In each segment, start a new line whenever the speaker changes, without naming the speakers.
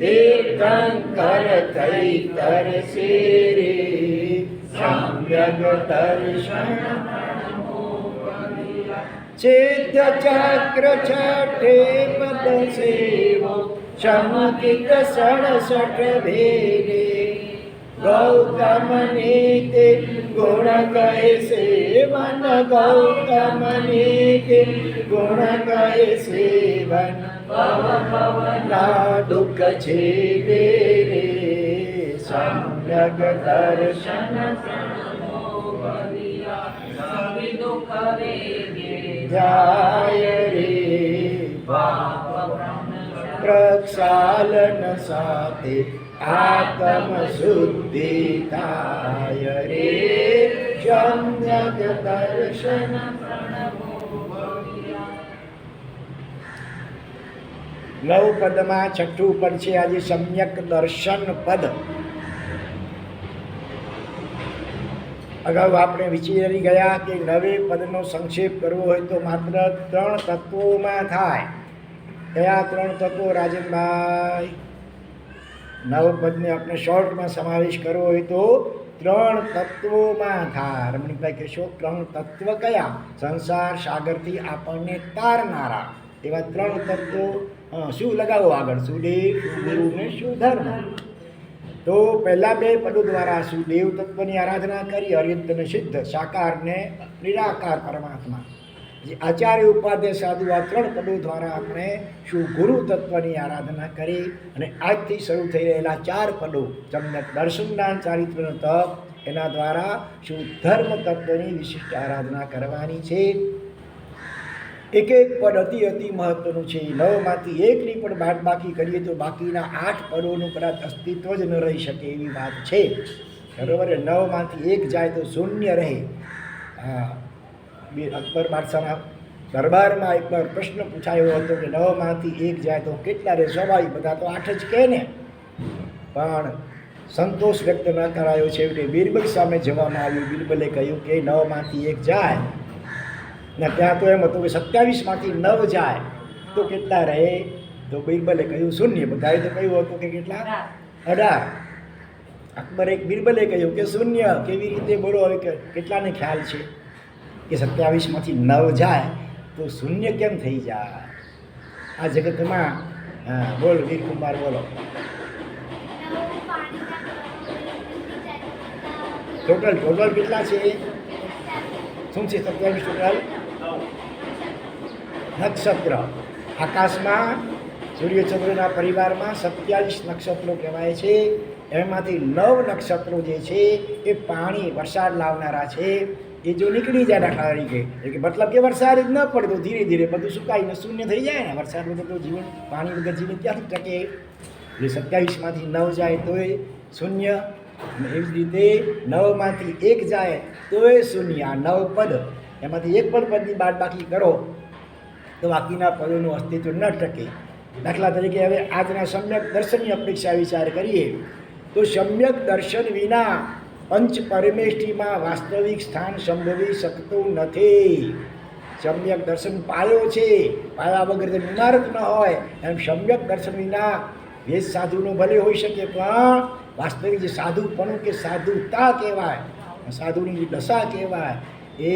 તીર્થંકર થઈ તરસે રે સમ્યક દર્શન ચેત ચક્ર છઠે પદ સેવો ચમકિત 67 ભેરે ગૌતમ નીતિ ગુણ કહે સેવન ગૌતમ નીતિ ગુણ કહે સેવન ના દુઃખ છે રે સમ્યક દર્શન જાય રે પ્રક્ષાલન સાથે આત્મ શુદ્ધિ થાય રે સમ્યક દર્શન નવ પદમાં છઠ્ઠું પદ છે આજે સમ્યક દર્શન પદ. અગાઉ આપણે વિચારી ગયા કે નવે પદનો સંક્ષેપ કરવો હોય તો માત્ર 3 તત્વોમાં થાય. કયા 3 તત્વો રાજનભાઈ? નવ પદને આપણે શોર્ટમાં સમાવેશ કરવો હોય તો 3 તત્વોમાં થાય. રમણીકભાઈ કહેશો 3 તત્વ કયા? સંસાર સાગરથી આપણને તારનારા એવા 3 તત્વો. શું લગાવો આગળ? સુદેવ, સુગુરુ ને સુધર્મ. તો પહેલા 2 પદો દ્વારા સુદેવ તત્વની આરાધના કરી, અર્યંત ને સિદ્ધ, સાકાર ને નિરાકાર પરમાત્મા. આચાર્ય ઉપાધ્યાય સાધુ આ 3 પદો દ્વારા આપણે સુગુરુ તત્વની આરાધના કરી અને આજથી શરૂ થઈ રહેલા 4 પદો સમ્યક દર્શનદાન ચારિત્રનો તપ, એના દ્વારા સુધર્મ તત્વની વિશિષ્ટ આરાધના કરવાની છે. એક એક પદ અતિ મહત્વનું છે. 9માંથી 1ની પણ બાદબાકી કરીએ તો બાકીના 8 પદોનું કદાચ અસ્તિત્વ જ ન રહી શકે એવી વાત છે. બરાબર? 9માંથી 1 જાય તો શૂન્ય રહે. હા, અકબર બાદશાહના દરબારમાં એકવાર પ્રશ્ન પૂછાયો હતો કે 9માંથી 1 જાય તો કેટલા રહે? સ્વાભાવિક બધા તો 8 જ કહે ને, પણ સંતોષ વ્યક્ત ન કરાયો છે. એટલે બિરબલ સામે જવામાં આવ્યું. બિરબલે કહ્યું કે 9માંથી 1 જાય ને ત્યાં તો એમ હતું કે 27માંથી 9 જાય તો કેટલા રહે? તો બિરબલે કહ્યું શૂન્ય. બધાએ તો કહ્યું હતું કે કેટલા? 18. અકબરે બિરબલે કહ્યું કે શૂન્ય. કેવી રીતે? બોલો હવે કેટલાને ખ્યાલ છે કે 27માંથી 9 જાય તો શૂન્ય કેમ થઈ જાય આ જગતમાં? બોલ વીરકુમાર, બોલો. ટોટલ કેટલા છે? શું છે 27 ટોટલ? નક્ષત્ર. આકાશમાં સૂર્યચંદ્રના પરિવારમાં 27 નક્ષત્રો કહેવાય છે. એમાંથી 9 નક્ષત્રો જે છે એ પાણી, વરસાદ લાવનારા છે. એ જો નીકળી જાય દાખલા તરીકે, એટલે મતલબ કે વરસાદ જ ન પડે તો ધીરે ધીરે બધું સુકાઈને શૂન્ય થઈ જાય ને. વરસાદ વગર તો જીવન, પાણી વગર જીવન ક્યાંથી ટકે? એટલે 27માંથી 9 જાય તો એ શૂન્ય. અને એવી જ રીતે 9માંથી 1 જાય તો એ શૂન્ય. આ 9 પદ, એમાંથી એક પણ પદની બાદબાકી કરો તો બાકીના પદોનું અસ્તિત્વ ન ટકે. દાખલા તરીકે હવે આજના સમ્યક દર્શનની અપેક્ષા વિચાર કરીએ તો સમ્યક દર્શન વિના પંચ પરમેષ્ઠીમાં વાસ્તવિક સ્થાન સંભવી શકતું નથી. સમ્યક દર્શન પાયો છે, પાયા વગર તો ઇમારત ન હોય એમ સમ્યક દર્શન વિના વેદ સાધુનો ભલે હોઈ શકે પણ વાસ્તવિક જે સાધુપણું કે સાધુતા કહેવાય, સાધુની જે દશા કહેવાય એ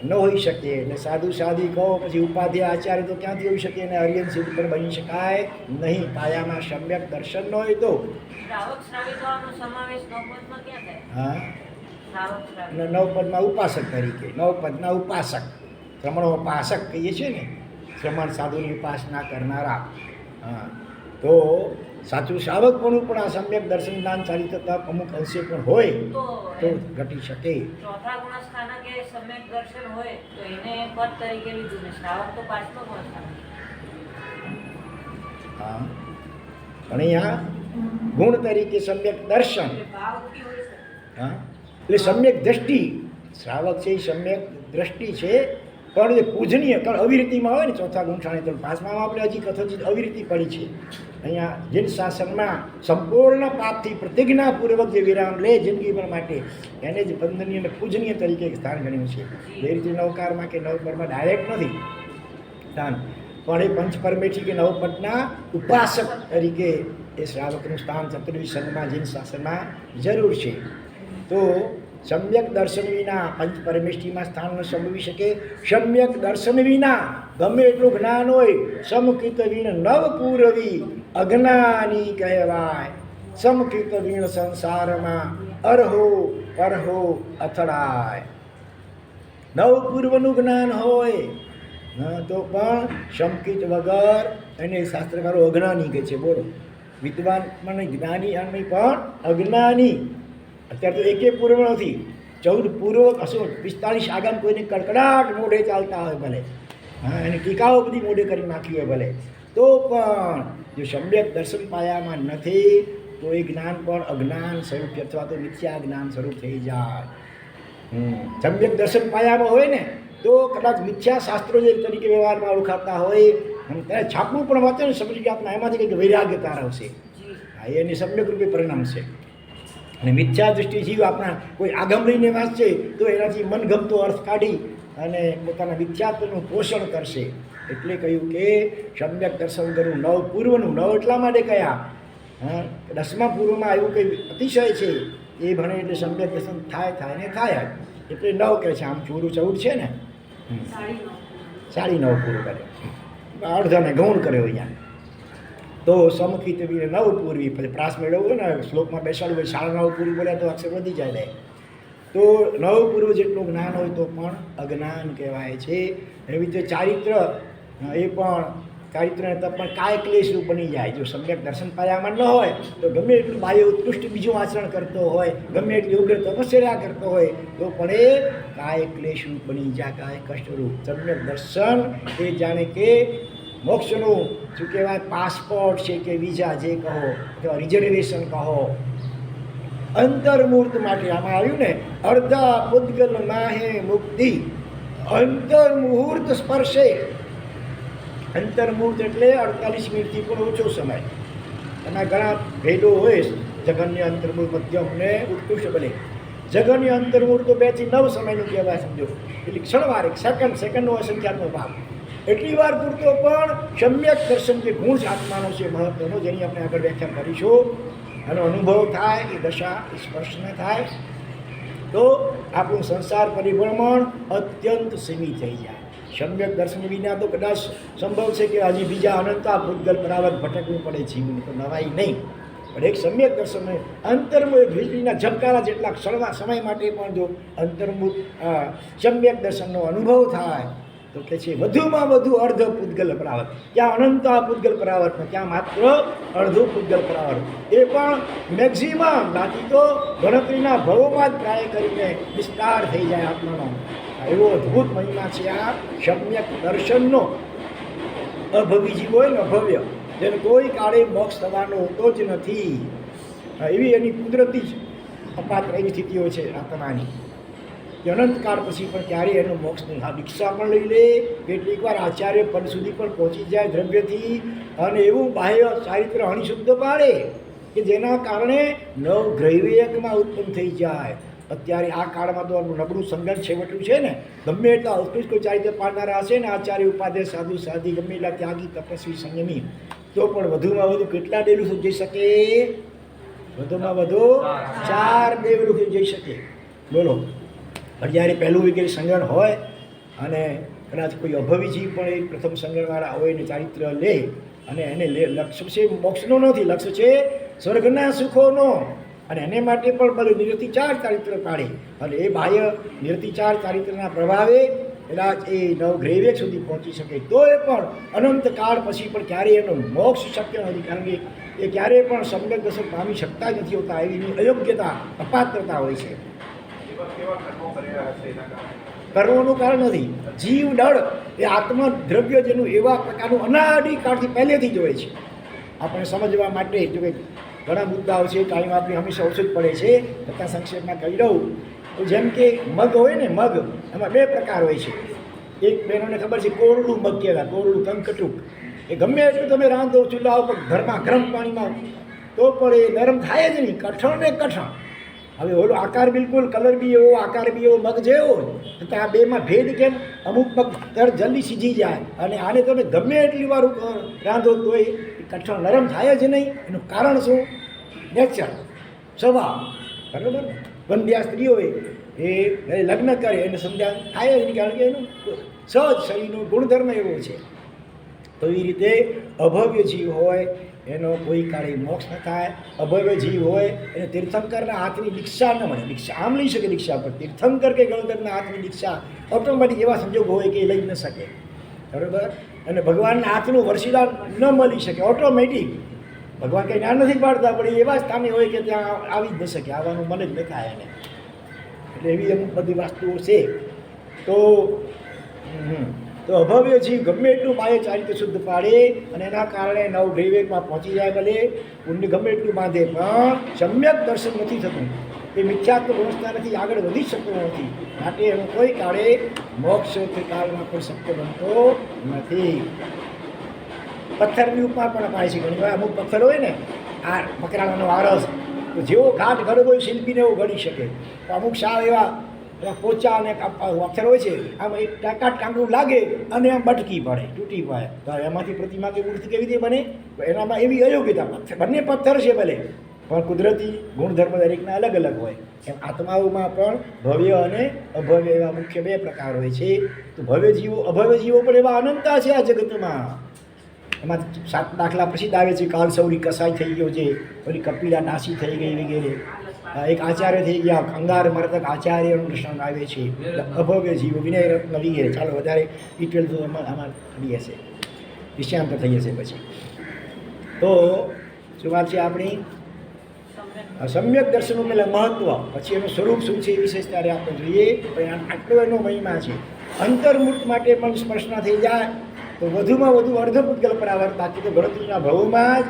ન હોઈ શકે. એટલે સાધુ સાધી કહો પછી ઉપાધ્યાય આચાર્ય તો ક્યાંથી હોઈ શકે? અને અર્યન સિદ્ધ પણ બની શકાય નહીં. પાયામાં સમ્યક દર્શન ન હોય તો. હા, 9 પદમાં ઉપાસક તરીકે, 9 પદના ઉપાસક, શ્રમણોપાસક કહીએ છીએ ને, શ્રમણ સાધુની ઉપાસના કરનારા. હા, તો સાચું શ્રાવકપણું પણ આ સમ્યક દર્શન દાન ચારિત્ર તપ અમુક અંશે પણ હોય તો ઘટી શકે.
ચોથા ગુણ સ્થાનક એ સમ્યક દર્શન હોય તો એને પદ તરીકે લીધું ને શ્રાવક તો 5મો ગુણ સ્થાનક.
હા, પણ અહીંયા ગુણ તરીકે સમ્યક દર્શન. હા, એટલે સમ્યક દ્રષ્ટિ. શ્રાવક છે એ સમ્યક દ્રષ્ટિ છે, પણ એ પૂજનીય. કારણ અવિરતિમાં હોય ને ચોથા ગુણસાણી તો 5મામાં આપણે હજી કથોચિત અવિરતિ પડી છે. અહીંયા જૈન શાસનમાં સંપૂર્ણ પાપથી પ્રતિજ્ઞાપૂર્વક જે વિરામ લે જિંદગીભર માટે એને જ વંદનીય અને પૂજનીય તરીકે સ્થાન ગણ્યું છે. એ રીતે નવકારમાં કે નવપરમાં ડાયરેક્ટ નથી સ્થાન. પણ એ પંચપરમેઠી કે નવપદના ઉપાસક તરીકે એ શ્રાવકનું સ્થાન ચતુર્વિધ સંઘમાં જૈન શાસનમાં જરૂર છે. તો સમ્યક દર્શન વિના પંચપરમેષ્ઠીમાં સ્થાન ન સંભવી શકે. સમ્યક દર્શન વિના ગમે એટલું જ્ઞાન હોય, સમકિત વીણ નવપૂરવી અજ્ઞાની કહેવાય. સમકિત વીણ સંસારમાં અરહો પરહો અથડાય. નવપૂર્વનું જ્ઞાન હોય તો પણ સમકિત વગર એને શાસ્ત્રકારો અજ્ઞાની કહે છે. બોલો, વિદ્વાન પણ જ્ઞાની અને પણ અજ્ઞાની. અત્યારે તો એકે પૂર્વ નથી, 14 પૂર્વ કશો 45 આગમ કોઈને કડકડાટ મોઢે ચાલતા હોય ભલે, એને ટીકાઓ બધી મોઢે કરી નાખી હોય ભલે, તો પણ જો સમ્યક દર્શન પાયામાં નથી તો એ જ્ઞાન પણ અજ્ઞાન સ્વરૂપ અથવા તો મિથ્યા જ્ઞાન સ્વરૂપ થઈ જાય. સમ્યક દર્શન પાયામાં હોય ને તો કદાચ મિથ્યા શાસ્ત્રો જે તરીકે વ્યવહારમાં ઓળખાતા હોય ત્યારે છાપવું પણ વાંચે ને સમજી ગયા આપણા એમાંથી કંઈક વૈરાગ્યતા આવશે. હા, એની સમ્યક રૂપે પરિણામ છે. અને મિથ્યા દૃષ્ટિ જીવ આપણા કોઈ આગમ લઈને વાંચશે તો એનાથી મનગમતો અર્થ કાઢી અને પોતાના મિથ્યાત્વનું પોષણ કરશે. એટલે કહ્યું કે સમ્યક દર્શન કરવું નવપૂર્વનું. નવ એટલા માટે કયા? 10મા પૂર્વમાં આવ્યું કંઈ અતિશય છે એ ભણે એટલે સમ્યક દર્શન થાય ને થાય. એટલે 9 કહે છે. આમ ચોરું 14 છે ને, 9.5 પૂરું કરે, અડધાને ગૌણ કર્યો અહીંયા. તો સમકિત વીર નવપૂર્વી, પછી પ્રાસ મેળવવું ને શ્લોકમાં બેસાડવું હોય, 9.5 પૂર્વ બોલ્યા તો અક્ષર વધી જાય. તો નવપૂર્વ જેટલું જ્ઞાન હોય તો પણ અજ્ઞાન કહેવાય છે. એવી રીતે ચારિત્ર, એ પણ ચારિત્ર પણ કાય ક્લેશરૂપ બની જાય. જો સમ્યક દર્શન પાયામાં ન હોય તો ગમે એટલું બાહ્ય ઉત્કૃષ્ટ બીજું આચરણ કરતો હોય, ગમે એટલી ઉગ્ર તપશ્ચર્યા કરતો હોય તો પણ એ કાય ક્લેશરૂપ બની જાય, કાય કષ્ટરૂપ. સમ્યક દર્શન એ જાણે કે મોક્ષનું શું કહેવાય, પાસપોર્ટ છે કે વિઝા જે કહો અથવા રિઝર્વેશન કહો. અંતર્મૂર્ત માટે આમાં આવ્યું ને, અર્ધા પૂદગલ માહે મુક્તિ અંતર્મુહૂર્ત સ્પર્શે. અંતર્મુહૂર્ત એટલે 48 મિનિટથી પણ ઓછો સમય. એમાં ઘણા ભેદો હોય, જગન્ય અંતર્મુહૂર્ત, મધ્યમ ને ઉત્કૃષ્ટ બને. જગન્ય અંતર્મુહૂર્ત તો 2 થી 9 સમયનું કહેવાય, સમજો. એટલે ક્ષણવાર, સેકન્ડનો અસંખ્યાતનો ભાગ. એટલી વાર પૂરતો પણ સમ્યક દર્શન જે ગુણ જ આત્માનો છે મહત્વનો, જેની આપણે આગળ વ્યાખ્યા કરીશું, એનો અનુભવ થાય, એ દશા સ્પર્શ ન થાય તો આપણું સંસાર પરિભ્રમણ અત્યંત સીમિત થઈ જાય. સમ્યક દર્શન વિના તો કદાચ સંભવ છે કે હજી બીજા અનંતા ભૂતગલ પરાવત ભટકવું પડે જીવને, તો નવાઈ નહીં. પણ એક સમ્યક દર્શન અંતર્મુખ વીજળીના ઝબકારા જેટલા સમય માટે પણ જો અંતર્મુખ સમ્યક દર્શનનો અનુભવ થાય તો કે છે વધુમાં વધુ અર્ધ પૂતગલ પરાવર્ત. ત્યાં અનંતા પૂતગલ પરાવર્ત, ત્યાં માત્ર અડધું પૂતગલ પરાવર્ત. એ પણ મેક્ઝિમમ, બાકી તો ગણતરીના ભવોમાં જ પ્રાય કરીને વિસ્તાર થઈ જાય આત્માનો. એવો અદ્ભુત મહિમા છે આ સમ્યક દર્શનનો. અભવી જીવ હોય ને, અભવ્ય, જેને કોઈ કાળે મોક્ષ થવાનો હોતો જ નથી, એવી એની કુદરતી જ અપાત્ર એવી સ્થિતિઓ છે આત્માની. અનંતકાળ પછી પણ ક્યારેય એનો મોક્ષ નહીં. આ દીક્ષા પણ લઈ લે, કેટલીક વાર આચાર્ય પદ સુધી પણ પહોંચી જાય દ્રવ્યથી, અને એવું બાહ્ય ચારિત્ર અણિશુદ્ધ પાડે કે જેના કારણે નવગ્રૈવેયકમાં ઉત્પન્ન થઈ જાય. અત્યારે આ કાળમાં તો નબળું સંગઠન છેવટું છે ને, ગમે એટલા ઉત્કૃષ્ટ કોઈ ચારિત્ર પાડનારા હશે ને, આચાર્ય ઉપાધ્યાય સાધુ સાધી, ગમે એટલા ત્યાગી તપસ્વી સંયમી, તો પણ વધુમાં વધુ કેટલા દેવલું જઈ શકે? વધુમાં વધુ 4 દેવલું જઈ શકે. બોલો, પણ જ્યારે પહેલું વિગેરે સંગણ હોય અને કદાચ કોઈ અભવી જીવ પણ એ પ્રથમ સંગણવાળા હોય ને ચારિત્ર લે, અને એને લક્ષ્ય છે મોક્ષનો નથી, લક્ષ્ય છે સ્વર્ગના સુખોનો, અને એને માટે પણ બધું નિરતિચાર ચારિત્ર પાડે, અને એ બાહ્ય નિરતિચાર ચારિત્રના પ્રભાવે કદાચ એ નવગ્રૈવેક સુધી પહોંચી શકે, તો એ પણ અનંતકાળ પછી પણ ક્યારેય એનો મોક્ષ શક્ય નથી. કારણ કે એ ક્યારેય પણ સમ્યક દર્શન પામી શકતા જ નથી હોતા. એવી અયોગ્યતા, અપાત્રતા હોય છે. કર્મોનું કારણ નથી, જીવ દળ એ આત્મદ્રવ્ય જેનું એવા પ્રકારનું અનાદિકાળથી પહેલેથી જ હોય છે. આપણે સમજવા માટે જો કે ઘણા મુદ્દાઓ છે, ટાઈમ આપણી હંમેશા ઓછો જ પડે છે, છતાં સંક્ષેપમાં કહી દઉં તો જેમ કે મગ હોય ને, મગ એમાં 2 પ્રકાર હોય છે. એક બહેનોને ખબર છે કોરડું મગ કહેવાય, કોરડું કંકટુક. એ ગમે એટલું તમે રાંધો ચૂલા ઉપર ઘરમાં ગરમ પાણીમાં તો પણ એ નરમ થાય જ નહીં, કઠણ ને કઠણ. હવે ઓલો આકાર બિલકુલ કલર બી એવો આકાર બી એવો મગ જેવો જ તો આ બેમાં ભેદ કેમ? અમુક મગ તરત જલ્દી સીજી જાય અને આને તમે ગમે એટલી વાર રાંધો તોય એ કઠણ નરમ થાય જ નહીં. એનું કારણ શું? નેચર, સ્વભાવ. બરાબર. બંધ્યા સ્ત્રીઓએ એ લગ્ન કરે એને સંધ્યા થાય જ નહીં, કારણ કે એનું સહજ શરીરનો ગુણધર્મ એવો છે. તો એ રીતે અભવ્ય જીવ હોય એનો કોઈ કાળે મોક્ષ ન થાય. અભવ્ય જીવ હોય એને તીર્થંકરના હાથની દીક્ષા ન મળે. દીક્ષા આમ લઈ શકે દીક્ષા, પણ તીર્થંકર કે ગણધરના હાથની દીક્ષા ઓટોમેટિક એવા સંજોગ હોય કે એ લઈ ન શકે. બરાબર. અને ભગવાનના હાથનું વર્ષિદાન ન મળી શકે ઓટોમેટિક. ભગવાન કંઈ ના નથી પાડતા, પણ એવા સ્થાને હોય કે ત્યાં આવી જ ન શકે, આવવાનું મન જ ન થાય એને. એટલે એવી અમુક બધી વસ્તુઓ છે. તો અભવ્ય જીવ ગમે એટલું માયે ચારિત્ર શુદ્ધ પાડે અને એના કારણે નવ દૈવેકમાં પહોંચી જાય, ભલે પુણ્ય ગમે એટલું બાંધે, પણ સમ્યક દર્શન નથી થતું. એ મિથ્યાત્વ વ્યવસ્થા નથી, આગળ વધી શકતો નથી. માટે એનો કોઈ કાળે મોક્ષ કાળમાં પણ શક્ય બનતો નથી. પથ્થરની ઉપમા પણ અપાય છે ઘણી વાર. અમુક પથ્થર હોય ને, આ મકરાણાનો આરસ, તો જેવો ઘાટ ઘડો હોય શિલ્પીને એવો ઘડી શકે. તો અમુક સાવ એવા પોચા અને પથ્થર હોય છે, આમ એક ટાંકું લાગે અને આમ બટકી પડે, તૂટી પડે. તો એમાંથી પ્રતિમા કે મૂર્તિ કેવી રીતે બને? તો એનામાં એવી અયોગ્યતા. બંને પથ્થર છે ભલે, પણ કુદરતી ગુણધર્મ દરેકના અલગ અલગ હોય. એમ આત્માઓમાં પણ ભવ્ય અને અભવ્ય એવા મુખ્ય બે પ્રકાર હોય છે. તો ભવ્ય જીવો અભવ્ય જીવો પણ એવા અનંતા છે આ જગતમાં. એમાં 7 દાખલા પ્રસિદ્ધ આવે છે. કાલસૌરી કસાઈ થઈ ગયો છે, પછી કપિલા નાસી થઈ ગઈ વગેરે. એક આચાર્ય થઈ ગયા, અંગાર મરતક આચાર્યનું દર્શન આવે છે. અભવ્ય જીવો, વિનય રત્ન વગેરે. ચાલો વધારે ડિટેલ તો આમાં થઈ હશે, વિષયાંતર થઈ હશે પછી. તો શું વાત છે આપણી? સમ્યક દર્શનનું પહેલાં મહત્વ, પછી એનું સ્વરૂપ શું છે એ વિશેષ ત્યારે આપણે જોઈએ. પણ આટલો એનો મહિમા છે. અંતર્મૂર્ત માટે પણ સ્પર્શના થઈ જાય તો વધુમાં વધુ અર્ધપૂતગલ પરાવર્ત, બાકી તો ગણતરીના ભવમાં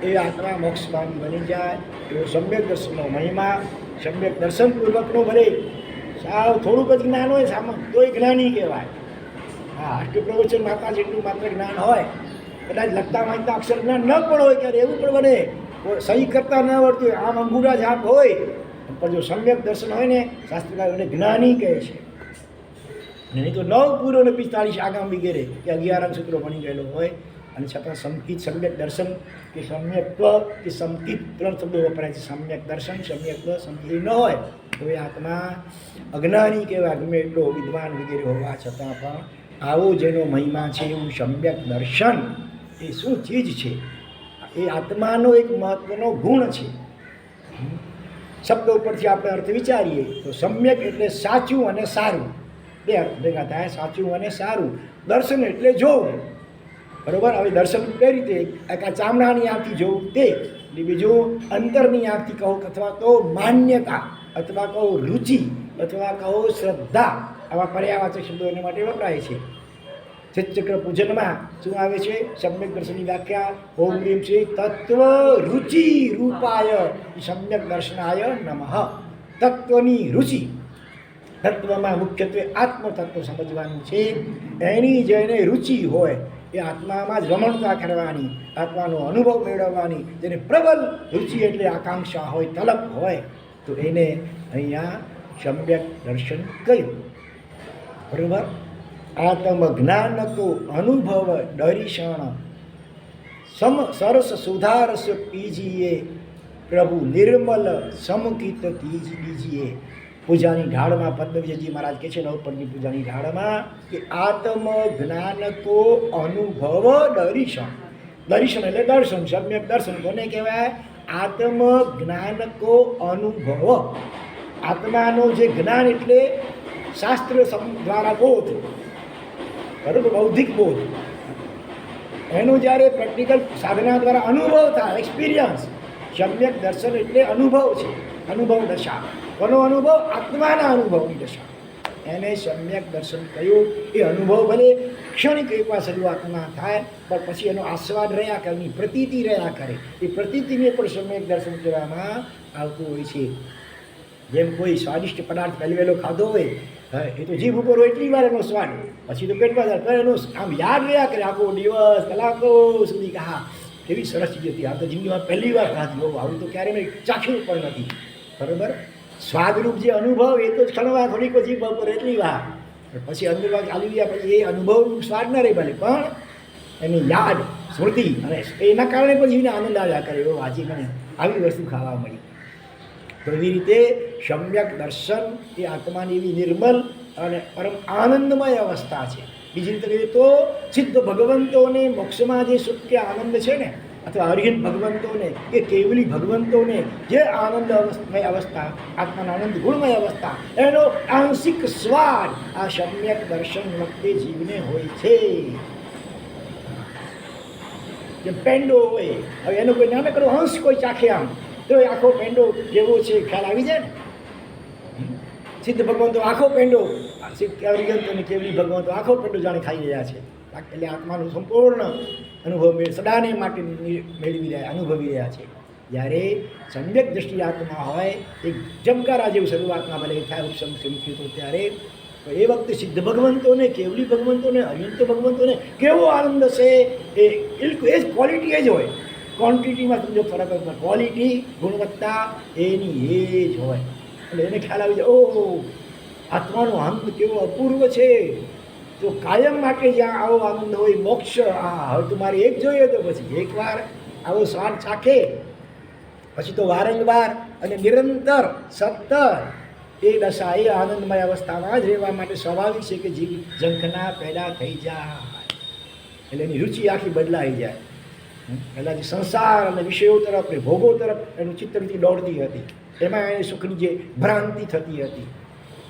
જ એ આત્મા મોક્ષપામી બની જાય. એવો સમ્યક દર્શનનો મહિમા. સમ્યક દર્શનપૂર્વકનો ભલે સાવ થોડુંક જ જ્ઞાન હોય સામે તોય જ્ઞાની કહેવાય. હા, અષ્ટપ્રવચન માતા જેટલું માત્ર જ્ઞાન હોય, કદાચ લખતા વાંચતા અક્ષર જ્ઞાન ન પણ હોય, ક્યારે એવું પણ બને સહી કરતા ન આવડતું હોય, આમ અંગૂઠા છાપ હોય, પણ જો સમ્યક દર્શન હોય ને, શાસ્ત્રકાર એને જ્ઞાની કહે છે. નહીં તો 9 પૂરો ને 45 આગામ વગેરે કે 11 સૂત્રો બની ગયેલો હોય, અને છતાં સમકિત સમ્યક દર્શન કે સમ્યક્ત્વ કે સમકિત 3 શબ્દો વપરાય છે. સમ્યક દર્શન, સમ્યક્ત્વ, સમકિત ન હોય તો એ આત્મા અજ્ઞાની કહેવાય, ગમે એટલો વિદ્વાન વગેરે હોવા છતાં પણ. આવો જેનો મહિમા છે એવું સમ્યક દર્શન એ શું ચીજ છે? એ આત્માનો એક મહત્વનો ગુણ છે. શબ્દો ઉપરથી આપણે અર્થ વિચારીએ તો સમ્યક એટલે સાચું અને સારું, બે અર્થ ભેગા થાય, સાચું અને સારું. દર્શન એટલે જોવું. બરાબર. હવે દર્શન કઈ રીતે? આ ચામડાની આંખથી જોવું તે, બીજું અંતરની આંખથી કહો, અથવા તો માન્યતા, અથવા કહો રુચિ, અથવા કહો શ્રદ્ધા. આવા પર્યાવાચક શબ્દો એના માટે વપરાય છે. ચિત્તચક્ર પૂજનમાં શું આવે છે? સમ્યક દર્શનની વ્યાખ્યા ઓમ રીમ શ્રી તત્વ રુચિ રૂપાય સમ્યક દર્શનાય નમઃ. તત્વની રુચિ, તત્વમાં મુખ્યત્વે આત્મતત્વ સમજવાનું છે. એની જેને રુચિ હોય એ આત્મામાં જ રમણતા કરવાની, આત્માનો અનુભવ મેળવવાની, જેને પ્રબલ રુચિ એટલે આકાંક્ષા હોય, તલપ હોય, તો એને અહીંયા સમ્યક દર્શન કહ્યું. બરાબર. આત્મ જ્ઞાન તો અનુભવ દર્શન સમ સરસ સુધારસ પીજીએ પ્રભુ નિર્મલ સમકિત દીજીએ. પૂજાની ઢાળમાં પદ્મવ્યજી મહારાજ કહે છે, નવપદની પૂજાની ઢાળમાં કે આત્મ જ્ઞાન કો અનુભવ દર્શન. દર્શન એટલે દર્શન, સમ્યક દર્શન કોને કહેવાય? આત્મ જ્ઞાન કો અનુભવ. આત્માનું જે જ્ઞાન એટલે શાસ્ત્ર દ્વારા બોધ, બરાબર, બૌદ્ધિક બોધ. એનું જ્યારે પ્રેક્ટિકલ સાધના દ્વારા અનુભવ થાય, એક્સપિરિયન્સ. સમ્યક દર્શન એટલે અનુભવ છે, અનુભવ દશા. કોનો અનુભવ? આત્માના અનુભવની દશા. એને સમ્યક દર્શન કહ્યું. એ અનુભવ ભલે ક્ષણિક એવા શરૂઆતમાં થાય, પણ પછી એનો આસ્વાદ રહ્યા કરે, એની પ્રતીતિ રહ્યા કરે. એ પ્રતીતિને પણ સમ્યક દર્શન કહેવામાં આવતું હોય છે. જેમ કોઈ સ્વાદિષ્ટ પદાર્થ પહેલી વહેલો ખાધો હોય, એ તો જીભ ઉપર હોય એટલી વાર એનો સ્વાદ, પછી તો પેટમાં જાય, પણ એનું આમ યાદ રહ્યા કરે આખો દિવસ, કલાકો સુધી કે હા કેવી સરસ ચીજ હતી, આ તો જિંદગીમાં પહેલી વાર ખાધી, આવું તો ક્યારેય મેં ચાખ્યું પણ નથી. બરાબર. સ્વાદરૂપ જે અનુભવ એ તો ક્ષણવા થોડીક જીભ ઉપર એટલી વાર, પછી અંદરમાં ચાલી ગયા પછી એ અનુભવનું સ્વાદ ન રહી ભલે, પણ એની યાદ સ્મૃતિ અને એના કારણે પણ જીવને આનંદ આવ્યા કરે એવો વાંચી મને આવી વસ્તુ ખાવા મળી. તો એવી રીતે સમ્યક દર્શન એ આત્માની એવી નિર્મલ અને પરમ આનંદમય અવસ્થા છે. બીજી રીતે કહીએ તો સિદ્ધ ભગવંતોને મોક્ષમાં જે સુખ કે આનંદ છે ને, અથવા અરિહંત ભગવંતોને કે કેવલી ભગવંતોને જે આનંદમય અવસ્થા, આત્માના આનંદ ગુણમય અવસ્થા, એનો આંશિક સ્વાદ આ સમ્યક દર્શન વખતે જીવને હોય છે. જે પેંડો હોય, હવે એનો કોઈ નાનકડો અંશ કોઈ ચાખે આમ તો એ આખો પેંડો જેવો છે ખ્યાલ આવી જાય ને. સિદ્ધ ભગવંતો આખો પેંડો, અરિહંત અને કેવલી ભગવંતો આખો પેંડો જાણે ખાઈ રહ્યા છે. એટલે આત્માનું સંપૂર્ણ અનુભવ સદાને માટે મેળવી રહ્યા, અનુભવી રહ્યા છે. જ્યારે સમ્યક દ્રષ્ટિ આત્મા હોય, એક જમકારા જેવું શરૂઆતમાં ભલે થાય ઉપસમુખી તો ત્યારે તો એ વખતે સિદ્ધ ભગવંતોને, કેવલી ભગવંતોને, અરિહંત ભગવંતોને કેવો આનંદ હશે. એ જ ક્વોલિટી એ જ હોય. ક્વોન્ટિટીમાં સમજો ફરક હોય, ક્વોલિટી ગુણવત્તા એની એ જ હોય. એટલે એને ખ્યાલ આવી જાય, ઓહો આત્માનો આનંદ કેવો અપૂર્વ છે. તો કાયમ માટે જ્યાં આવો આનંદ હોય, મોક્ષ, હવે તમારે એક જોઈએ તો પછી એકવાર આવો સ્વાદ ચાખે પછી તો વારંવાર અને નિરંતર સતત એ દશા, એ આનંદમય અવસ્થામાં જ રહેવા માટે સ્વાભાવિક છે કે જીવ ઝંખના પેદા થઈ જાય. એટલે એની રુચિ આખી બદલાઈ જાય. પહેલાં જે સંસાર અને વિષયો તરફ ને ભોગો તરફ એનું ચિત્તવૃત્તિ દોડતી હતી, એમાં એને સુખની જે ભ્રાંતિ થતી હતી,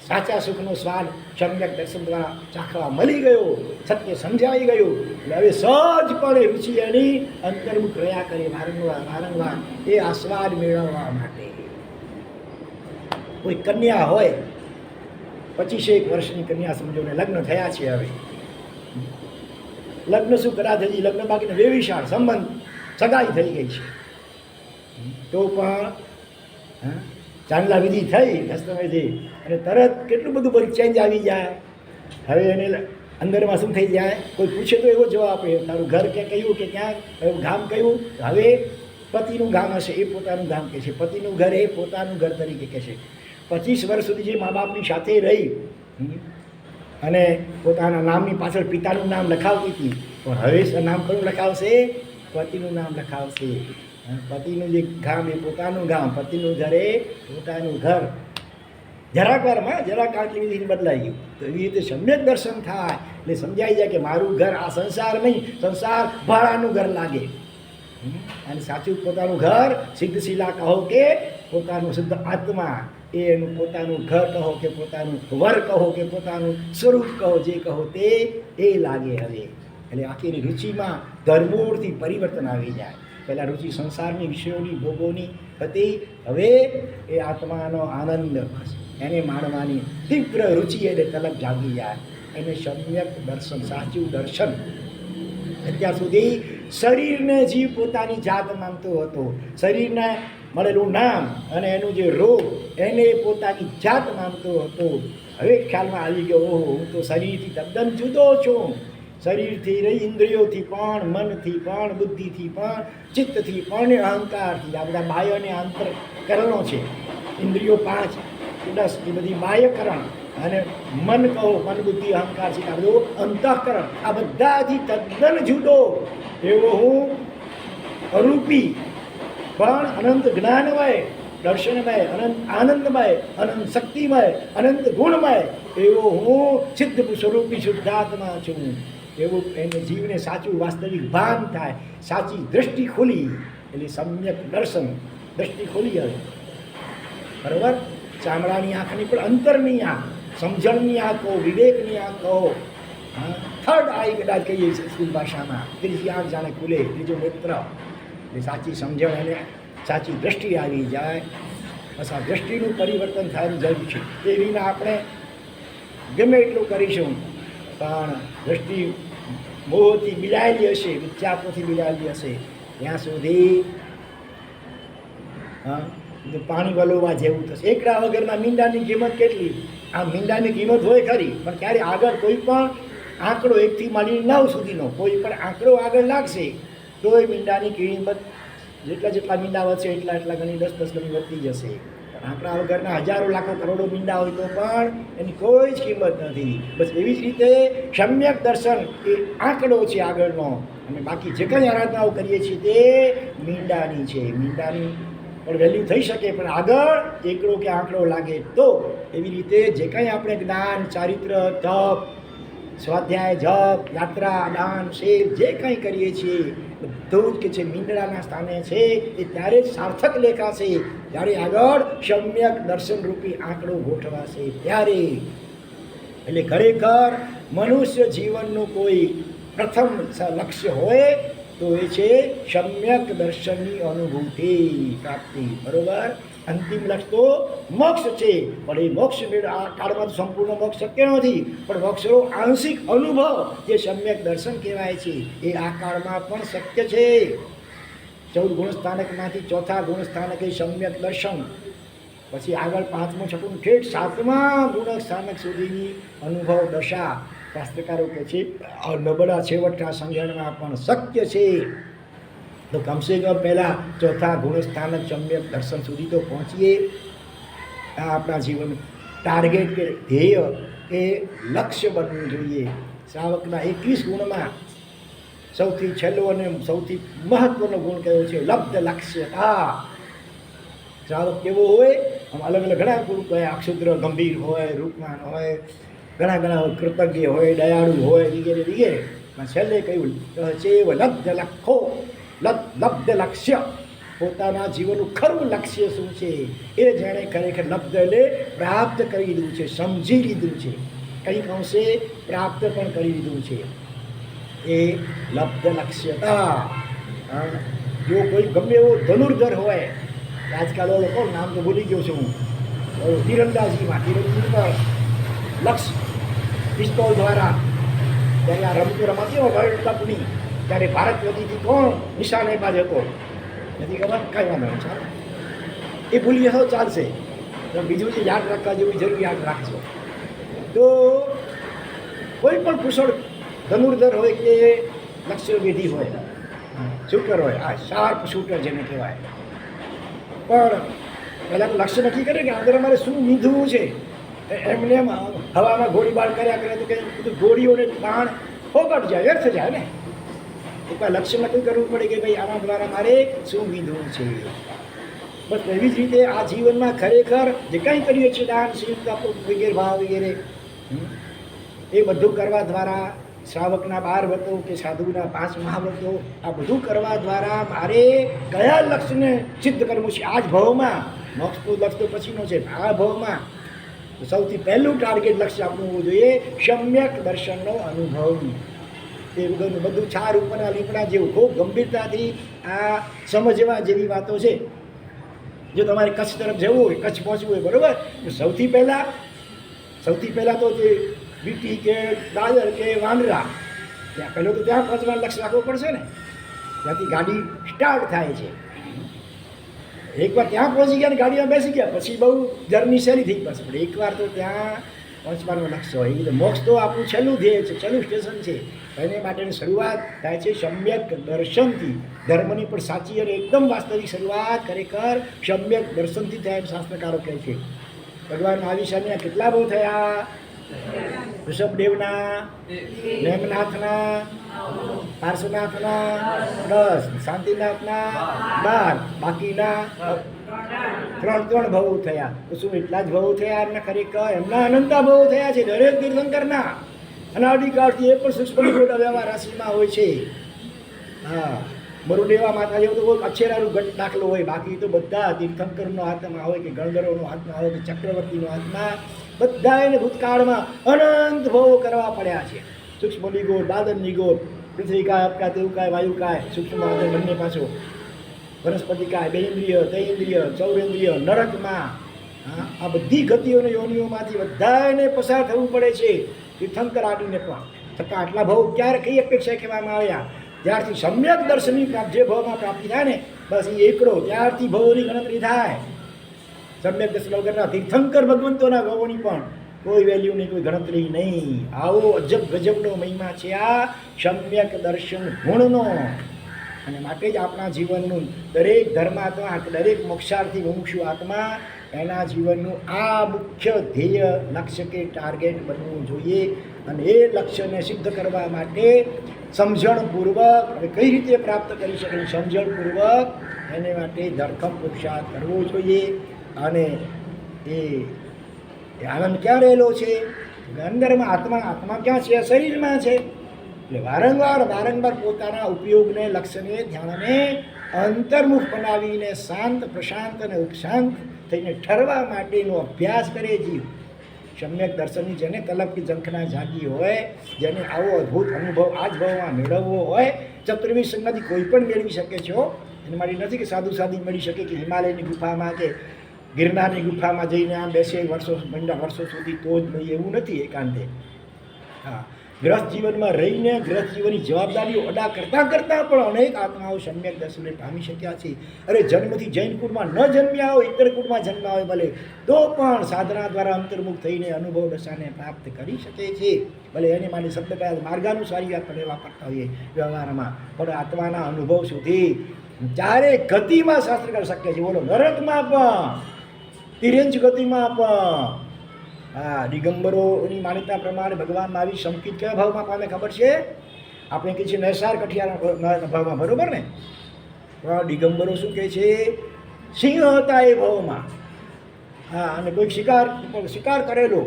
સાચા સુખનો સ્વાદ સમ્યક દર્શન દ્વારા ચાખવા મળી ગયો, સત્ય સમજાઈ ગયું. એટલે હવે સહજપણે રુચિ એની અંતર્મુખ રહ્યા કરે વારંવાર એ આસ્વાદ મેળવવા માટે. કોઈ કન્યા હોય, 25 વર્ષની કન્યા સમજો ને લગ્ન થયા છે, હવે લગ્ન શું કદાચ હજી લગ્ન બાકીને વેવિશાળ સંબંધ, સગાઈ થઈ ગઈ છે, તો પણ ચાંદલા વિધિ થઈ દસ્તમેથી અને તરત કેટલું બધું ચેન્જ આવી જાય. હવે એને અંદરમાં શું થઈ જાય, કોઈ પૂછે તો એવો જવાબ આપે, તારું ઘર કે કયું કે ક્યાં ગામ કયું. હવે પતિનું ગામ હશે એ પોતાનું ગામ કહે છે, પતિનું ઘર એ પોતાનું ઘર તરીકે કહેશે. 25 વર્ષ સુધી જે મા બાપની સાથે રહી અને પોતાના નામની પાછળ પિતાનું નામ લખાવતી હતી, પણ હવે નામ કયું લખાવશે, પતિનું નામ લખાવશે. પતિનું જે ગામ એ પોતાનું ગામ, પતિનું ઘર એ પોતાનું ઘર. જરાક વારમાં જરાક આટલી વિધિ બદલાઈ ગયું. તો એવી રીતે સમ્યક દર્શન થાય એટલે સમજાઈ જાય કે મારું ઘર આ સંસાર નહીં, સંસાર ભાડાનું ઘર લાગે. અને સાચું પોતાનું ઘર સિદ્ધ શિલા કહો કે પોતાનું શુદ્ધ આત્મા, એ એનું પોતાનું ઘર કહો કે પોતાનું વર કહો કે પોતાનું સ્વરૂપ કહો, જે કહો તે એ લાગે. હવે એટલે આખી રુચિમાં ધર્મૂળથી પરિવર્તન આવી જાય. પહેલાં રુચિ સંસારની વિષયોની ભોગોની હતી, હવે એ આત્માનો આનંદ એને માણવાની તીવ્ર રુચિ એને તલબ જાગી જાય. એને સમ્યક દર્શન, સાચું દર્શન. અત્યાર સુધી શરીરને જીવ પોતાની જાત માનતો હતો, શરીરને મળેલું નામ અને એનું જે રોગ એને પોતાની જાત માનતો હતો. હવે ખ્યાલમાં આવી ગયો, ઓહો હું તો શરીરથી તદ્દન જુદો છું. શરીરથી રહી, ઇન્દ્રિયોથી પણ, મનથી પણ, બુદ્ધિથી પણ, ચિત્તથી પણ, અહંકારથી, આ બધા બાહ્ય અને આંતરકરણો છે. ઇન્દ્રિયો 5 કે 10 એ બધી બાહ્યકરણ, અને મન કહો, મન બુદ્ધિ અહંકાર છે, આ બધું અંતઃકરણ. આ બધાથી તદ્દન જુદો એવો હું અરૂપી પણ અનંત જ્ઞાનમય, દર્શનમય, અનંત આનંદમય, અનંત શક્તિમય, અનંત ગુણમય એવો હું સિદ્ધ સ્વરૂપી શુદ્ધાત્મા છું. એવું એને જીવને સાચું વાસ્તવિક ભાન થાય, સાચી દૃષ્ટિ ખુલી. એટલે સમ્યક દર્શન, દૃષ્ટિ ખુલી. હવે બરાબર, ચામડાની આંખની પણ અંતરની આંખ, સમજણની આંખ કહો, વિવેકની આંખ કહો, થર્ડ આઈ કદાચ કહીએ સંસ્કૃત ભાષામાં, ત્રીજી આંખ જાણે ખુલે, ત્રીજો નેત્ર. એટલે સાચી સમજણ અને સાચી દૃષ્ટિ આવી જાય. બસ આ દૃષ્ટિનું પરિવર્તન થવાની જરૂર છે. એ વિના આપણે ગમે એટલું કરીશું પણ દૃષ્ટિ મોહથી બિલાયેલી હશે, વિચારોથી બિલાયેલી હશે, ત્યાં સુધી પાણી વલોવા જેવું થશે. એકડા વગરના મીંડાની કિંમત કેટલી? આ મીંડાની કિંમત હોય ખરી, પણ ક્યારે આગળ કોઈ પણ આંકડો 1 થી માંડીને 9 સુધીનો કોઈ પણ આંકડો આગળ લાગશે તો એ મીંડાની કિંમત જેટલા મીંડા વધશે એટલા ગણી 10 ગણી વધતી જશે. આંકડા વગરના હજારો લાખો કરોડો મીંડા હોય તો પણ એની કોઈ જ કિંમત નથી. બસ એવી જ રીતે સમ્યક દર્શન એ આંકડો છે આગળનો, અને બાકી જે કંઈ આરાધનાઓ કરીએ છીએ તે મીંડાની છે. મીંડાની પણ વેલ્યુ થઈ શકે, પણ આગળ એકડો કે આંકડો લાગે તો. એવી રીતે જે કંઈ આપણે જ્ઞાન, ચારિત્ર, તપ, સ્વાધ્યાય, જપ, યાત્રા, દાન, સેવ જે કંઈ કરીએ છીએ બધું જ કે છે મીંદડાના સ્થાને છે. એ ત્યારે જ સાર્થક લેખાશે જ્યારે આગળ સમ્યક દર્શન રૂપી આંકડો ગોઠવાશે ત્યારે. એટલે ખરેખર મનુષ્ય જીવનનું કોઈ પ્રથમ લક્ષ્ય હોય તો એ છે સમ્યક દર્શનની અનુભૂતિ પ્રાપ્તિ. બરોબર? અંતિમ લક્ષ્ય તો મોક્ષ છે, પણ એ મોક્ષ આ કાળમાં તો સંપૂર્ણ મોક્ષ શક્ય નથી, પણ મોક્ષનો આંશિક અનુભવ જે સમ્યક દર્શન કહેવાય છે એ આ કાળમાં પણ શક્ય છે. 14 ગુણસ્થાનકમાંથી ચોથા ગુણસ્થાનક એ સમ્યક દર્શન, પછી આગળ 5મું 6મું ઠેઠ 7મા ગુણસ્થાનક સુધીની અનુભવ દશા શાસ્ત્રકારો કહે છે આ નબળા છેવટના સંજ્ઞાનમાં પણ શક્ય છે. તો કમસે કમ પહેલાં ચોથા ગુણસ્થાનક સમ્યક દર્શન સુધી તો પહોંચીએ. આ આપણા જીવન ટાર્ગેટ કે ધ્યેય કે લક્ષ્ય બનવું જોઈએ. શ્રાવકના 21 ગુણમાં સૌથી છેલ્લો અને સૌથી મહત્વનો ગુણ કયો છે? લબ્ધ લક્ષ્યતા. શ્રાવક કેવો હોય? આમ અલગ અલગ ઘણા ગુણ કયા, અક્ષુદ્ર ગંભીર હોય, રૂપમાન હોય, ઘણા કૃતજ્ઞ હોય, દયાળુ હોય, વગેરે વગેરે. પણ છેલ્લે કહ્યું છે લબ્ધ લખો, લબ્ધ લક્ષ્ય. પોતાના જીવનનું ખરું લક્ષ્ય શું છે એ જેણે ખરેખર લબ્ધ એટલે પ્રાપ્ત કરી લીધું છે, સમજી લીધું છે, કંઈક અંશે પ્રાપ્ત પણ કરી લીધું છે, એ લબ્ધ લક્ષ્યતા. જો કોઈ ગમે એવો ધનુર્ધર હોય, આજકાલ લોકો નામ તો ભૂલી ગયો છું હું, તીરંદાજીમાં લક્ષ પિસ્તોલ દ્વારા જ્યારે આ રમતો રમાતી હોય વર્લ્ડ કપની, ત્યારે ભારત વતીથી કોણ નિશાનેબાજ હતો નથી ખબર? કાંઈ વાંધો નહીં, ચાલો એ ભૂલી જશો ચાલશે, તો બીજું જે યાદ રાખવા જેવું જરૂર યાદ રાખજો. તો કોઈ પણ કુશળ ધનુર્ધર હોય કે લક્ષ્યવેધી હોય, શૂટર હોય, આ શાર્પ શૂટર જેને કહેવાય, પણ પહેલાં લક્ષ્ય નક્કી કરે કે અંદર અમારે શું મીંધવું છે. એમને હવામાં ગોળીબાર કર્યા કરે તો કે બધું ગોળીઓને બાણ ફોગટ જાય, વ્યર્થ જાય ને. એકવાર લક્ષ્ય નક્કી કરવું પડે કે ભાઈ આના દ્વારા મારે શું મીંધવું છે. બસ એવી જ રીતે આ જીવનમાં ખરેખર જે કંઈ કરીએ છીએ દાન, શીલ, તપ વગેરે ભાવ વગેરે, એ બધું કરવા દ્વારા શ્રાવકના 12 વ્રતો કે સાધુના 5 મહાવ્રતો, આ બધું કરવા દ્વારા મારે કયા લક્ષ્યને સિદ્ધ કરવું છે આ જ ભાવમાં. મોક્ષનું લક્ષ્ય તો પછીનો છે. આ ભાવમાં સૌથી પહેલું ટાર્ગેટ લક્ષ્ય આપણું હોવું જોઈએ સમ્યક દર્શનનો અનુભવ. તે વગરનું બધું ચાર ઉપરના લીપડા જેવું ખૂબ ગંભીરતાથી આ સમજવા જેવી વાતો છે. જો તમારે કચ્છ તરફ જવું હોય, કચ્છ પહોંચવું હોય, બરાબર, તો સૌથી પહેલાં તો જે બીટી કે દાદર કે વાંદરા, ત્યાં પહેલો તો ત્યાં પહોંચવાનું લક્ષ્ય રાખવું પડશે ને. ત્યાંથી ગાડી સ્ટાર્ટ થાય છે. એકવાર ત્યાં પહોંચી ગયા ને ગાડીમાં બેસી ગયા પછી બહુ જર્ની સહેલી થઈ પડશે, પણ એકવાર તો ત્યાં પહોંચવાનું લક્ષ્ય હોય. એટલે મોક્ષ તો આપણું છેલ્લું ધ્યેય છે, છેલ્લું સ્ટેશન છે. એને માટેની શરૂઆત થાય છે સમ્યક દર્શનથી. ધર્મની પણ સાચી અને એકદમ વાસ્તવિક શરૂઆત ખરેખર સમ્યક દર્શનથી થાય એમ શાસ્ત્રકારો કહે છે. ભગવાન આવિશાના કેટલા બહુ થયા? ઋષભદેવના, નેમનાથના, પાર્શ્વનાથના 10, શાંતિનાથના 12, બાકીના 3 ભવો થયા. તો શું એટલા જ ભવો થયા એમના? ખરેખર એમના અનંતા ભવો થયા છે દરેક તીર્થંકરના. અનાદિકાળથી એ પણ સૂક્ષ્મ વ્યવહાર રાશિમાં હોય છે. હા, મરુદેવા માતા જેવો તો કોઈ અક્ષેરાનું ગટ દાખલો હોય, બાકી તો બધા તીર્થંકરનો આત્મા હોય કે ગણધરોનો આત્મા હોય કે ચક્રવર્તીનો આત્મા, બધા એને ભૂતકાળમાં અનંત ભવો કરવા પડ્યા છે. સૂક્ષ્મ નિગોળ, બાદલ નિગોળ, પૃથ્વીકાય, અપકાય, તેવકાય, વાયુકાય, સૂક્ષ્મ બંને પાછો, વનસ્પતિકાય, બેન્દ્રિય, તૈન્દ્રિય, ચૌરેન્દ્રિય, નરકમાં, આ બધી ગતિઓને યોનિઓમાંથી બધાને પસાર થવું પડે છે તીર્થંકર આદિને પણ. છતાં આટલા ભાવ ક્યારે કઈ અપેક્ષા કહેવામાં આવ્યા? જ્યારથી સમ્યક દર્શનની પ્રાપ્તિ, જે ભાવમાં પ્રાપ્તિ થાય ને, બસ એ એકડો, ત્યારથી ભાવોની ગણતરી થાય. સમ્યક દર્શન વગરના તીર્થંકર ભગવંતોના ભાવોની પણ કોઈ વેલ્યુની કોઈ ગણતરી નહીં. આવો અજબ ગજબનો મહિમા છે આ સમ્યક દર્શન ગુણનો. અને માટે જ આપણા જીવનનું દરેક ધર્માત્મા દરેક મોક્ષાર્થી મુમુક્ષુ આત્મા એના જીવનનું આ મુખ્ય ધ્યેય લક્ષ્ય કે ટાર્ગેટ બનવું જોઈએ. અને એ લક્ષ્યને સિદ્ધ કરવા માટે સમજણપૂર્વક હવે કઈ રીતે પ્રાપ્ત કરી શકે સમજણપૂર્વક એને માટે ધરખમ પુરુષાર્થ કરવો જોઈએ. અને એ આનંદ ક્યાં રહેલો છે? અંદરમાં આત્મા ક્યાં છે? શરીરમાં છે. એટલે વારંવાર પોતાના ઉપયોગને લક્ષ્યને ધ્યાનને અંતર્મુખ બનાવીને શાંત પ્રશાંત અને ઉપશાંત થઈને ઠરવા માટેનો અભ્યાસ કરે જીવ. સમ્યક દર્શનની જેને તલબની ઝંખના જાગી હોય, જેને આવો અદ્ભુત અનુભવ આ જ ભાવમાં મેળવવો હોય, ચતુર્વિધ સંગતિ કોઈ પણ મેળવી શકે છે. એને માટે નથી કે સાદી મળી શકે કે હિમાલયની ગુફામાં કે ગિરનારની ગુફામાં જઈને આમ બેસે વર્ષો સુધી તો જ નહીં, એવું નથી એકાંતે. હા, ગ્રસ્ત જીવનમાં રહીને ગ્રસ્ત જીવનની જવાબદારીઓ અદા કરતાં પણ અનેક આત્માઓ સમ્યક દર્શનને પામી શક્યા છે. અરે જન્મથી જૈન કુળમાં ન જન્મ્યા હોય, ઇતર કુળમાં જન્મ્યા હોય ભલે, તો પણ સાધના દ્વારા અંતર્મુખ થઈને અનુભવ દશાને પ્રાપ્ત કરી શકે છે. ભલે એને માટે શબ્દ કયા માર્ગાનુસારી આપણે વાપરતા હોઈએ વ્યવહારમાં, પણ આત્માના અનુભવ સુધી ચારે ગતિમાં શાસ્ત્ર કરી શક્ય છે. બોલો, નરકમાં પણ, તિર્યંચ ગતિમાં પણ. હા, દિગંબરોની માન્યતા પ્રમાણે ભગવાન મહાવીર સંકિત કયા ભાવમાં પામે ખબર છે? આપણે કહીએ છીએ નૈસાર કઠિયાના ભાવમાં, બરોબર ને? પણ દિગંબરો શું કહે છે? સિંહ હતા એ ભાવમાં. હા, અને કોઈક શિકાર કરેલો,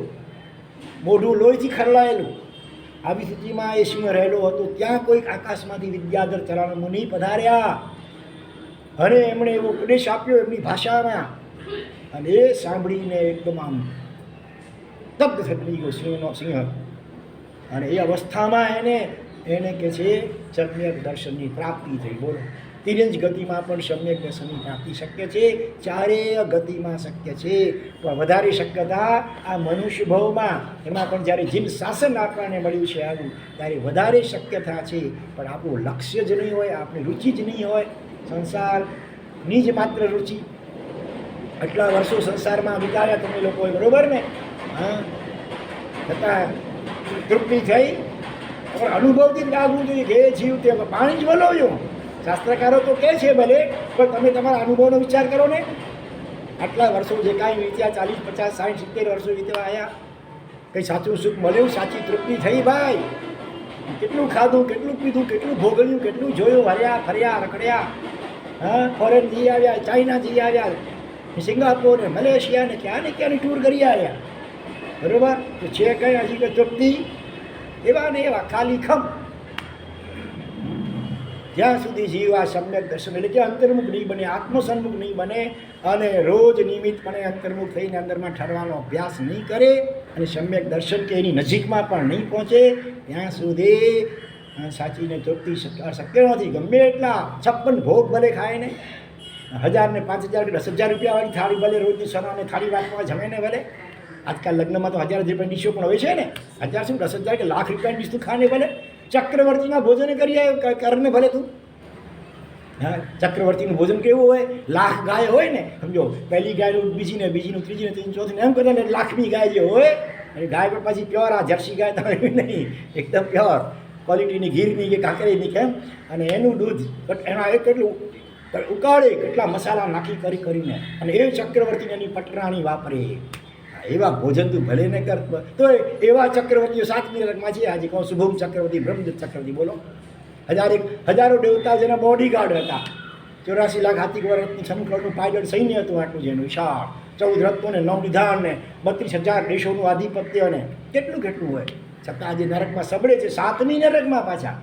મોઢું લોહીથી ખરલાયેલું, આવી સ્થિતિમાં એ સિંહ રહેલો હતો. ત્યાં કોઈક આકાશમાંથી વિદ્યાધર ચરણ મુનિ પધાર્યા અને એમણે એવો ઉપદેશ આપ્યો એમની ભાષામાં, અને એ સાંભળીને એકદમ આમ તબ્ધ થઈ ગયો સિંહ. અને એ અવસ્થામાં એને કે છે સમ્યક દર્શનની પ્રાપ્તિ થઈ. બોલો, તિર્યંચ ગતિમાં પણ સમ્યક દર્શનની પ્રાપ્તિ શક્ય છે, ચારેય ગતિમાં શક્ય છે. પણ વધારે શક્યતા આ મનુષ્ય ભાવમાં, એમાં પણ જ્યારે જીન શાસન આપણને મળ્યું છે આવું, ત્યારે વધારે શક્યતા છે. પણ આપણું લક્ષ્ય જ નહીં હોય, આપણી રુચિ જ નહીં હોય, સંસારની જ માત્ર રુચિ. આટલા વર્ષો સંસારમાં વિતાવ્યા તમે લોકોએ, બરોબર ને? હા, છતાં તૃપ્તિ થઈ, પણ અનુભવથી જ લાગવું જોઈએ કે એ જીવ તે પાણી જ વલોવ્યું. શાસ્ત્રકારો તો કહે છે ભલે, પણ તમે તમારા અનુભવનો વિચાર કરો ને. આટલા વર્ષો જે કાંઈ વીત્યા, 40, 50, 60, 70 વર્ષો વીતવા આવ્યા, કંઈ સાચું સુખ મળ્યું, સાચી તૃપ્તિ થઈ ભાઈ? કેટલું ખાધું, કેટલું પીધું, કેટલું ભોગવ્યું, કેટલું જોયું, હર્યા ફર્યા રખડ્યા. હા, ફોરેન જઈ આવ્યા, ચાઇના જઈ આવ્યા, સિંગાપોર ને મલેશિયા ને ક્યાંની ટૂર કરી આવ્યા, બરોબર? તો છે કંઈ હજી કે તૃપ્તિ? એવા ને એવા ખાલી ખમ. જ્યાં સુધી જીવ આ સમ્યક દર્શન એટલે કે અંતર્મુખ નહીં બને, આત્મસન્મુખ નહીં બને, અને રોજ નિયમિતપણે અંતર્મુખ થઈને અંદરમાં ઠરવાનો અભ્યાસ નહીં કરે, અને સમ્યક દર્શન કે એની નજીકમાં પણ નહીં પહોંચે, ત્યાં સુધી સાચીને તૃપ્તિ શક્ય નથી. ગમે એટલા 56 ભોગ ભલે ખાય ને, 1000 ને 5000 કે 10,000 રૂપિયાવાળી થાળી ભલે રોજની સવારને થાળી વાટવા જમે ને ભલે. આજકાલ લગ્નમાં તો 1000 રૂપિયાની ડીશો પણ હોય છે ને. 1000 શું 10,000 કે લાખ રૂપિયાની ડીશ તું ખાને ભલે, ચક્રવર્તીના ભોજન કરી આવ્યો કરને ભલે તું. હા, ચક્રવર્તીનું ભોજન કેવું હોય? લાખ ગાય હોય ને, સમજો, પહેલી ગાયનું બીજીને ત્રીજીને ચોથીને એમ કરતા ને લાખની ગાય જે હોય. અને ગાય પણ પાછી પ્યોર, આ જર્સી ગાય તમે નહીં, એકદમ પ્યોર ક્વોલિટીની, ગીરની કે કાંકરીની, કેમ? અને એનું દૂધ એના એ કેટલું ઉકાળે, કેટલા મસાલા નાખી કરીને, અને એ ચક્રવર્તીને એની પટરાણી વાપરે. એવા ભોજન તું ભલે ને કર, તો એવા ચક્રવર્તીઓ 7મી નરકમાં છે. આજે કહું શુભમ ચક્રવર્તી, બ્રહ્મદત્ત ચક્રવર્તી, બોલો, હજારો દેવતા જેના બોડીગાર્ડ હતા. 84 લાખ હાથી વર્ષની સમકળનું પાયદળ સૈન્ય હતું આટલું જેનું વિશાળ, 14 રત્નો ને 9 નિધાન ને 32,000 દેશોનું આધિપત્ય ને કેટલું હોય. છતાં આજે નરકમાં સબળે છે, 7મી નરકમાં પાછા.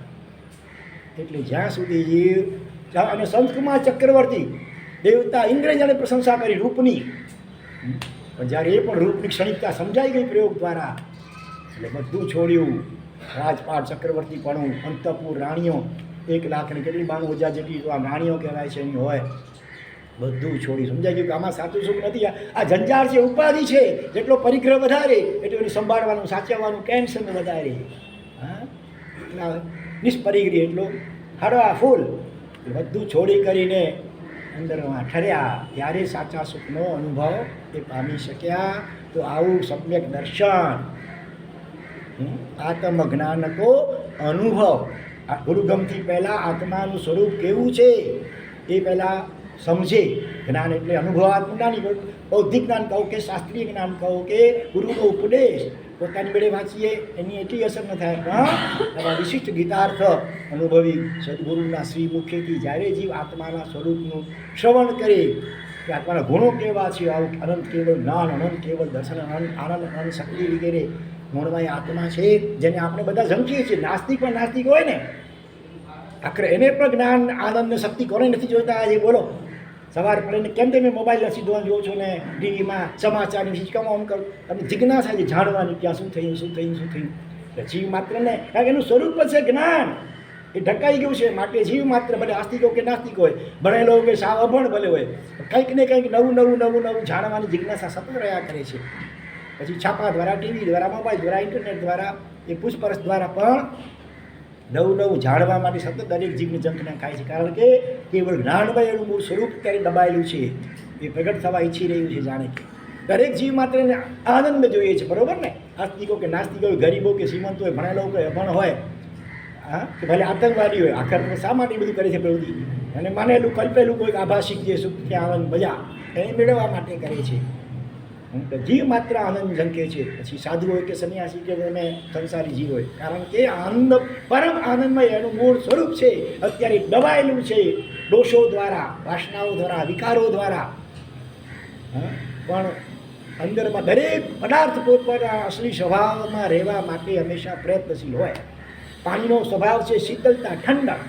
એટલે જ્યાં સુધી જીવ અને સંતકુમાર ચક્રવર્તી દેવતા ઇન્દ્ર જાણે પ્રશંસા કરી રૂપની, પણ જ્યારે એ પણ રૂપની ક્ષણિકતા સમજાઈ ગઈ પ્રયોગ દ્વારા, એટલે બધું છોડ્યું. રાજપાટ ચક્રવર્તી પણ, અંતપુર રાણીઓ 1 લાખ ને કેટલી 92,000 જેટલી તો આ રાણીઓ કહેવાય છે એની હોય, બધું છોડી. સમજાઈ ગયું કે આમાં સાચું સુખ નથી, આ જંજાર છે, ઉપાધિ છે. જેટલો પરિગ્રહ વધારે એટલું એને સંભાળવાનું, સાચવવાનું ટેન્શન વધારે. હા, નિષ્પરિગ્રહ એટલો હળવા ફૂલ. બધું છોડી કરીને અંદરમાં ઠર્યા, ત્યારે સાચા સુખનો અનુભવ એ પામી શક્યા. તો આવું સમ્યક દર્શન, આત્મજ્ઞાન કો અનુભવ, આ ગુરુગમથી પહેલાં આત્માનું સ્વરૂપ કેવું છે એ પહેલાં સમજે. જ્ઞાન એટલે અનુભવાત્મક જ્ઞાન, બૌદ્ધિક જ્ઞાન કહો કે શાસ્ત્રીય જ્ઞાન કહો કે ગુરુનો ઉપદેશ પોતાની બેડે વાંચીએ એની એટલી અસર ન થાય, પણ એવા વિશિષ્ટ ગીતાર્થ અનુભવી સદગુરુના શ્રી મુખેથી જ્યારે જીવ આત્માના સ્વરૂપનું શ્રવણ કરે કે આત્માના ગુણો કેવા છે, આવું અનંત કેવળ જ્ઞાન, અનંત કેવળ દર્શન, આનંદ, અનંત શક્તિ વગેરે ગુણમય આત્મા છે જેને આપણે બધા ઝંખીએ છીએ. નાસ્તિક પણ નાસ્તિક હોય ને, આખરે એને પણ જ્ઞાન, આનંદ ને શક્તિ કોને નથી જોઈતા? આજે બોલો, સવારે પડે ને કેમ તમે મોબાઈલ નથી જોવો છો ને ટીવીમાં સમાચારની વિશે કેમ આમ કરો? તમને જિજ્ઞાસા છે જાણવાની ક્યાં શું થયું, શું થયું, શું થયું. એટલે જીવ માત્ર ને, કારણ કે એનું સ્વરૂપ જ છે જ્ઞાન, એ ઢકાઈ ગયું છે. માટે જીવ માત્ર ભલે આસ્તિક હોય કે નાસ્તિક હોય, ભણેલો હોય કે સાવ અભણ ભલે હોય, કંઈક ને કંઈક નવું નવું નવું નવું જાણવાની જિજ્ઞાસા સતત રહ્યા કરે છે. પછી છાપા દ્વારા, ટીવી દ્વારા, મોબાઈલ દ્વારા, ઇન્ટરનેટ દ્વારા, એ પૂછપરછ દ્વારા પણ નવું નવું જાણવા માટે સતત દરેક જીવને જંખના ખાય છે. કારણ કે કેવળ જ્ઞાનમય એનું મૂળ સ્વરૂપ ત્યારે દબાયેલું છે, એ પ્રગટ થવા ઈચ્છી રહ્યું છે. જાણે કે દરેક જીવ માત્ર એને આનંદ જોઈએ છે, બરાબર ને? આસ્તિકો કે નાસ્તિકો હોય, ગરીબો કે શ્રીમંત હોય, ભણેલો કે અભણ હોય, હા, કે ભલે આતંકવાદી હોય, આખર શા માટે બધું કરે છે પ્રવૃત્તિ? અને માનેલું કલ્પેલું કોઈક આભાસિક જે સુખ કે આનંદ મજા એને મેળવવા માટે કરે છે. જીવ માત્ર આનંદ ઝંકે છે. પછી સાધુ હોય કે સંન્યાસી કે એને સંસારી જીવ હોય, કારણ કે આનંદ, પરમ આનંદમય એનું મૂળ સ્વરૂપ છે. અત્યારે દબાયેલું છે દોષો દ્વારા, વાસનાઓ દ્વારા, વિકારો દ્વારા, પણ અંદરમાં દરેક પદાર્થ પોતપોતાના અસલી સ્વભાવમાં રહેવા માટે હંમેશા પ્રયત્નશીલ હોય. પાણીનો સ્વભાવ છે શીતળતા, ઠંડક,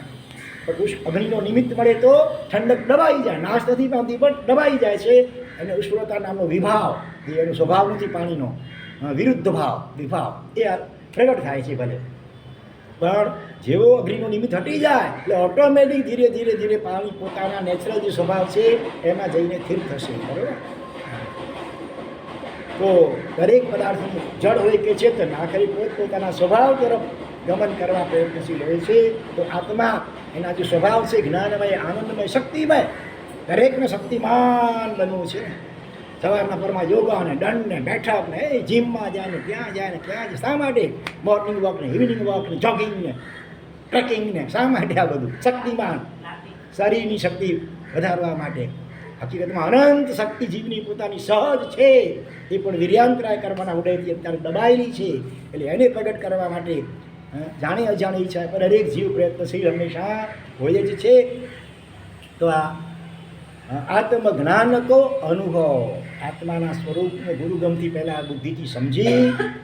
પણ અગ્નિનો નિમિત્ત મળે તો ઠંડક દબાઈ જાય, નાશ નથી પામતી પણ દબાઈ જાય છે. અને ઉષ્ણતા નામનો વિભાવ, જે એનો સ્વભાવ નથી પાણીનો, વિરુદ્ધ ભાવ, વિભાવ એ પ્રગટ થાય છે. ભલે પણ જેવો અગ્નિનો નિમિત્ત હટી જાય એટલે ઓટોમેટિક ધીરે ધીરે ધીરે પાણી પોતાના નેચરલ જે સ્વભાવ છે એમાં જઈને સ્થિર થશે. બરાબર? તો દરેક પદાર્થનું જળ હોય કે ચેતન આખરે પોતપોતાના સ્વભાવ તરફ ગમન કરવા પ્રયત્નશીલ હોય છે. તો આત્મા એના જે સ્વભાવ છે જ્ઞાનમય, આનંદમય, શક્તિમય, દરેકને શક્તિમાન બનવું છે. સવારના પરમાં યોગા ને દંડ ને બેઠક ને એ જીમમાં જાય ને ત્યાં જાય ને ત્યાં જાય. શા માટે? મોર્નિંગ વોક ને ઇવનિંગ વોક ને જોગિંગ ને ટ્રેકિંગ ને શા માટે? આ બધું શક્તિમાન, શરીરની શક્તિ વધારવા માટે. હકીકતમાં અનંત શક્તિ જીવની પોતાની સહજ છે, એ પણ વીર્યાંતરાય કરવાના ઉદયથી અત્યારે દબાયેલી છે. એટલે એને પ્રગટ કરવા માટે જાણી અજાણી ઈચ્છા પર દરેક જીવ પ્રયત્નશીલ હંમેશા હોય જ છે. તો આ આત્મજ્ઞાન કો અનુભવ, આત્માના સ્વરૂપને ગુરુગમથી પહેલાં બુદ્ધિથી સમજી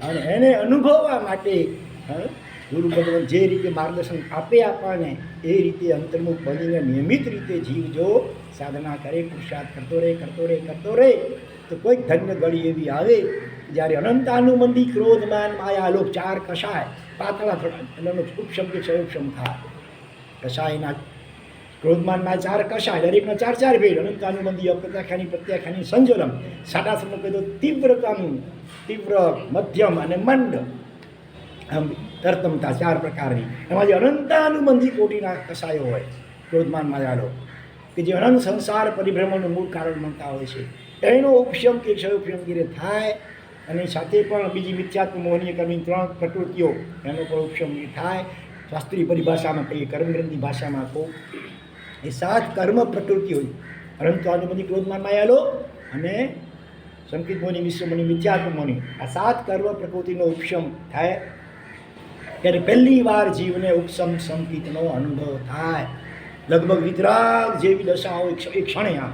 અને એને અનુભવવા માટે ગુરુ ભગવાન જે રીતે માર્ગદર્શન આપે આપણને એ રીતે અંતર્મુખ બનીને નિયમિત રીતે જીવ જો સાધના કરે, પુરુષાર્થ કરતો રહે, કરતો રહે, કરતો રહે, તો કોઈક ધન્ય ઘડી એવી આવે જ્યારે અનંતાનુબંધી ક્રોધમાન માયા લોક ચાર કષાય પાતળા થોડા એનો ઉપશમ કે ક્ષયોપશમ થાય. કષાયના ક્રોધમાનમાં ચાર કષાય, દરેકના ચાર ચાર ભેદ, અનંતાનુબંધી, અપ્રત્યાખ્યાની, પ્રત્યાખ્યાની, સંજોલમ, સાડાસરનો કહી દો તીવ્રતમ, તીવ્ર, મધ્યમ અને મંદ, આમ તરતમતા ચાર પ્રકારની. એમાં જે અનંતાનુબંધી કોટીના કષાયો હોય ક્રોધમાન માયાલો, કે જે અનંત સંસાર પરિભ્રમણનું મૂળ કારણ બનતા હોય છે, એનો ઉપશમ કે ક્ષયોપશમ વગેરે થાય. અને સાથે પણ બીજી મિથ્યાત્મ મોહનીય કર્મની ત્રણ પ્રકૃતિઓ એનો પણ ઉપશમ થાય. શાસ્ત્રીય પરિભાષામાં કહીએ, કર્મગ્રંથની ભાષામાં કહું, એ 7 કર્મ પ્રકૃતિઓ અનંતાનુબંધી, ક્રોધમાન માયાલો અને સંકિત મોની, વિશ્વમની, મિથ્યાત્મ મોની, આ 7 કર્મ પ્રકૃતિનો ઉપશમ થાય ત્યારે પહેલી વાર જીવને ઉપશમ સંકિતનો અનુભવ થાય. લગભગ વિતરાગ જેવી દશા હોય એક ક્ષણે. આમ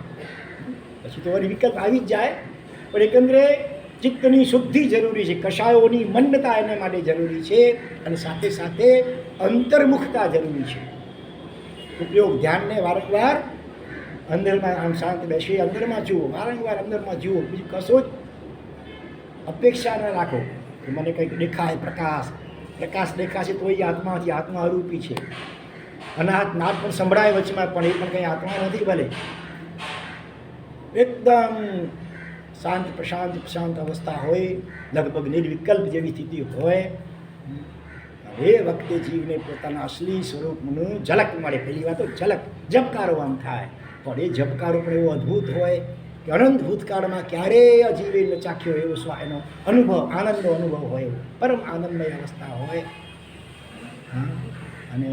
પછી તો વળી વિકલ્પ આવી જ જાય, પણ એકંદરે ચિત્તની શુદ્ધિ જરૂરી છે, કષાયોની મંડતા એને માટે જરૂરી છે, અને સાથે સાથે અંતર્મુખતા જરૂરી છે. ઉપયોગ ધ્યાનને વારંવાર અંદરમાં આમ શાંત બેસી અંદરમાં જુઓ, વારંવાર અંદરમાં જુઓ, બીજું કશો જ અપેક્ષા ન રાખો કે મને કંઈક દેખાય, પ્રકાશ દેખાશે તો એ આત્માથી, આત્મા અરૂપી છે. અનાથ નાદ પણ સંભળાય વચમાં, પણ એ પણ કંઈ આત્મા નથી. ભલે એકદમ શાંત પ્રશાંત અવસ્થા હોય, લગભગ નિર્વિકલ્પ જેવી સ્થિતિ હોય, એ વખતે જીવને પોતાના અસલી સ્વરૂપનું ઝલક મળે. પહેલી વાત તો ઝલક, ઝબકારો આમ થાય, પણ એ ઝબકારો પણ એવો અદ્ભુત હોય કે અનંત ભૂતકાળમાં ક્યારેય અજીવે ન ચાખ્યો એવો એનો અનુભવ, આનંદનો અનુભવ હોય, એવો પરમ આનંદમય અવસ્થા હોય. અને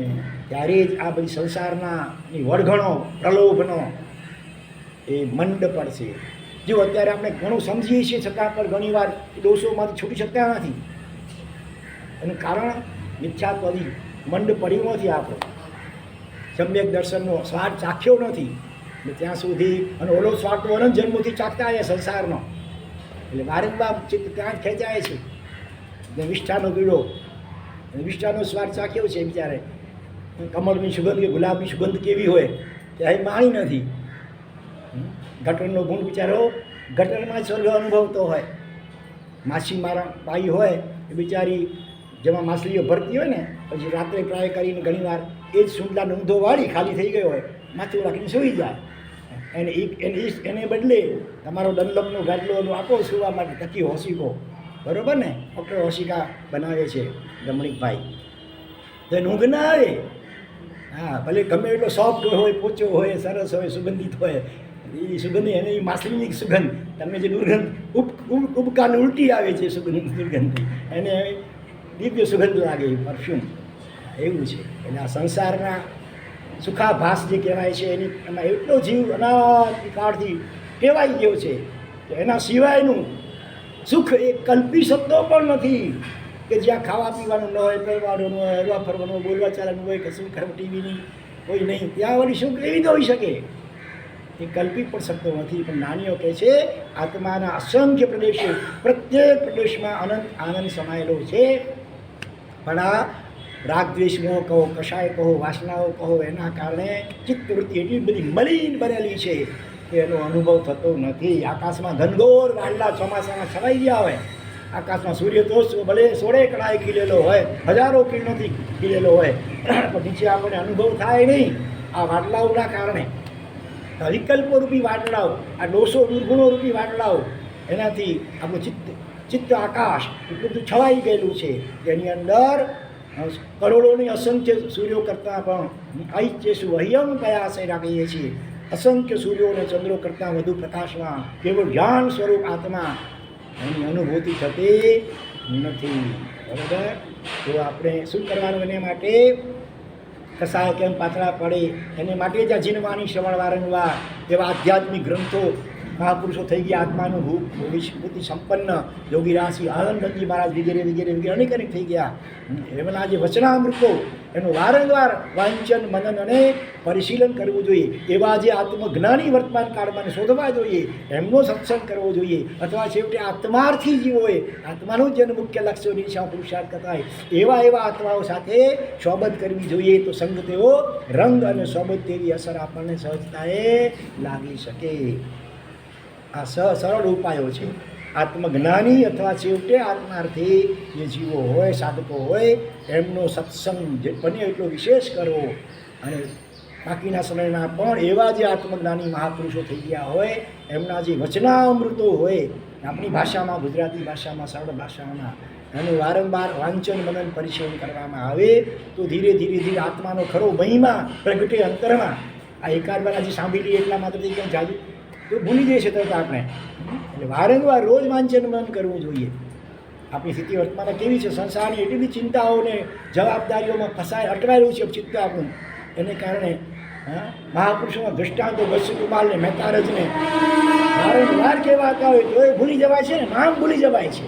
ત્યારે જ આ બધી સંસારના વળઘણો પ્રલોભનો એ મંડ પડશે. જો અત્યારે આપણે ઘણું સમજીએ છીએ છતાં પણ ઘણીવાર દોષોમાંથી છૂટી શકતા નથી. એનું કારણ મિથ્યાત્વથી મંડ પડ્યું નથી. આપણો સમ્યક દર્શનનો સ્વાદ ચાખ્યો નથી એટલે ત્યાં સુધી, અને ઓલો સ્વાદ તો અનંત જન્મોથી ચાખતા આવ્યા સંસારનો, એટલે વારંવાર ચિત્ત ત્યાં જ ખેંચાય છે. વિષ્ઠાનો પીળો, વિષ્ઠાનો સ્વાદ ચાખ્યો છે બિચારે, કમળની સુગંધ કે ગુલાબની સુગંધ કેવી હોય ત્યાં માણી નથી. ગટરનો ગુણ બિચારો ગટરમાં સ્વર્ગ અનુભવતો હોય. માછી મારા પાઈ હોય એ બિચારી જેમાં માછલીઓ ભરતી હોય ને, પછી રાત્રે ટ્રાય કરીને ઘણીવાર એ જ સુંદલાનો ઊંધો વાળી ખાલી થઈ ગયો હોય, માથું રાખીને સૂઈ જાય. એને બદલે તમારો ડનલપનો ગાડલો આપો સુવા માટે, ટકી હોશિકો, બરાબર ને, ડૉક્ટર હોશિકા બનાવે છે રમણીકભાઈ, તો એને ઊંઘ ના આવે. હા, ભલે ગમે એટલો સોફ્ટ હોય, પોચો હોય, સરસ હોય, સુગંધિત હોય, એ સુગંધ એને એ માછલીની સુગંધ, તમને જે દુર્ગંધ ઉબકાને ઉલટી આવે છે દુર્ગંધથી, એને દિવ્ય સુગંધ લાગે, પરફ્યુમ એવું છે. એટલે આ સંસારના સુખાભાસ જે કહેવાય છે એની એમાં એટલો જીવ અનાદિકાળથી ટેવાઈ ગયો છે કે એના સિવાયનું સુખ એ કલ્પી શકતો પણ નથી. કે જ્યાં ખાવા પીવાનું ન હોય, પહેરવાનું ન હોય, હરવા ફરવાનું હોય, બોલવા ચાલવાનું હોય, કશું ખરું ટીવીની કોઈ નહીં, ત્યાં વળી સુખ એવી તો હોઈ શકે એ કલ્પી પણ શકતો નથી. પણ નાનીઓ કહે છે આત્માના અસંખ્ય પ્રદેશો, પ્રત્યેક પ્રદેશમાં અનંત આનંદ સમાયેલો છે, પણ આ રાગદ્વેષ મોહ કહો, કષાય કહો, વાસનાઓ કહો, એના કારણે ચિત્તવૃત્તિ એટલી બધી મલિન બનેલી છે કે એનો અનુભવ થતો નથી. આકાશમાં ઘનઘોર વાદળા ચોમાસામાં છવાઈ ગયા હોય, આકાશમાં સૂર્ય તો ભલે 16 કળાએ ખીલેલો હોય, હજારો કિરણોથી ખીલેલો હોય, પણ નીચે આપણને અનુભવ થાય નહીં આ વાદળાઓના કારણે. વિકલ્પો રૂપી વાદળાઓ, આ દોષો દુર્ગુણો રૂપી વાદળાઓ, એનાથી આપણું ચિત્ત આકાશ એટલું બધું છવાઈ ગયેલું છે જેની અંદર કરોડોની અસંખ્ય સૂર્યો કરતાં પણ આઈચ્યસુ અહ્યમ કયાસે કહીએ છીએ, અસંખ્ય સૂર્યો અને ચંદ્રો કરતાં વધુ પ્રકાશમાં કેવળ જ્ઞાન સ્વરૂપ આત્મા એની અનુભૂતિ થતી નથી. બરાબર? તો આપણે શું કરવાનું એને માટે? કસાય કેમ પાતળા પડે એને માટે જ આ જીનવાની શ્રવણ વારંવાર એવા આધ્યાત્મિક ગ્રંથો, મહાપુરુષો થઈ ગયા આત્માનું ભૂતિ સંપન્ન, યોગી રાશિ આનંદજી મહારાજ વગેરે વગેરે વગેરે અનેક થઈ ગયા. એમના જે વચનામૃતો એનું વારંવાર વાંચન, મનન અને પરિશીલન કરવું જોઈએ. એવા જે આત્મજ્ઞાની વર્તમાન કાળમાં શોધવા જોઈએ, એમનો સત્સંગ કરવો જોઈએ, અથવા છેવટે આત્માર્થી જીવો હોય, આત્માનું જેનું મુખ્ય લક્ષ્ય નિશા પુરુષાર્થ કરતા હોય એવા આત્માઓ સાથે સોબત કરવી જોઈએ. તો સંગ તેવો રંગ અને સોબત તેવી અસર આપણને સહજતાએ લાગી શકે. આ સરળ ઉપાયો છે. આત્મજ્ઞાની અથવા છેવટે આત્માર્થી જે જીવો હોય, સાધકો હોય, એમનો સત્સંગ જે બને એટલો વિશેષ કરવો. અને બાકીના સમયમાં પણ એવા જે આત્મજ્ઞાની મહાપુરુષો થઈ ગયા હોય, એમના જે વચનામૃતો હોય, આપણી ભાષામાં, ગુજરાતી ભાષામાં, સરળ ભાષામાં, એનું વારંવાર વાંચન, મનન, પરિશીલન કરવામાં આવે તો ધીરે ધીરે આત્માનો ખરો મહિમા પ્રગટે અંતરમાં. આ એકાદ વાર આજે સાંભળી એટલા માત્રથી ક્યાંય જાદુ તો ભૂલી જઈએ છે તરત આપણે. એટલે વારંવાર રોજ વાંચન મનન કરવું જોઈએ. આપણી સ્થિતિ વર્તમાનમાં કેવી છે? સંસારની એટલી બધી ચિંતાઓને જવાબદારીઓમાં અટવાયેલું છે ચિત્ત આપણું. એને કારણે મહાપુરુષોના દૃષ્ટાંતો બસુકુમારને, મહેતારજને વારંવાર કહેવાતા હોય તો એ ભૂલી જવાય છે ને, નામ ભૂલી જવાય છે.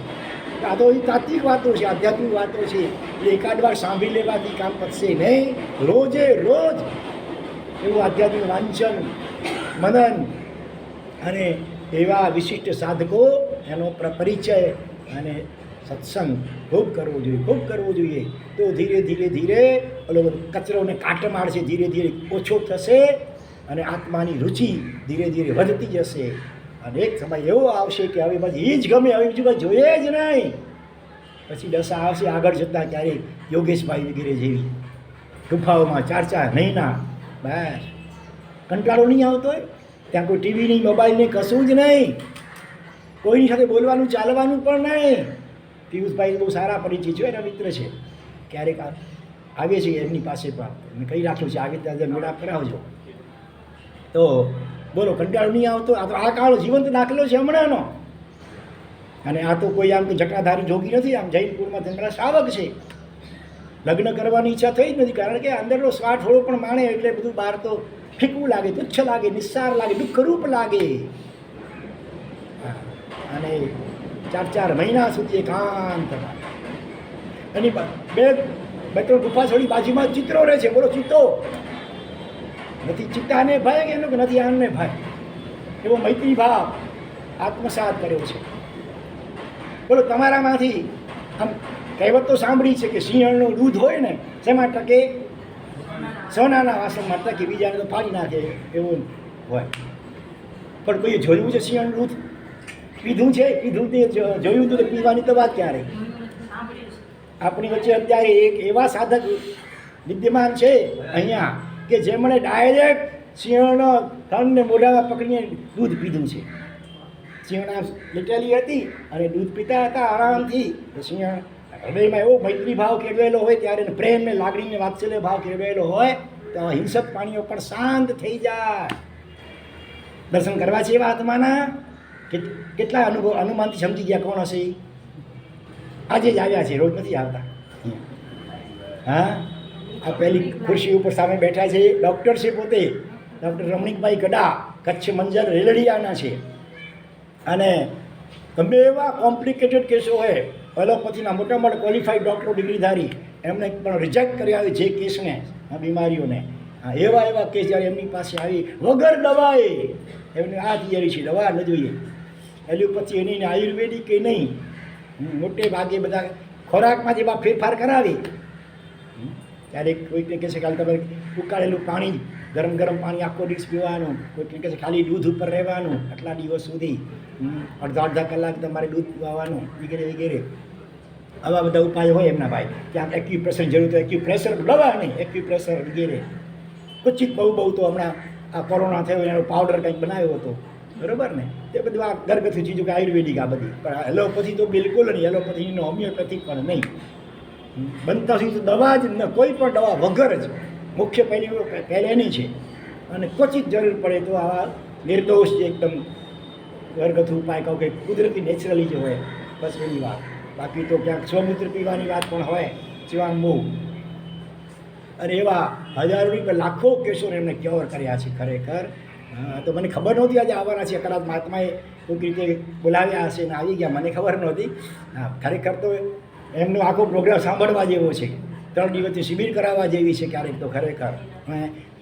આ તો તાત્વિક વાતો છે, આધ્યાત્મિક વાતો છે. એટલે એકાદ વાર સાંભળી લેવાથી કામ પતશે નહીં. રોજે રોજ એવું આધ્યાત્મિક વાંચન, મનન અને એવા વિશિષ્ટ સાધકો એનો પરિચય અને સત્સંગ ખૂબ કરવો જોઈએ, ખૂબ કરવો જોઈએ. તો ધીરે ધીરે ઓલો કચરોને કાટ મારશે, ધીરે ધીરે ઓછો થશે અને આત્માની રુચિ ધીરે ધીરે વધતી જશે. અને એક સમય એવો આવશે કે હવે બસ એ જ ગમે, હવે બીજું કંઈ જોઈએ જ નહીં. પછી દશા આવશે આગળ જતાં ક્યારેક યોગેશભાઈ વગેરે જેવી ગુફાઓમાં 4 મહિના બસ કંટાળો નહીં આવતો હોય. ત્યાં કોઈ ટીવી નહીં, મોબાઈલ નહીં, કશું જ નહીં, કોઈની સાથે બોલવાનું ચાલવાનું પણ નહીં. પિયુષભાઈ બહુ સારા પરિચિત છે, એના મિત્ર છે. ક્યારેક આવીએ છીએ એમની પાસે પણ, મેં કહી રાખ્યું છે આવી રીતે મેળાપ કરાવજો. તો બોલો કંટાળો નહીં આવતો? આ તો આ કાળ જીવંત દાખલો છે હમણાંનો. અને આ તો કોઈ આમ કે જટાધારી જોગી નથી, આમ જૈનપુરમાં તેમના શ્રાવક છે. લગ્ન કરવાની ઈચ્છા થઈ જ નથી, કારણ કે અંદરનો સ્વાદ થોડો પણ માણે એટલે બધું બહાર તો ફીકવું લાગે, તુચ્છ લાગે, નિસ્સાર લાગે, દુઃખરૂપ લાગે. અને 4 મહિના સુધી એકાંત એની બે ત્રણ ગુફા છોડી બાજુમાં ચિત્રો રહે છે. બોલો, ચિત્તો નથી, ચિત્તાને ભાઈ કે એનો કે નથી આનને ભાઈ, એવો મૈત્રી ભાવ આત્મસાત કર્યો છે. બોલો, તમારામાંથી આમ કહેવત તો સાંભળી છે કે સિંહણનું દૂધ હોય ને શેમાં ટકે? સોનાના વાસણમાં ટકે, બીજાને તો ફાડી નાખે એવું હોય. પણ કોઈએ જોયું છે સિંહણનું દૂધ? પીધું છે? પીધું તે જોયું હતું તો પીવાની તો વાત ક્યારે? આપણી વચ્ચે અત્યારે એક એવા સાધક વિદ્યમાન છે અહીંયા કે જેમણે ડાયરેક્ટ સિંહણનો થનને મોઢામાં પકડીને દૂધ પીધું છે. સિંહણા લીટેલી હતી અને દૂધ પીતા હતા આરામથી. સિંહણ હૃદયમાં એવો મૈત્રી ભાવ કેળવેલો હોય, ત્યારે પ્રેમ ને લાગણીને વાત્સલ્ય ભાવ કેળવેલો હોય તો હિંસક પ્રાણીઓ પણ શાંત થઈ જાય. દર્શન કરવા છે એવા આત્માના કેટલા અનુમાનથી સમજી ગયા કોણ હશે? આજે જ આવ્યા છે, રોજ નથી આવતા. હા, આ પહેલી ખુરશી ઉપર સામે બેઠા છે ડૉક્ટર છે, પોતે ડૉક્ટર રમણીકભાઈ ગડા, કચ્છ મંજર રેલડિયાના છે. અને ગમે એવા કોમ્પ્લિકેટેડ કેસો હોય, એલોપેથીના મોટા મોટા ક્વોલિફાઈડ ડૉક્ટરો ડિગ્રીધારી, એમને પણ રિજેક્ટ કરી આવે જે કેસને, આ બીમારીઓને. હા, એવા કેસ જ્યારે એમની પાસે આવી વગર દવાએ, એમને આ થિયરી છે દવા ન જોઈએ, એલોપેથી એની ને આયુર્વેદિક કે નહીં, મોટે ભાગે બધા ખોરાકમાં જેવા ફેરફાર કરાવે. ક્યારેક કોઈકને કહે છે કે તમે ઉકાળેલું પાણી, ગરમ પાણી આખો દિવસ પીવાનું, કોઈકને કહે છે ખાલી દૂધ ઉપર રહેવાનું આટલા દિવસ સુધી, અડધા કલાક તમારે દૂધ પીવાનું, વગેરે વગેરે. આવા બધા ઉપાયો હોય એમના ભાઈ. ક્યાંક એક્યુપ્રેશર જરૂર તો એક્યુપ્રેશર, દવા નહીં, એક્યુપ્રેશર વગેરે. ક્વચિત બહુ તો હમણાં આ કોરોના થયો એનો પાવડર કંઈક બનાવ્યો હતો, બરાબર ને? એ બધું આ ઘરગથ્થુ ચીજો કે આયુર્વેદિક આ બધી. પણ એલોપેથી તો બિલકુલ નહીં, એલોપેથીનો હોમિયોપેથિક પણ નહીં. બનતા સુધી તો દવા જ ન, કોઈ પણ દવા વગર જ મુખ્ય પહેલેની છે. અને ક્વચિત જરૂર પડે તો આવા નિર્દોષ જે એકદમ ઘરગથ્થુ ઉપાય કહું કે કુદરતી નેચરલી જે હોય બસ એની વાત. બાકી તો ક્યાંક સ્વમૂત્ર પીવાની વાત પણ હોય, શિવાંબુ. અને એવા હજારો રૂપિયા લાખો કેસોને એમને ક્યોર કર્યા છે ખરેખર. તો મને ખબર નહોતી આજે આવવાના છે, કદાચ મહાત્માએ કોઈક રીતે બોલાવ્યા હશે ને આવી ગયા, મને ખબર નહોતી. હા, ખરેખર તો એમનો આખો પ્રોગ્રામ સાંભળવા જેવો છે. 3 દિવસથી શિબિર કરાવવા જેવી છે ક્યારેક તો ખરેખર.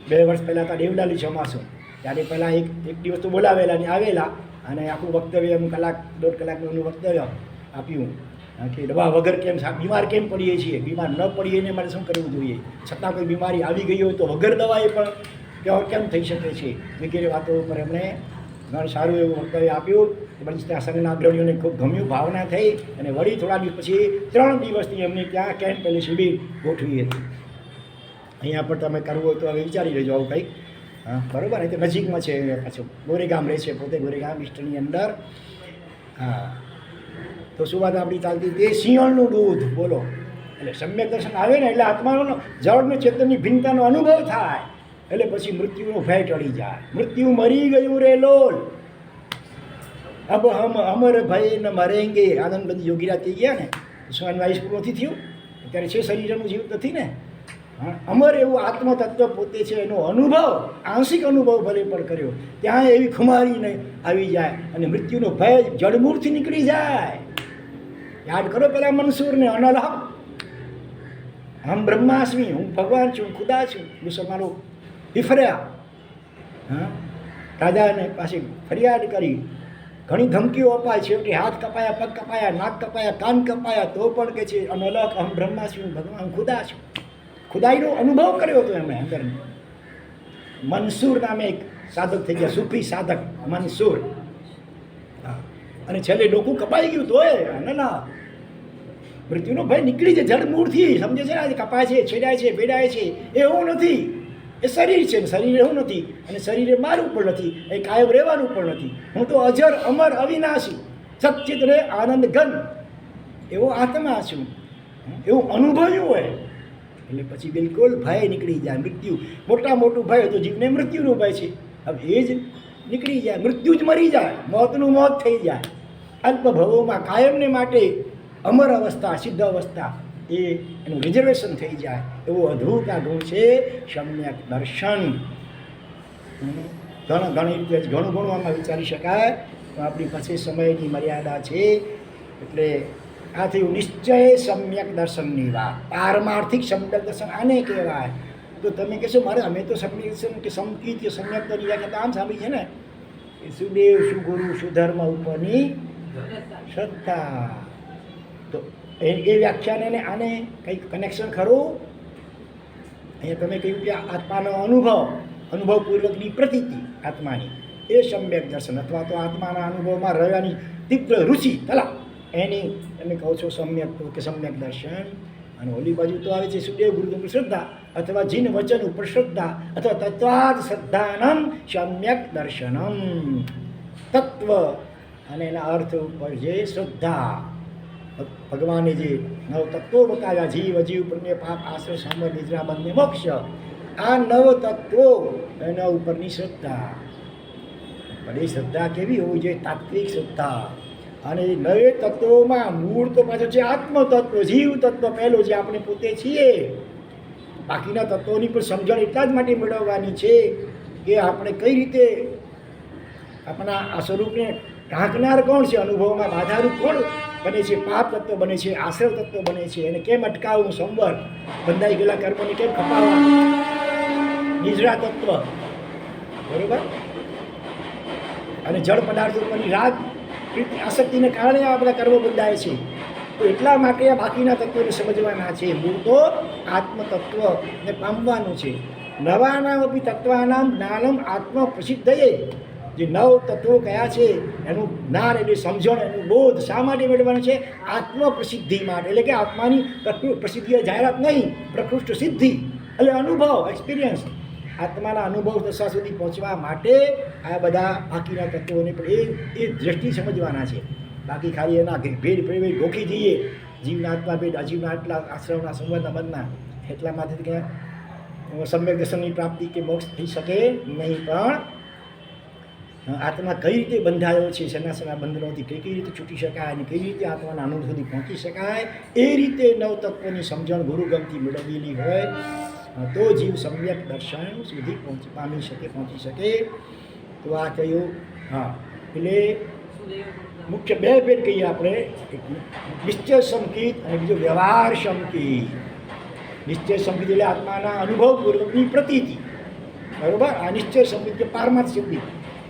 2 વર્ષ પહેલાં તો દેવલાલી ચોમાસું, ત્યારે પહેલાં એક દિવસ તો બોલાવેલા ને આવેલા, અને આખું વક્તવ્ય એમ 1.5 કલાકનું વક્તવ્ય આપ્યું કે દવા વગર કેમ બીમાર કેમ પડીએ છીએ, બીમાર ન પડીએ એને માટે શું કરવું જોઈએ, છતાં કોઈ બીમારી આવી ગઈ હોય તો વગર દવાએ પણ કેમ થઈ શકે છે, વગેરે વાતો ઉપર એમણે ઘણું સારું એવું વક્તવ્ય આપ્યું. પછી ત્યાં સંઘના અગ્રણીઓને ખૂબ ગમ્યું, ભાવના થઈ, અને વળી થોડા દિવસ પછી 3 દિવસની એમની ત્યાં કેમ્પ પેલી શિબિર ગોઠવી હતી. અહીંયા પણ તમે કરવું હોય તો હવે વિચારી લેજો આવું કંઈક. હા, બરાબર ને? તો નજીકમાં છે, પાછું ગોરેગામ રહે છે, પોતે ગોરેગામ ઈસ્ટની અંદર. હા, તો શું વાત આપણી ચાલતી? તે સિંહણનું દૂધ. બોલો, એટલે સમ્યક દર્શન આવે ને એટલે આત્માનો જળને ચેતનની ભિન્નતાનો અનુભવ થાય, એટલે પછી મૃત્યુનો ભય ટળી જાય. મૃત્યુ મરી ગયું રે લોલ, અબ હમ અમર ભય ન મરેંગે. આનંદબંધ યોગીરા થઈ ગયા ને, સ્વાન વાઈસ પૂરું નથી થયું, અત્યારે છે શરીરનું જીવ નથી ને. હા, અમર એવું આત્મતત્વ પોતે છે, એનો અનુભવ, આંશિક અનુભવ ભલે પણ કર્યો, ત્યાં એવી ખુમારીને આવી જાય અને મૃત્યુનો ભય જડમૂળથી નીકળી જાય. યાદ કરો પેલા મનસૂરને, અનલહ હમ બ્રહ્માસ્મી, હું ભગવાન છું, હું ખુદા છું. મુસલમાનો વિફર્યા. હા, રાજાને પાસે ફરિયાદ કરી, ઘણી ધમકીઓ અપાય, છેવટે હાથ કપાયા, પગ કપાયા, નાક કપાયા, કાન કપાયા, તો પણ કે છે અનલખ અહમ બ્રહ્માસ્મી, હું ભગવાન, હું ખુદા છું. ખુદાઈનો અનુભવ કર્યો હતો એમણે અંદર. મનસૂર નામે એક સાધક થઈ ગયા, સૂફી સાધક મનસૂર. હા, અને છેલ્લે ડોકું કપાઈ ગયું તોય ના, મૃત્યુનો ભય નીકળી જાય જડમૂળથી. સમજે છે ને? આજે કપાય છે, છેડાય છે, ભેડાય છે, એવું નથી. એ શરીર છે, શરીર એવું નથી, અને શરીરે મારું પણ નથી, એ કાયમ રહેવાનું પણ નથી. હું તો અજર અમર અવિનાશી સચિત રે આનંદ ઘન એવો આત્મા છું, એવું અનુભવ્યું હોય એટલે પછી બિલકુલ ભય નીકળી જાય. મૃત્યુ મોટું ભય તો જીવને મૃત્યુનો ભય છે, હવે એ જ નીકળી જાય, મૃત્યુ જ મરી જાય, મોતનું મોત થઈ જાય. અલ્પ ભવોમાં કાયમને માટે અમર અવસ્થા, સિદ્ધ અવસ્થા એનું રિઝર્વેશન થઈ જાય એવું અદ્ભુત આ ગુણ છે સમ્યક દર્શન. ઘણી રીતે ઘણું આમાં વિચારી શકાય, તો આપણી પાસે સમયની મર્યાદા છે. એટલે આ થયું નિશ્ચય સમ્યક દર્શનની વાત. પારમાર્થિક સમ્યક દર્શન આને કહેવાય. તો તમે કહેશો મારે અમે તો સમ્યક દર્શન કે સમકીત કે સમ્યક તો વ્યાખ્યા આમ સાંભળી છે ને, સુદેવ સુગુરુ સુધર્મ ઉપરની શ્રદ્ધા. તો એ વ્યાખ્યાને અને આને કંઈક કનેક્શન ખરું? અહીંયા તમે કહ્યું કે આત્માનો અનુભવપૂર્વકની પ્રતીતિ આત્માની એ સમ્યક દર્શન, અથવા તો આત્માના અનુભવમાં રહેવાની તીવ્ર રુચિ તલા એની તમે કહો છો સમ્યક કે સમ્યક દર્શન. અને ઓલી બાજુ તો આવે છે સુદેવ ગુરુ ઉપર શ્રદ્ધા, અથવા જીન વચન ઉપર શ્રદ્ધા, અથવા તત્વાદ શ્રદ્ધાનમ સમ્યક દર્શનમ. તત્વ અને એના અર્થ ઉપર જે શ્રદ્ધા, ભગવાને જે નવ તત્વો બતાવ્યા, જીવ અજીવ પુણ્ય પાપ આશ્રય સામ્ય નિદ્રા બંને મોક્ષ, આ નવ તત્વો એના ઉપરની શ્રદ્ધા. પણ એ શ્રદ્ધા કેવી હોવી જોઈએ? તાત્વિક શ્રદ્ધા. અને નવે તત્વોમાં મૂળ તો પાછો છે આત્મતત્વ, જીવ તત્વ પહેલો જે આપણે પોતે છીએ. બાકીના તત્વોની પણ સમજણ એટલા જ માટે મેળવવાની છે કે આપણે કઈ રીતે આપણા આ સ્વરૂપને ઢાંકનાર કોણ છે, અનુભવમાં બાધારૂપ કોણ બને છે, પાપ તત્વ બને છે, આશ્રય તત્વ બને છે, એને કેમ અટકાવવું, સંવર બંધાઈ ગયેલા કર્મોને કેમ ખપાવવા, નિજરા તત્વ, બરોબર. અને જળ પદાર્થો પરની રાગ આસક્તિને કારણે આ બધા કર્મો બંધાય છે. તો એટલા માટે આ બાકીના તત્વોને સમજવાના છે. મૂળ તો આત્મતત્વને પામવાનું છે. નવાનામ અપી તત્વાનામ જ્ઞાનમ આત્મ પ્રસિદ્ધયે. જે નવ તત્વો કયા છે એનું જ્ઞાન, એની સમજણ, એનું બોધ શા માટે મેળવવાનું છે? આત્મ પ્રસિદ્ધિ માટે. એટલે કે આત્માની પ્રસિદ્ધિ જાહેરાત નહીં, પ્રકૃષ્ટ સિદ્ધિ એટલે અનુભવ, એક્સપિરિયન્સ. આત્માના અનુભવ દશા સુધી પહોંચવા માટે આ બધા બાકીના તત્વોને પણ એ દ્રષ્ટિ સમજવાના છે. બાકી ખાલી એના ભેદ પ્રભેદ ગોખી જઈએ, જીવના આત્મા ભેદ, અજીવના આટલા આશ્રમના સંવરના બંધના, એટલામાંથી કે સમ્યક દર્શનની પ્રાપ્તિ કે મોક્ષ થઈ શકે નહીં. પણ આત્મા કઈ રીતે બંધાયો છે, સનાસના બંધનોથી કઈ રીતે છૂટી શકાય અને કઈ રીતે આત્માના અનુભવ સુધી પહોંચી શકાય, એ રીતે નવ તત્વોની સમજણ ગુરુગમથી મેળવેલી હોય તો જીવ સમ્યક દર્શન સુધી પહોંચી શકે. તો આ થયું. હા, એટલે મુખ્ય બે ભેદ કહીએ આપણે, એક નિશ્ચય સંકિત અને બીજો વ્યવહાર સંકિત. નિશ્ચય સંકિત એટલે આત્માના અનુભવપૂર્વકની પ્રતીતિ, બરોબર. આ નિશ્ચય સંકિત કે પારમાર્થ સિદ્ધિ,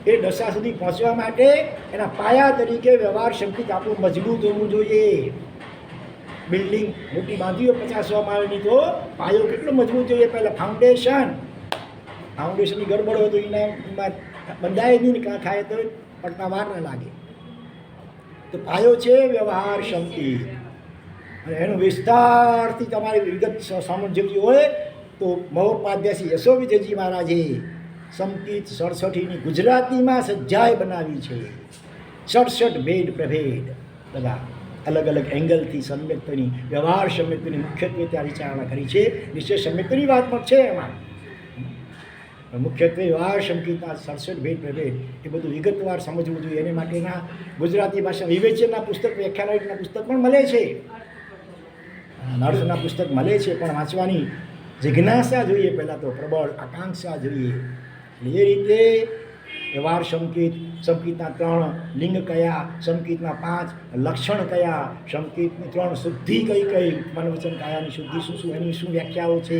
એ દશા સુધી પહોંચવા માટે એના પાયા તરીકે વ્યવહાર સંકિત આપણું મજબૂત હોવું જોઈએ. બિલ્ડિંગ મોટી બાંધી હોય 50-100 માળની, તો પાયો કેટલો મજબૂત જોઈએ? પહેલાં ફાઉન્ડેશનની ગડબડ હોય તો એમાં બંધાય નહીં, કાં થાય તો પડતા વાર ન લાગે. તો પાયો છે વ્યવહાર સંકિત. અને એનો વિસ્તારથી તમારી વિગત સમજવી હોય તો મહોપાધ્યાસી યશોવિજયજી મહારાજે સંકિત 67ની ગુજરાતીમાં સજ્જાય બનાવી છે. 67 ભેદ પ્રભેદ બધા અલગ અલગ એંગલથી સમ્યક્તની, વ્યવહાર સમ્યક્તની મુખ્યત્વે ત્યાં વિચારણા કરી છે. નિશ્ચય સમ્યક્તની વાત પણ છે એમાં, મુખ્યત્વે વ્યવહાર સંકિતના 67 ભેદ પ્રભેદ એ બધું વિગતવાર સમજવું જોઈએ. એને માટેના ગુજરાતી ભાષા વિવેચનના પુસ્તક, વ્યાખ્યાનના પુસ્તક પણ મળે છે, નર્સના પુસ્તક મળે છે, પણ વાંચવાની જિજ્ઞાસા જોઈએ, પહેલાં તો પ્રબળ આકાંક્ષા જોઈએ. એટલે એ રીતે વ્યવહાર સંકિતના 3 લિંગ કયા, સંકિતના 5 લક્ષણ કયા, સંકિતની 3 શુદ્ધિ કઈ કઈ, મનવચન કાયાની શુદ્ધિ શું એની શું વ્યાખ્યાઓ છે,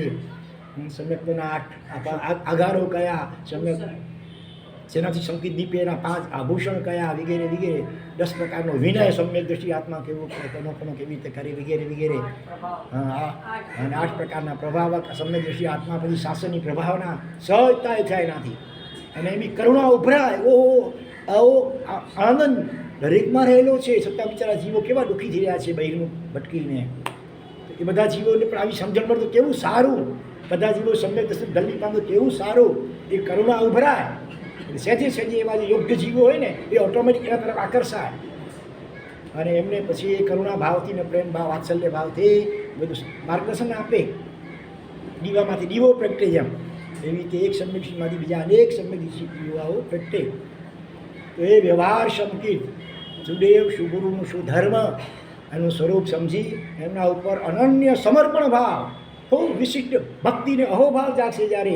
સમ્યક્તના 8 આધારો કયા, સમ્યક જેનાથી સંકિત દીપે એના 5 આભૂષણ કયા, વગેરે વગેરે. 10 પ્રકારનો વિનય, સમ્યક દ્રષ્ટિ આત્મા કેવો તેનો કેવી રીતે કરે, વગેરે વગેરે. અને 8 પ્રકારના પ્રભાવક સમ્યક દ્રષ્ટિ આત્મા પછી શાસનની પ્રભાવના સહજતાએ થાય એનાથી. અને એની કરુણા ઉભરાય, આવો આનંદ દરેકમાં રહેલો છે. છતાં બિચારા જીવો કેવા દુઃખી થઈ રહ્યા છે બહિર્મુખ ભટકીને. એ બધા જીવોને પણ આવી સમજણ મળે તો કેવું સારું. બધા જીવો સમ્યક દર્શન જલ્દી પામે તો કેવું સારું. એ કરુણા ઉભરાય. સહેજે એવા જે યોગ્ય જીવો હોય ને એ ઓટોમેટિક એના તરફ આકર્ષાય અને એમને પછી એ કરુણા ભાવથી ને પ્રેમ ભાવ, વાત્સલ્ય ભાવથી બધું માર્ગદર્શન આપે. દીવામાંથી દીવો પ્રગટે જેમ, એવી રીતે એક સમ્યકમાંથી બીજા અનેક સમ્યક યુવાઓ પ્રગટે. તો એ વ્યવહાર સંકિત, સુદેવ સુગુરુનું સુધર્મ એનું સ્વરૂપ સમજી એમના ઉપર અનન્ય સમર્પણ ભાવ, ખૂબ વિશિષ્ટ ભક્તિને અહોભાવ જાગશે જ્યારે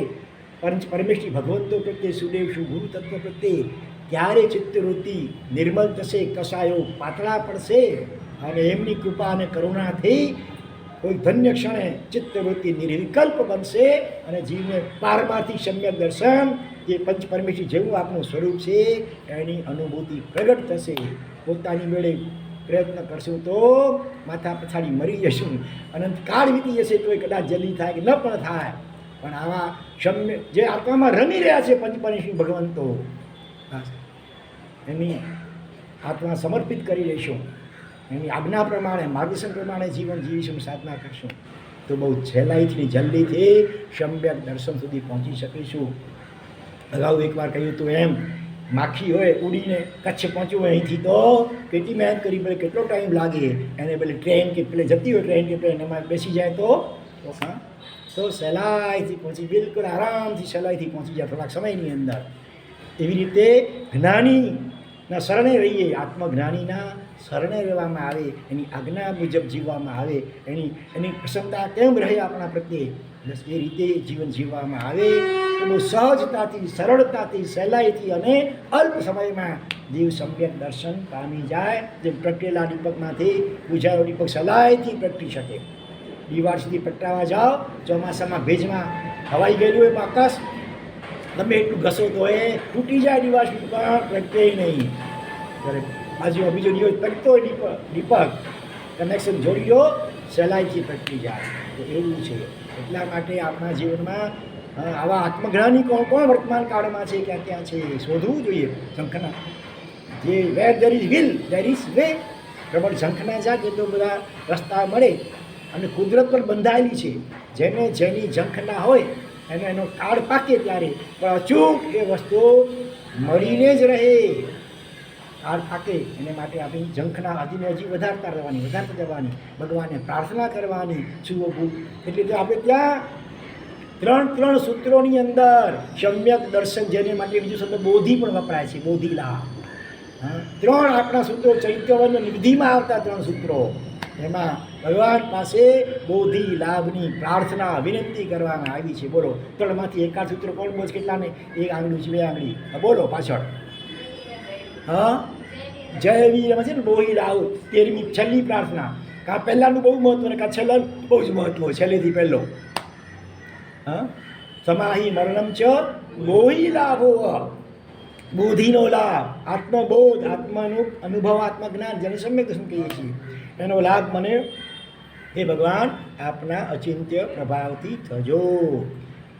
પરમેશ્વરી ભગવંતો પ્રત્યે, સુદેવ શું ગુરુ તત્વ પ્રત્યે, ત્યારે ચિત્તવૃત્તિ નિર્મલ થશે, કસાયો પાતળા પડશે અને એમની કૃપા અને કરુણાથી કોઈ ધન્ય ક્ષણે ચિત્તવૃત્તિ નિર્વિકલ્પ બનશે અને જીવને પારમાર્થિક સમ્યક દર્શન, જે પંચ પરમેશ્વરી જેવું આપનું સ્વરૂપ છે એની અનુભૂતિ પ્રગટ થશે. પોતાની મેળે પ્રયત્ન કરશું તો માથા પછાડી મરી જશું, અનંત કાળ વીતી જશે તોય કદાચ જલ્દી થાય કે ન પણ થાય. પણ આવા સમ્ય જે આત્મામાં રમી રહ્યા છે પંચ પરમેશ્વરી ભગવંતો, એની આત્મા સમર્પિત કરી દઈશું, એની આજ્ઞા પ્રમાણે, માર્ગદર્શન પ્રમાણે જીવન જીવીશું, સાધના કરશું તો બહુ સહેલાઈથી જલ્દીથી સમ્યક દર્શન સુધી પહોંચી શકીશું. અગાઉ એકવાર કહ્યું હતું એમ, માખી હોય ઉડીને કચ્છ પહોંચ્યું હોય અહીંથી તો કેટલી મહેનત કરી પડે, કેટલો ટાઈમ લાગે એને, પેલી ટ્રેન કે પેલે જતી હોય ટ્રેન કે પ્લેન એમાં બેસી જાય તો હા તો સહેલાઈથી પહોંચી, બિલકુલ આરામથી સહેલાઈથી પહોંચી જાય થોડાક સમયની અંદર. એવી રીતે જ્ઞાનીના શરણે રહીએ, આત્મજ્ઞાનીના શરણે રહેવામાં આવે, એની આજ્ઞા મુજબ જીવવામાં આવે, એની પ્રસન્નતા કેમ રહે આપણા પ્રત્યે, બસ એ રીતે જીવન જીવવામાં આવે તો બહુ સહજતાથી, સરળતાથી, સહેલાઈથી અને અલ્પ સમયમાં જીવ સમ્યક દર્શન પામી જાય. જેમ પ્રગટેલા દીપકમાંથી બુઝાયો દીપક સહેલાઈથી પ્રગટી શકે. દિવાળ સુધી પ્રગટાવવા જાઓ, ચોમાસામાં ભેજમાં હવાઈ ગયેલું હોય આકાશ, તમે એટલું ઘસો તો એ તૂટી જાય દિવાળ સુધી, પણ પ્રગટે નહીં. ત્યારે બાજુમાં બીજો દિવસ પ્રગટતો હોય દીપક કનેક્શન જોડી દો, સહેલાઈથી પ્રગટી જાય. તો એવું છે. એટલા માટે આપણા જીવનમાં આવા આત્મજ્ઞાની કોણ વર્તમાન કાળમાં છે, ક્યાં ક્યાં છે, શોધવું જોઈએ. ઝંખના જે where there is will there is way, પ્રબળ ઝંખના જાગે તો બધા રસ્તા મળે. અને કુદરત પર બંધાયેલી છે, જેને જેની ઝંખના હોય એનો કાળ પાકે ત્યારે પણ અચૂક એ વસ્તુ મળીને જ રહે. કાળ પાકે એને માટે આપણી ઝંખના હજી વધારતા જવાની, ભગવાનને પ્રાર્થના કરવાની. શું એટલે તો આપણે ત્યાં ત્રણ સૂત્રોની અંદર સમ્યક દર્શન, જેને માટે બીજું શબ્દ બોધિ પણ વપરાય છે, બોધિ લાભ. ત્રણ આપણા સૂત્રો ચૈત્યવન નિધિમાં આવતા 3 સૂત્રો, એમાં ભગવાન પાસે બોધિ લાભની પ્રાર્થના, વિનંતી કરવામાં આવી છે. બોલો, 3માંથી એકાદ સૂત્ર કોણ બોલ, કેટલાને? 1 આંગળી છે, 2 આંગળી, બોલો પાછળ. હા, જય વીર એમાં છે ને બોહિ લાવ, 13મી છેલ્લી પ્રાર્થના. કાં પહેલાંનું બહુ મહત્વ ને કાં છેલ્લાનું બહુ જ મહત્વ, છેલ્લેથી પહેલો. હા, સમાહિ મરણમ ચ બોહિ લાભો, બોધિનો લાભ, આત્મબોધ, આત્માનું અનુભવ, આત્મજ્ઞાન, જેને સમ્યક દર્શન કહીએ છીએ, એનો લાભ મને એ ભગવાન આપના અચિંત્ય પ્રભાવથી થજો.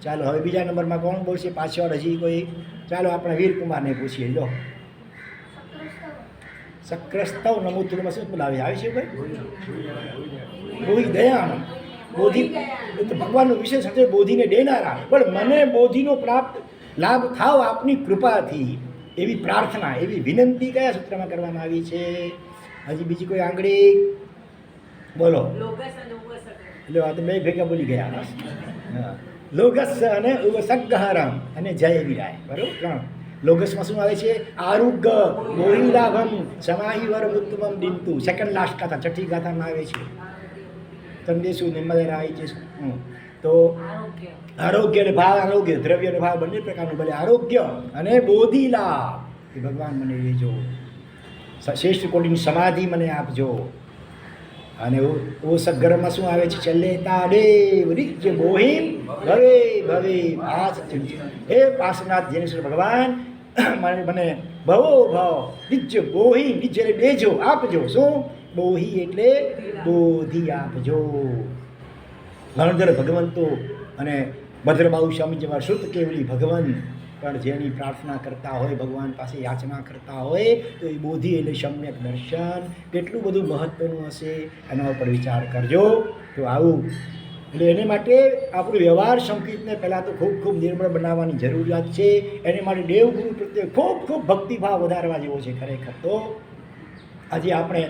ચાલો હવે બીજા નંબરમાં કોણ બોલશે પાછળ? હજી કોઈ? ચાલો આપણા વીરકુમારને પૂછીએ. લો, સક્રસ્તવ નમોતુલમાં શું બોલાવે આવે છે ભાઈ? બોધિ દયાળુ, બોધિ એ તો ભગવાનનો વિશેષ હશે, બોધિને દેનારા. પણ મને બોધિનો પ્રાપ્ત લાભ થાવ આપની કૃપાથી, એવી પ્રાર્થના, એવી વિનંતી કયા સૂત્રમાં કરવામાં આવી છે? હજી બીજી કોઈ આંગળી? બોલો. એટલે આ તો 2 ભેગા બોલી ગયા. હા, લોગસ અને ઉવસગ્ગહરમ અને જય વિરાય, બરાબર? 3. લોગસમાં શું આવે છે? આરુગ્ય, બોહિ લાભમ, સમાહિ વર ઉત્તમમ દિંતુ. સેકન્ડ લાસ્ટ ગાથા, છઠ્ઠી ગાથામાં આવે છે. સંદેશુ નિર્મલેરાય છે. તો આરોગ્ય અને ભાવ, આરોગ્ય દ્રવ્ય અને ભાવ બંને પ્રકારનું, ભલે આરોગ્ય અને બોધિ લાભ એ ભગવાન મને લેજો. શ્રેષ્ઠ કોટીની સમાધિ મને આપજો. અને ઓ સગરમાં શું આવે છે છેલ્લે? તાડેવ રિજ્ય બોહિમ ભવે ભવે પાસ. હે પાસનાથ જેનેશ્વર ભગવાન, મને ભવો ભાવ રિજ્ય બોહિમ, રિજ્ય એટલે દેજો, આપજો. શું? બોહિ એટલે બોધિ આપજો. ગણધર ભગવંતો અને ભદ્રબાહુ સ્વામી જેવા શુદ્ધ કેવલી ભગવાન પણ જેની પ્રાર્થના કરતા હોય, ભગવાન પાસે યાચના કરતા હોય, તો એ બોધિ એટલે સમ્યક દર્શન કેટલું બધું મહત્વનું હશે એના ઉપર વિચાર કરજો. તો આવું એટલે એને માટે આપણું વ્યવહાર સંકિતને પહેલાં તો ખૂબ ખૂબ નિર્મળ બનાવવાની જરૂરિયાત છે. એને માટે દેવગુરુ પ્રત્યે ખૂબ ખૂબ ભક્તિભાવ વધારવા જેવો છે. ખરેખર તો આજે આપણે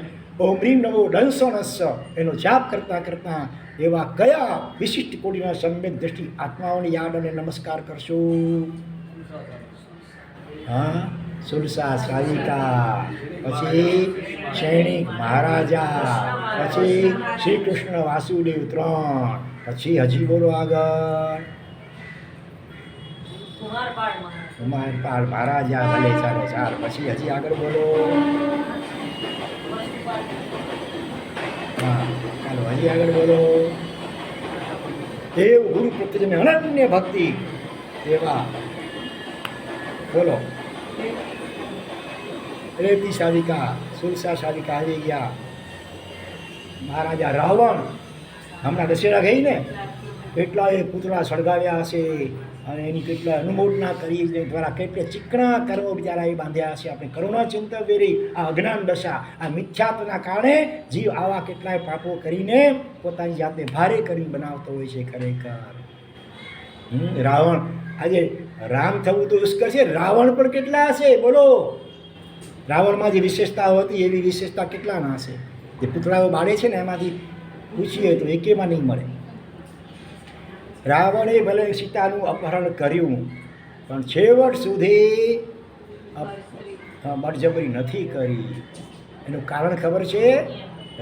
ઓમ રીમ નમો ડંસણસ એનો જાપ કરતાં કરતાં એવા કયા વિશિષ્ટ કોટીના સમ્યક દ્રષ્ટિ આત્માઓને યાદ અને નમસ્કાર કરશું? હા, સુરસા શાલિકા, પછી સૈનિક મહારાજા, પછી શ્રી કૃષ્ણ વાસુદેવ 3, પછી હજી બોલો આગળ
કુમારપાળ મહારાજ.
કુમારપાળ મહારાજા, ભલે ચાલો 4, પછી હજી આગળ બોલો.
વસ્તુપાળ.
હા ચાલો હજી આગળ બોલો. દેવ ગુરુ પ્રત્યે અનન્ય ભક્તિ એવા બોલો. રેતી શાલિકા, સુરસા શાલિકા આવી ગયા. મહારાજા રાવણ હમણાં દશેરા ગઈ ને, કેટલાય પૂતળા સળગાવ્યા હશે અને એની કેટલા અનુમોદના કરી દ્વારા કેટલા ચીકણા કર્મો બિચારા એ બાંધ્યા હશે. આપણે કરુણા ચિંતા વેરી આ અજ્ઞાન દશા, આ મિથ્યાત્વના કારણે જીવ આવા કેટલાય પાપો કરીને પોતાની જાતને ભારે કરી બનાવતો હોય છે ખરેખર. રાવણ આજે રામ થવું તો ઉશ્કર છે, રાવણ પણ કેટલા હશે બોલો. રાવણમાં જે વિશેષતાઓ હતી એવી વિશેષતા કેટલાના હશે. જે પૂતળાઓ બાળે છે ને એમાંથી પૂછીએ તો એકેમાં નહીં મળે. રાવણે ભલે સીતાનું અપહરણ કર્યું પણ છેવટ સુધી બળજબરી નથી કરી. એનું કારણ ખબર છે?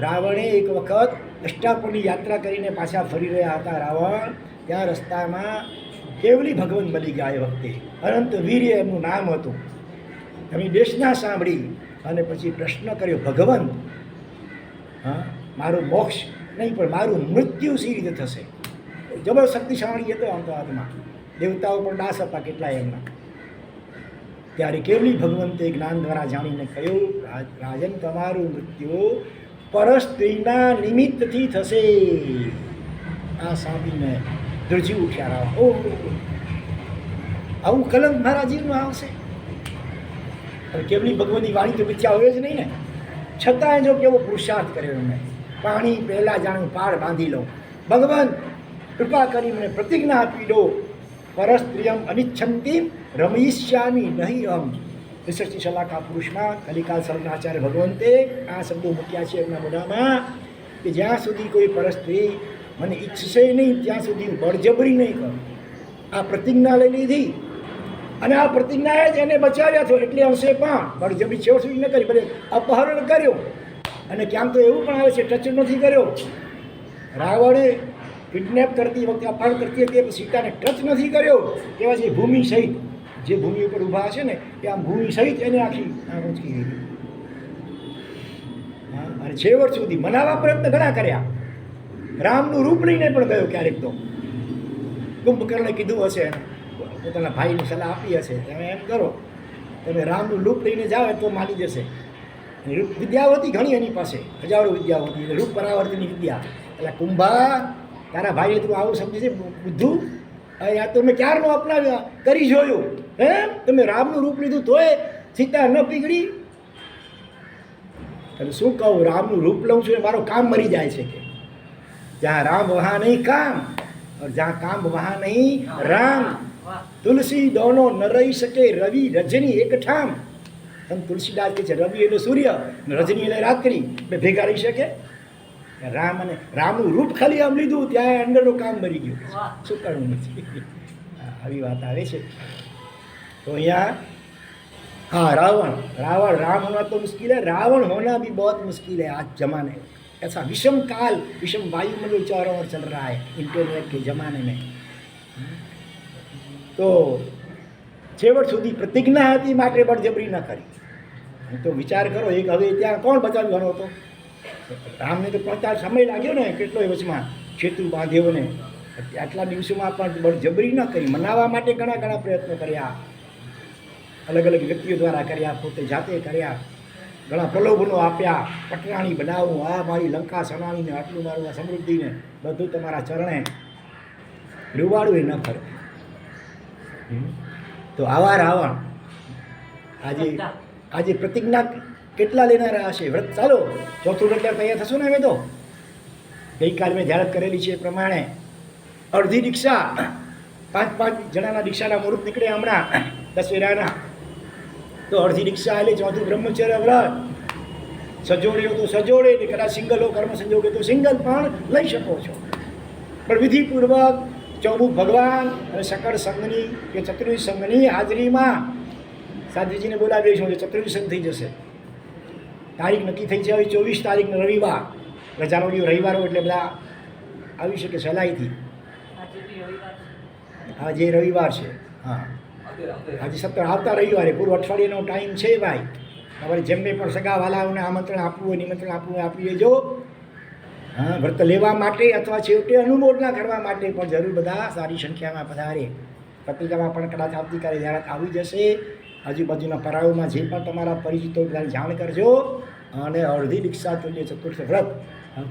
રાવણે એક વખત અષ્ટાપુરની યાત્રા કરીને પાછા ફરી રહ્યા હતા રાવણ, ત્યાં રસ્તામાં કેવલી ભગવાન બની ગયા. એ વખતે અનંત વીર્ય એમનું નામ હતું. એમની દેશના સાંભળી અને પછી પ્રશ્ન કર્યો, ભગવાન હા મારું મોક્ષ નહીં પણ મારું મૃત્યુ સી રીતે થશે? જબર શક્તિશાળી હતો આમ તો આત્મા, દેવતાઓ પણ દાસ હતા કેટલાય એમના. ત્યારે કેવલી ભગવંતે જ્ઞાન દ્વારા જાણીને કહ્યું, રાજન તમારું મૃત્યુ પરસ્ત્રીના નિમિત્તથી થશે. આ સાંભળીને ધ્રુજી ઉઠ્યા રાવ. ઓહ આવું કલંક મારા જીવમાં આવશે? કેવલી ભગવાનની વાણી તો મિથ્યા હોય જ નહીં ને. છતાંય જો કેવો પુરુષાર્થ કર્યો એમને, પાણી પહેલાં જાણું પાળ બાંધી લો, ભગવાન કૃપા કરી મને પ્રતિજ્ઞા આપી દો, પરસ્ત્રિયમ અનિચ્છંતી રમયિષ્યામી નહીં અમ. વિશેષી શલાકા પુરુષમાં કલિકાલ શરણાચાર્ય ભગવંતે આ શબ્દો મૂક્યા છે એમના મોઢામાં કે જ્યાં સુધી કોઈ પરસ્ત્રી મને ઈચ્છશે નહીં ત્યાં સુધી હું બળજબરી નહીં કરું. આ પ્રતિજ્ઞા લઈ લીધી અને આ પ્રતિજ્ઞાએ જ એને બચાવ્યા છો. એટલે અંશે પણ બળજબરી છેવટ સુધી ન કરી, ભલે અપહરણ કર્યો અને ક્યાંક તો એવું પણ આવે છે ટચ નથી કર્યો. રાવણે કિડનેપ કરતી વખતે અપહરણ કરતી હતી સીતાને ટચ નથી કર્યો. એવા જે ભૂમિ સહિત જે ભૂમિ ઉપર ઊભા છે ને એ આમ ભૂમિ સહિત એને આખી ઊંચકી દીધી. હા અને છેવટ સુધી મનાવવા પ્રયત્ન ઘણા કર્યા. રામનું રૂપ લઈને પણ ગયો ક્યારેક તો. કુંભકર્ણે કીધું હશે, પોતાના ભાઈને સલાહ આપી હશે, તમે એમ કરો તમે રામનું રૂપ લઈને જાઓ તો માની જશે. વિદ્યાઓ હતી ઘણી એની પાસે, હજારો વિદ્યાઓ હતી, રૂપ પરાવર્તનની વિદ્યા. એટલે કુંભા તારા ભાઈને તું આવું સમજે છે બુદ્ધુ? આ તો મેં ક્યારનો અપનાવ્યા કરી જોયું. હે તમે રામનું રૂપ લીધું તોય સીતા ન પીગળી? તમે શું કહું, રામનું રૂપ લઉં છું એ મારો કામ મરી જાય છે કે જ્યાં રામ વહાં નહીં કામ और जहाँ काम वहाँ नहीं राम. તુલસી દોનો ન રહી શકે રવિ રજની એક ઠામ. તમે તુલસીદાસ કે છે રવિ એટલે સૂર્ય, રજની એટલે રાત્રિ, બે ભેગા રહી શકે? રામ અને રામનું રૂપ ખાલી આમ લીધું ત્યાં અંદરનું કામ મરી ગયું. શું કરવું નથી? આવી વાત આવે છે. તો અહીંયા हाँ रावण राम होना तो मुश्किल है, रावण होना भी बहुत मुश्किल है आज जमाने में. ऐसा विषम काल, विषम वायुमंडल चारों ओर चल रहा है इंटरनेट के ज़माने में. તો છેવટ સુધી પ્રતિજ્ઞા હતી માટે બળજબરી ન કરી. તો વિચાર કરો, એક હવે ત્યાં કોણ બચાવ્યો હતો? રામને તો પહોંચતા સમય લાગ્યો ને કેટલોય વચમાં, સેતુ બાંધ્યો ને આટલા દિવસોમાં પણ બળજબરી ન કરી. મનાવવા માટે ઘણા ઘણા પ્રયત્નો કર્યા, અલગ અલગ વ્યક્તિઓ દ્વારા કર્યા, પોતે જાતે કર્યા, ઘણા પ્રલોભનો આપ્યા, પટરાણી બનાવું, આ મારી લંકા સનાવીને આટલું મારું આ સમૃદ્ધિને બધું તમારા ચરણે રૂવાડું એ ન કરે. તો આવા રાવણ આજે પ્રતિજ્ઞા કેટલા લેનારા હશે? વ્રત ચાલો ચોથું વ્રત તૈયાર થશું ને? હવે તો ગઈકાલે મેં જાહેરાત કરેલી છે એ પ્રમાણે અડધી દીક્ષા, 5 જણાના દીક્ષાના મુહૂર્ત નીકળે હમણાં દશેરાના. તો અડધી દીક્ષા એટલે ચોથું બ્રહ્મચર્ય વ્રત. સજોડ્યો તો સજોડે, ને કદાચ સિંગલ હો કર્મ સંજોગે તો સિંગલ પણ લઈ શકો છો, પણ વિધિપૂર્વક ચોમુખ ભગવાન અને સકળ સંઘની કે ચતુર્થ સંઘની હાજરીમાં સાધ્વીજીને બોલાવી છું, ચતુર્વિશન થઈ જશે. તારીખ નક્કી થઈ છે હવે 24 તારીખનો રવિવાર. રજાનો દિવસ રવિવારો એટલે બધા આવી શકે સહેલાઈથી.
આજે બી રવિવાર છે.
આજે રવિવાર છે. હા, આજે 17 આવતા રવિવારે પૂરો અઠવાડિયાનો ટાઈમ છે ભાઈ. તમારે જેમને પણ સગા વાલાઓને આમંત્રણ આપવું હોય, નિમંત્રણ આપવું હોય આપી દેજો. હા, વ્રત લેવા માટે અથવા છેવટે અનુમોદના કરવા માટે પણ જરૂર બધા સારી સંખ્યામાં પધારે. પત્રિકામાં પણ કદાચ આવતીકાલે જાહેરાત આવી જશે. આજુબાજુના પરાઓમાં જે પણ તમારા પરિચિતો બધાને જાણ કરજો. અને અડધી દીક્ષા તુલ્ય ચતુર્થ વ્રત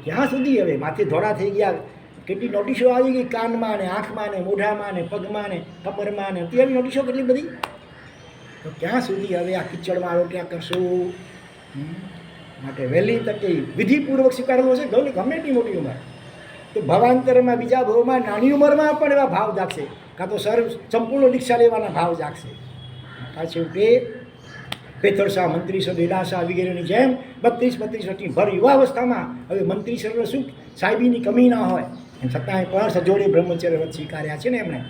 ક્યાં સુધી હવે માથે ધોળા થઈ ગયા. કેટલી નોટિસો આવી ગઈ, કાનમાં ને આંખમાં ને મોઢામાં ને પગમાં ને કમરમાં ને અત્યારે નોટિસો કેટલી બધી. તો ક્યાં સુધી હવે આ કિચડમાં રોટ્યા કરશું? માટે વહેલી તકે વિધિપૂર્વક સ્વીકારવો છે. ગમે એટલી મોટી ઉંમર તો ભવાંતરમાં બીજા ભાવમાં નાની ઉંમરમાં પણ એવા ભાવ જાગશે, કાં તો સંપૂર્ણ દીક્ષા લેવાના ભાવ જાગશે. આ છેવટે પેથરસા, મંત્રીસર, દેલાસા વગેરેની જેમ 32-32 વર્ષની ભર યુવાવસ્થામાં હવે મંત્રીસરનો શું સાહેબીની કમી ના હોય એમ છતાંય પણ સજોડે બ્રહ્મચર્ય વ્રત સ્વીકાર્યા છે ને એમણે.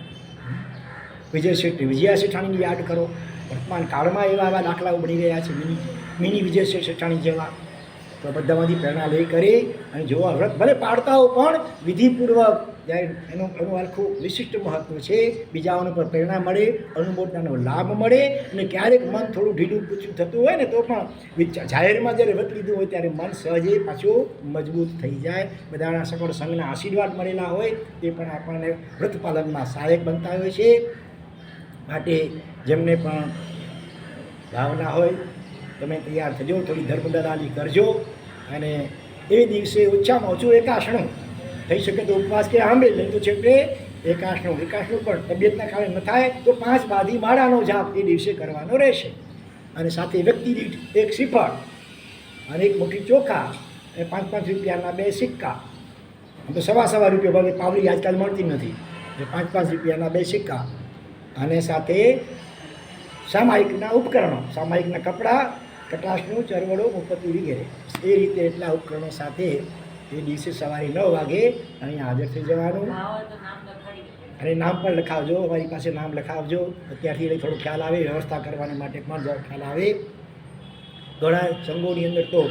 વિજયા શેઠાણીની યાદ કરો. વર્તમાન કાળમાં એવા દાખલાઓ બની ગયા છે, મિની વિજય શેઠાણી જેવા. તો બધામાંથી પ્રેરણા લઈ કરી અને જોવા વ્રત ભલે પાડતાઓ પણ વિધિપૂર્વક જ્યારે એનું આખું વિશિષ્ટ મહત્ત્વ છે. બીજાઓને પણ પ્રેરણા મળે, અનુમોદનાનો લાભ મળે. અને ક્યારેક મન થોડું ઢીલું પૂછું થતું હોય ને તો પણ જાહેરમાં જ્યારે વ્રત લીધું હોય ત્યારે મન સહજે પાછું મજબૂત થઈ જાય. બધાના સકળ સંઘના આશીર્વાદ મળેલા હોય તે પણ આપણને વ્રત પાલનમાં સહાયક બનતા હોય છે. માટે જેમને પણ ભાવના હોય તમે તૈયાર થજો, થોડી ધર્મદલાલી કરજો. અને એ દિવસે ઓછામાં ઓછું એકાશણું થઈ શકે તો ઉપવાસ કે આંબે નહીં તો છેવટે એકાશણું પણ તબિયતના કારણે ન થાય તો 5 બાધી માળાનો જાપ એ દિવસે કરવાનો રહેશે. અને સાથે વ્યક્તિ દીઠ 1 શ્રીફળ અને 1 મુઠ્ઠી ચોખા અને 5-5 રૂપિયાના 2 સિક્કા. તો સવા રૂપિયા ભાવે પાવડી આજકાલ મળતી નથી, એટલે 5-5 રૂપિયાના 2 સિક્કા અને સાથે સામાયિકના ઉપકરણો, સામાયિકના કપડાં, કટાશનું ચરવડો, મોમબત્તી વગેરે એ રીતે એટલા ઉપકરણો સાથે એ દિવસે સવારે 9 વાગે અહીંયા હાજર થઈ જવાનું. અને નામ પણ લખાવજો, અમારી પાસે નામ લખાવજો. અત્યારથી થોડો ખ્યાલ આવે, વ્યવસ્થા કરવાની માટે પણ ખ્યાલ આવે. ઘણા સંઘોની અંદર તો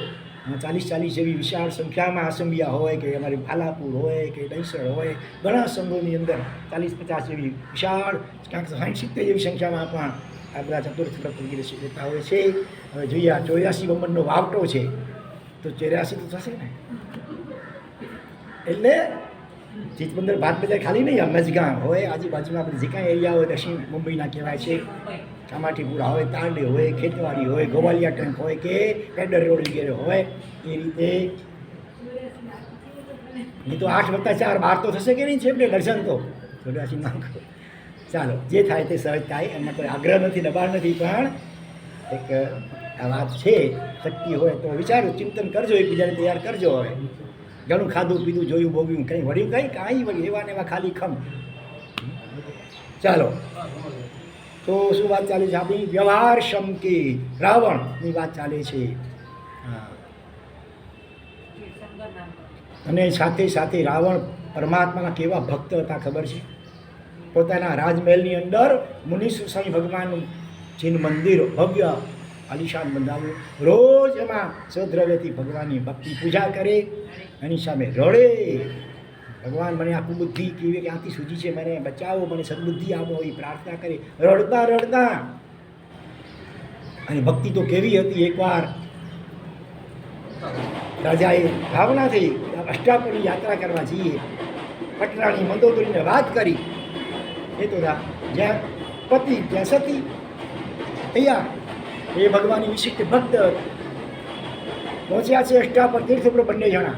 40 જેવી વિશાળ સંખ્યામાં આસંબિયા હોય કે અમારી ભાલાપુર હોય કે દહીસર હોય, ઘણા સંઘોની અંદર 40-50 જેવી વિશાળ, ક્યાંક 60-70 જેવી સંખ્યામાં પણ આ બધા ચતુર્થ વ્રત વગેરે લેતા હોય છે. હવે જોઈએ આ 84 નંબરનો વાવટો છે તો 84 તો થશે ને. એટલે ચીચબંદર ભાત બજાર ખાલી નહીં, મજગામ હોય, આજુબાજુમાં આપણે જે કાંઈ એરિયા હોય, દક્ષિણ મુંબઈના કહેવાય છે, કામાઠીપુરા હોય, તાંડે હોય, ખેતવાડી હોય, ગોવાલિયા ટેન્ક હોય કે પેડર રોડ વગેરે હોય. એ રીતે નહીં તો 8 + 4 12 તો થશે કે નહીં છે એટલે દર્શન તો 84 માંગો. ચાલો જે થાય તે સહજ થાય, એમાં કોઈ આગ્રહ નથી, દબાણ નથી, પણ એક આ વાત છે. શક્તિ હોય તો વિચારો, ચિંતન કરજો, એકબીજાને તૈયાર કરજો. હવે ઘણું ખાધું પીધું જોયું ભોગ્યું, કંઈ વળ્યું કાંઈ વળી એવા ને એવા ખાલી ખમ. ચાલો તો શું વાત ચાલે છે આપણી? વ્યવહાર શમકી રાવણની વાત ચાલે છે. હા, અને સાથે સાથે રાવણ પરમાત્માના કેવા ભક્ત હતા ખબર છે? પોતાના રાજમહેલની અંદર મુનીશ્વર સ્વામી ભગવાનનું જેનું મંદિર ભવ્ય આલિશાન બંધાવ્યું. રોજ એમાં સદ્રવ્યથી ભગવાનની ભક્તિ પૂજા કરે, એની સામે રડે, ભગવાન મને આખું બુદ્ધિ કેવી ક્યાંથી સૂજી છે, મને બચાવો, મને સદબુદ્ધિ આપો, એ પ્રાર્થના કરી રડતા. અને ભક્તિ તો કેવી હતી! એકવાર રાજાએ ભાવના થઈ અષ્ટાપની યાત્રા કરવા જઈએ. પટરાણી મંદોદરીને વાત કરી. એ તો જ્યાં પતિ ત્યાં સતી તૈયાર. એ ભગવાનની વિશિષ્ટ ભક્ત પહોંચ્યા છે અષ્ટાપર તીર્થ પર બંને જણા.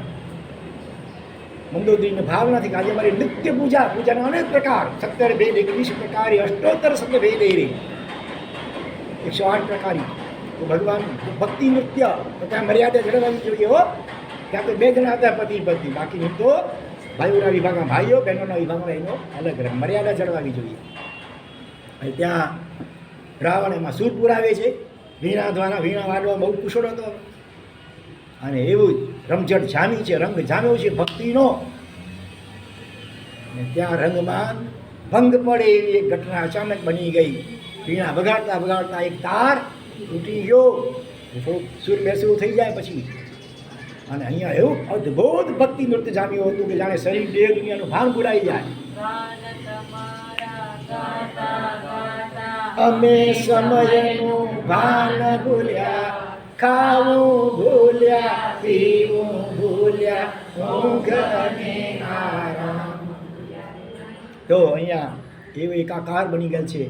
મંદોદરીને ભાવના થઈ કે આજે મારી નિત્ય પૂજાના અનેક પ્રકાર, 17 ભેદ 21 પ્રકારે અષ્ટોત્તર શબ્દ ભેદ એ 108 પ્રકારી. તો ભગવાન ભક્તિ નૃત્ય તો ત્યાં મર્યાદા જળવાવી જોઈએ. હો, ત્યાં તો 2 જણા હતા પતિ પત્ની, બાકીની તો ભાઈઓના વિભાગમાં ભાઈઓ, બહેનોના વિભાગમાં એનો અલગ રહે, મર્યાદા જળવાવી જોઈએ. અને ત્યાં રાવણ એમાં સૂર પુરાવે છે. વીણા દ્વારા વીણા વાળવા બહુ કુશળ હતો. અને એવું જ રમઝટ જામી છે, રંગ જામ્યો છે ભક્તિનો. અને ત્યાં રંગમાં ભંગ પડે એવી એક ઘટના અચાનક બની ગઈ. વીણા વગાડતા વગાડતા એક તાર તૂટી ગયો. થોડુંક સૂર બેસવું થઈ જાય પછી. અને અહીંયા એવું અદ્ભુત ભક્તિ નૃત્ય જામ્યું હતું કે જાણે શરીર દેહ દુનિયાનું ભાન ભૂલાઈ જાય.
ગાન તમારા ગાતા ગાતા
અમે સમયનું ભાન ભૂલ્યા, ખાવું ભૂલ્યા, પીવું ભૂલ્યા, ઊંઘ અને આરામ. તો અહીંયા એવું એકાકાર બની ગયેલ છે.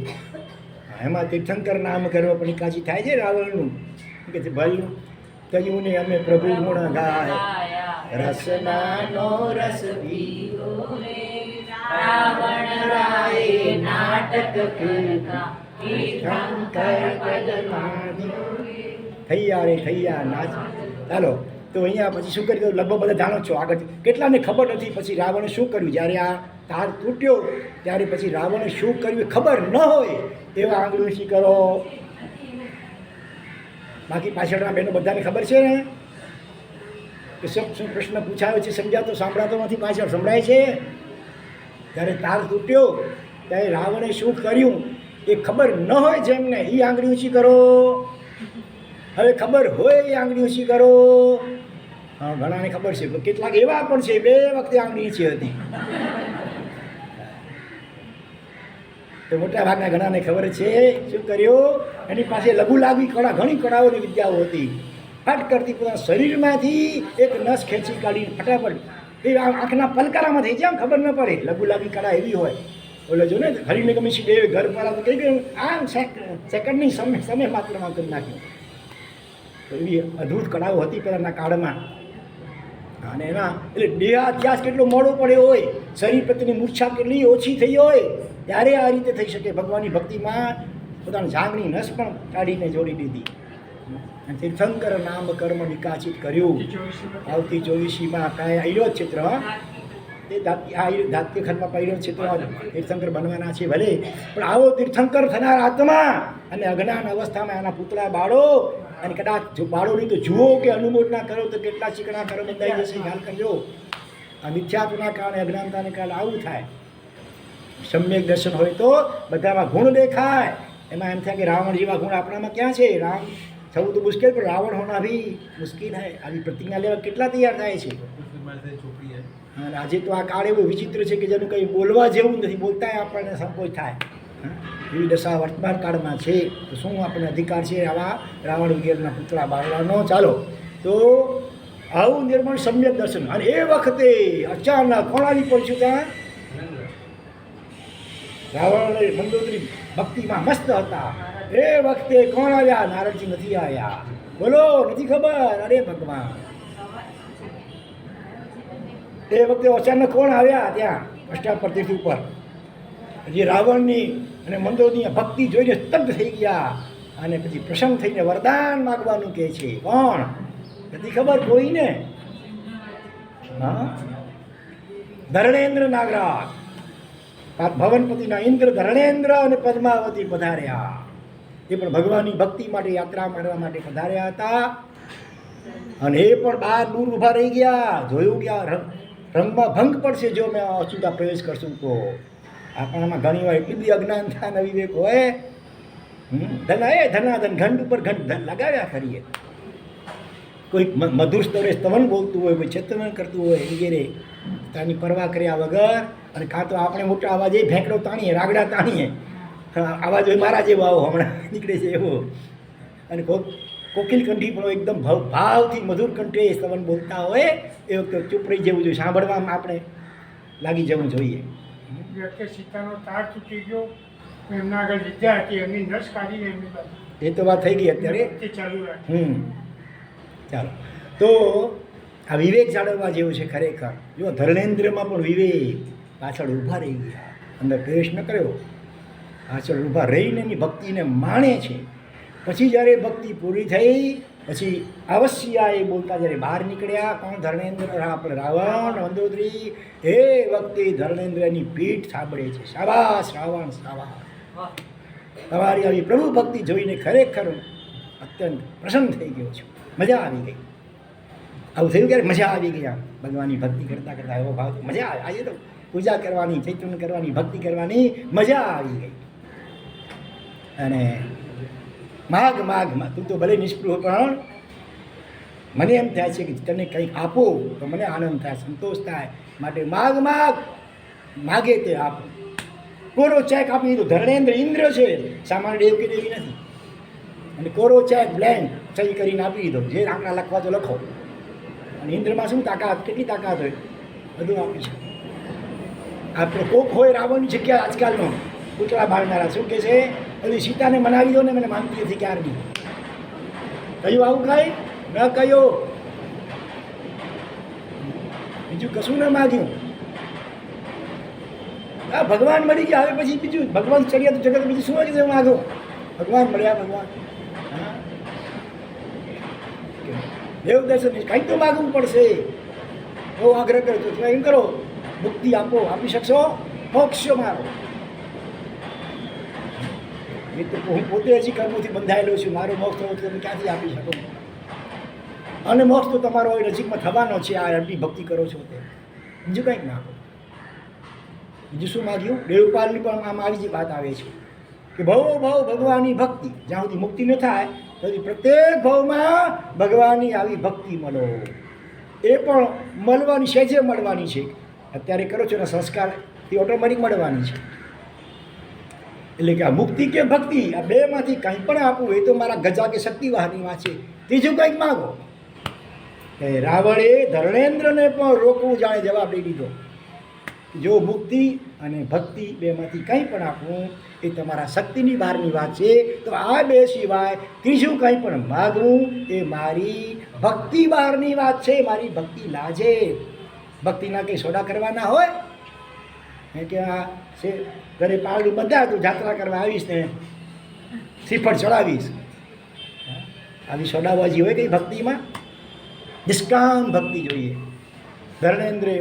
એમાં તીર્થંકર નામ કરવા પણ કાચી થાય છે રાવણનું કે છે ભલું કહ્યું ને અમે પ્રભુ ગુણ ગાય, રસનાનો રસ પીવો રે, રાવણ રાય નાટક કરતા તીર્થંકર પદમાં થૈયા રે થૈયા નાચ. ચાલો તો અહીંયા પછી શું કર્યું? લગભગ બધા જાણો છો. આગળ કેટલાને ખબર નથી પછી રાવણે શું કર્યું. જ્યારે આ તાર તૂટ્યો ત્યારે પછી રાવણે શું કર્યું એ ખબર ન હોય એવા આંગળી શી કરો. બાકી પાછળના બહેનો બધાને ખબર છે ને કે શું પ્રશ્ન પૂછાયો છે સમજાતો સાંભળાતો નથી, પાછળ સંભળાય છે. જ્યારે તાર તૂટ્યો ત્યારે રાવણે શું કર્યું એ ખબર ન હોય જેમને એ આંગળી ઊંચી કરો. હવે ખબર હોય એ આંગળી ઊંચી કરો. હા, ઘણાને ખબર છે, કેટલાક એવા પણ છે 2 વખતે આંગળી ઊંચી હતી. તો મોટા ભાગના ઘણાને ખબર છે શું કર્યું. એની પાસે લઘુ લાગવી કળા, ઘણી કળાઓની વિદ્યાઓ હતી. ફટ કરતી પોતાના શરીરમાંથી એક નસ ખેંચી કાઢીને ફટાફટ એ આંખના પલકારામાં થઈ જાય, ખબર ન પડે. લઘુ લાગવી કળા એવી હોય. ઓલે જો ને હરીને ગમે છે બે ઘર પર કઈ ગયું આમ સેકન્ડની સમય માત્રમાં કરી નાખ્યું. તો એવી અદ્ભુત કળાઓ હતી પહેલાંના કાળમાં. અને એના એટલે દેહાધ્યાસ કેટલો મોડો પડ્યો હોય, શરીર પ્રત્યેની મૂર્છા કેટલી ઓછી થઈ હોય ત્યારે આ રીતે થઈ શકે. ભગવાનની ભક્તિમાં પોતાની જાગની નસ પણ કાઢીને જોડી દીધી. અને તીર્થંકર નામ કર્મ વિકાસિત કર્યું. આવતી 24મીમાં કાંઈ આવ્યો જ ચિત્ર એ દાત્ય ખંડમાં પહેર્યો ચિત્ર તીર્થંકર બનવાના છે ભલે, પણ આવો તીર્થંકર થનાર આત્મા અને અજ્ઞાન અવસ્થામાં એના પુતળા બાળો અને કદાચ જો બાળો નહીં તો જુઓ કે અનુમોદ ના કરો તો કેટલા ચીકણા કરો બંધાઈ જશે. ખ્યાલ કરજો. આ મિથ્યાત્વના કારણે અજ્ઞાનતાને કારણે આવું થાય. સમ્યક દર્શન હોય તો બધામાં ગુણ દેખાય. એમાં એમ થાય કે રાવણ જેવા ગુણ આપણામાં ક્યાં છે. રામ થવું તો મુશ્કેલ, પણ રાવણ હોના ભી મુશ્કેલ હૈ. આવી પ્રતિજ્ઞા લેવા કેટલા તૈયાર થાય છે. અને આજે તો આ કાળ એવું વિચિત્ર છે કે જેનું કંઈ બોલવા જેવું નથી, બોલતાય આપણને સંકોચ થાય. એવી દશા વર્તમાન કાળમાં છે. તો શું આપણને અધિકાર છે આવા રાવણ વગેરેના પુતળા બાળવાનો? ચાલો તો આવું નિર્મળ સમ્યક દર્શન. અને એ વખતે અચાનક કોણ આવી પડશું ત્યાં? રાવણ અને મંદોદરી ભક્તિમાં મસ્ત હતા. એ વખતે કોણ આવ્યા? નારદજી નથી આવ્યા. બોલો, નથી ખબર? અરે ભગવાન, એ વખતે અચાનક કોણ આવ્યા ત્યાં અષ્ટાપર તીર્થ ઉપર? જે રાવણની અને મંદોદરીની ભક્તિ જોઈને સ્તબ્ધ થઈ ગયા અને પછી પ્રસન્ન થઈને વરદાન માગવાનું કહે છે. કોણ? નથી ખબર કોઈને? હા, ધરણેન્દ્ર નાગરાજ, ભવનપતિના ઇન્દ્ર ધરણેન્દ્ર અને પદ્માવતી પધાર્યા. એ પણ ભગવાનની ભક્તિ માટે યાત્રા મારવા માટે પધાર્યા હતા. અને એ પણ બહાર દૂર ઊભા રહી ગયા. જોયું કે આ રંગમાં ભંગ પડશે જો મેં અચૂકા પ્રવેશ કરશું તો. આપણામાં ઘણી વાર એટલી બધી અજ્ઞાનતા ન વિવેક હોય. ધનાધન ઘંટ ઉપર ઘંટ લગાવ્યા કરીએ. કોઈ મધુર સ્તરે સ્તવન બોલતું હોય, કોઈ ચેતન કરતું હોય વગેરે, તાની પરવા કર્યા વગર. અને કાં તો આપણે મોટા અવાજે ભેંકડો તાણીએ, રાગડા તાણીએ, અવાજ હોય મારા જેવો આવો હમણાં નીકળે છે એવો. અને કોકિલ કંઠી પણ એકદમ ભાવથી મધુર કંઠે સ્તવન બોલતા હોય એ વખતે ચૂપ રહી જવું જોઈએ, સાંભળવામાં આપણે લાગી જવું જોઈએ.
સીતાનો તાર તૂટી ગયો, એમના આગળ વિદ્યા હતી, એમની નસ કાઢીને એમની બાજુ
એ તો વાત થઈ ગઈ અત્યારે.
તે ચાલુ રાખે.
ચાલો તો આ વિવેક જાળવવા જેવું છે ખરેખર. જો ધર્મેન્દ્રમાં પણ વિવેક, પાછળ ઊભા રહી ગયા, અંદર પ્રવેશ ન કર્યો, પાછળ ઊભા રહીને એની ભક્તિને માણે છે. પછી જ્યારે ભક્તિ પૂરી થઈ પછી અવશ્ય એ બોલતા જ્યારે બહાર નીકળ્યા, કોણ? ધર્મેન્દ્ર, આપણે રાવણ મંદોદરી. એ વખતે ધર્મેન્દ્રની પીઠ સાંભળે છે. શાબાશ રાવણ, શાબાશ, તમારી આવી પ્રભુ ભક્તિ જોઈને ખરેખર અત્યંત પ્રસન્ન થઈ ગયો છું, મજા આવી ગઈ. આવું થયું ક્યારે? મજા આવી ગઈ. આમ ભગવાનની ભક્તિ કરતાં કરતાં એવો ભાવ મજા આવે. આજે તો પૂજા કરવાની, ચૈતન્ય કરવાની, ભક્તિ કરવાની મજા આવી ગઈ. અને માગ માગ તું તો ભલે નિષ્પૃહ પણ મને એમ થાય છે કે તને કંઈક આપો તો મને આનંદ થાય, સંતોષ થાય, માટે માગ માગ માગે તે આપો. કોરો ચેક આપી દીધો. ધર્મેન્દ્ર ઇન્દ્ર છે, સામાન્ય દેવકી દેવી નથી. અને કોરો ચેક બ્લેન્ક સહી કરીને આપી દીધો. જે આંકડા લખવા તો લખો. અને ઇન્દ્રમાં શું તાકાત, કેટલી તાકાત હોય, બધું આપી છે. આપણે કોક હોય રાવણની જગ્યા આજકાલનો પૂતળા બાળનારા શું કહે છે, હજી સીતાને મનાવી દો ને, મને માનતી નથી ક્યારની. કયું આવું કાંઈ ન કહ્યું, બીજું કશું ન માગ્યું. આ ભગવાન મળી ગયા, હવે પછી બીજું ભગવાન ચડ્યા તો જગત બીજું શું હોય માગો. ભગવાન મળ્યા, ભગવાન દેવ દર્શન કંઈક તો માગવું પડશે. બહુ આગ્રહ કર્યો તો તમે એમ કરો, મુક્તિ આપો, આપી શકશો, મોક્ષ મારો. એ તો હું પોતે હજી કર્મોથી બંધાયેલો છું, મારો મોક્ષ થયો તમે ક્યાંથી આપી શકો. અને મોક્ષ તો તમારો હવે નજીકમાં થવાનો છે. આ અડધી ભક્તિ કરો છો તે બીજું કંઈક માગો. બીજું શું માગ્યું? દેવપાલની પણ આમ આવી જ વાત આવે છે કે ભવ ભગવાનની ભક્તિ, જ્યાં સુધી મુક્તિ ન થાય તો પ્રત્યેક ભાવમાં ભગવાનની આવી ભક્તિ મળો. એ પણ મળવાની છે, જે મળવાની છે અત્યારે કરો છો ને સંસ્કારથી ઓટોમેટિક મળવાની છે. એટલે કે આ મુક્તિ કે ભક્તિ, આ બેમાંથી કંઈ પણ આપવું એ તો મારા ગજા કે શક્તિવાહની વાત છે. ત્રીજું કંઈક માગો. રાવણે ધર્મેન્દ્રને પણ રોકવું જાણે જવાબ દઈ દીધો. જો મુક્તિ અને ભક્તિ બેમાંથી કંઈ પણ આપવું એ તમારા શક્તિની બહારની વાત છે. તો આ બે સિવાય ત્રીજું કંઈ પણ માગવું એ મારી ભક્તિ બહારની વાત છે. મારી ભક્તિ લાજે. ભક્તિના કંઈ સોડા કરવાના હોય કે આ છે ઘરે પાવડી બધા તું જાત્રા કરવા આવીશ ને શ્રીફળ ચડાવીશ, આવી સોડાબાજી હોય કઈ ભક્તિમાં? નિષ્કામ ભક્તિ જોઈએ. ધર્મેન્દ્રે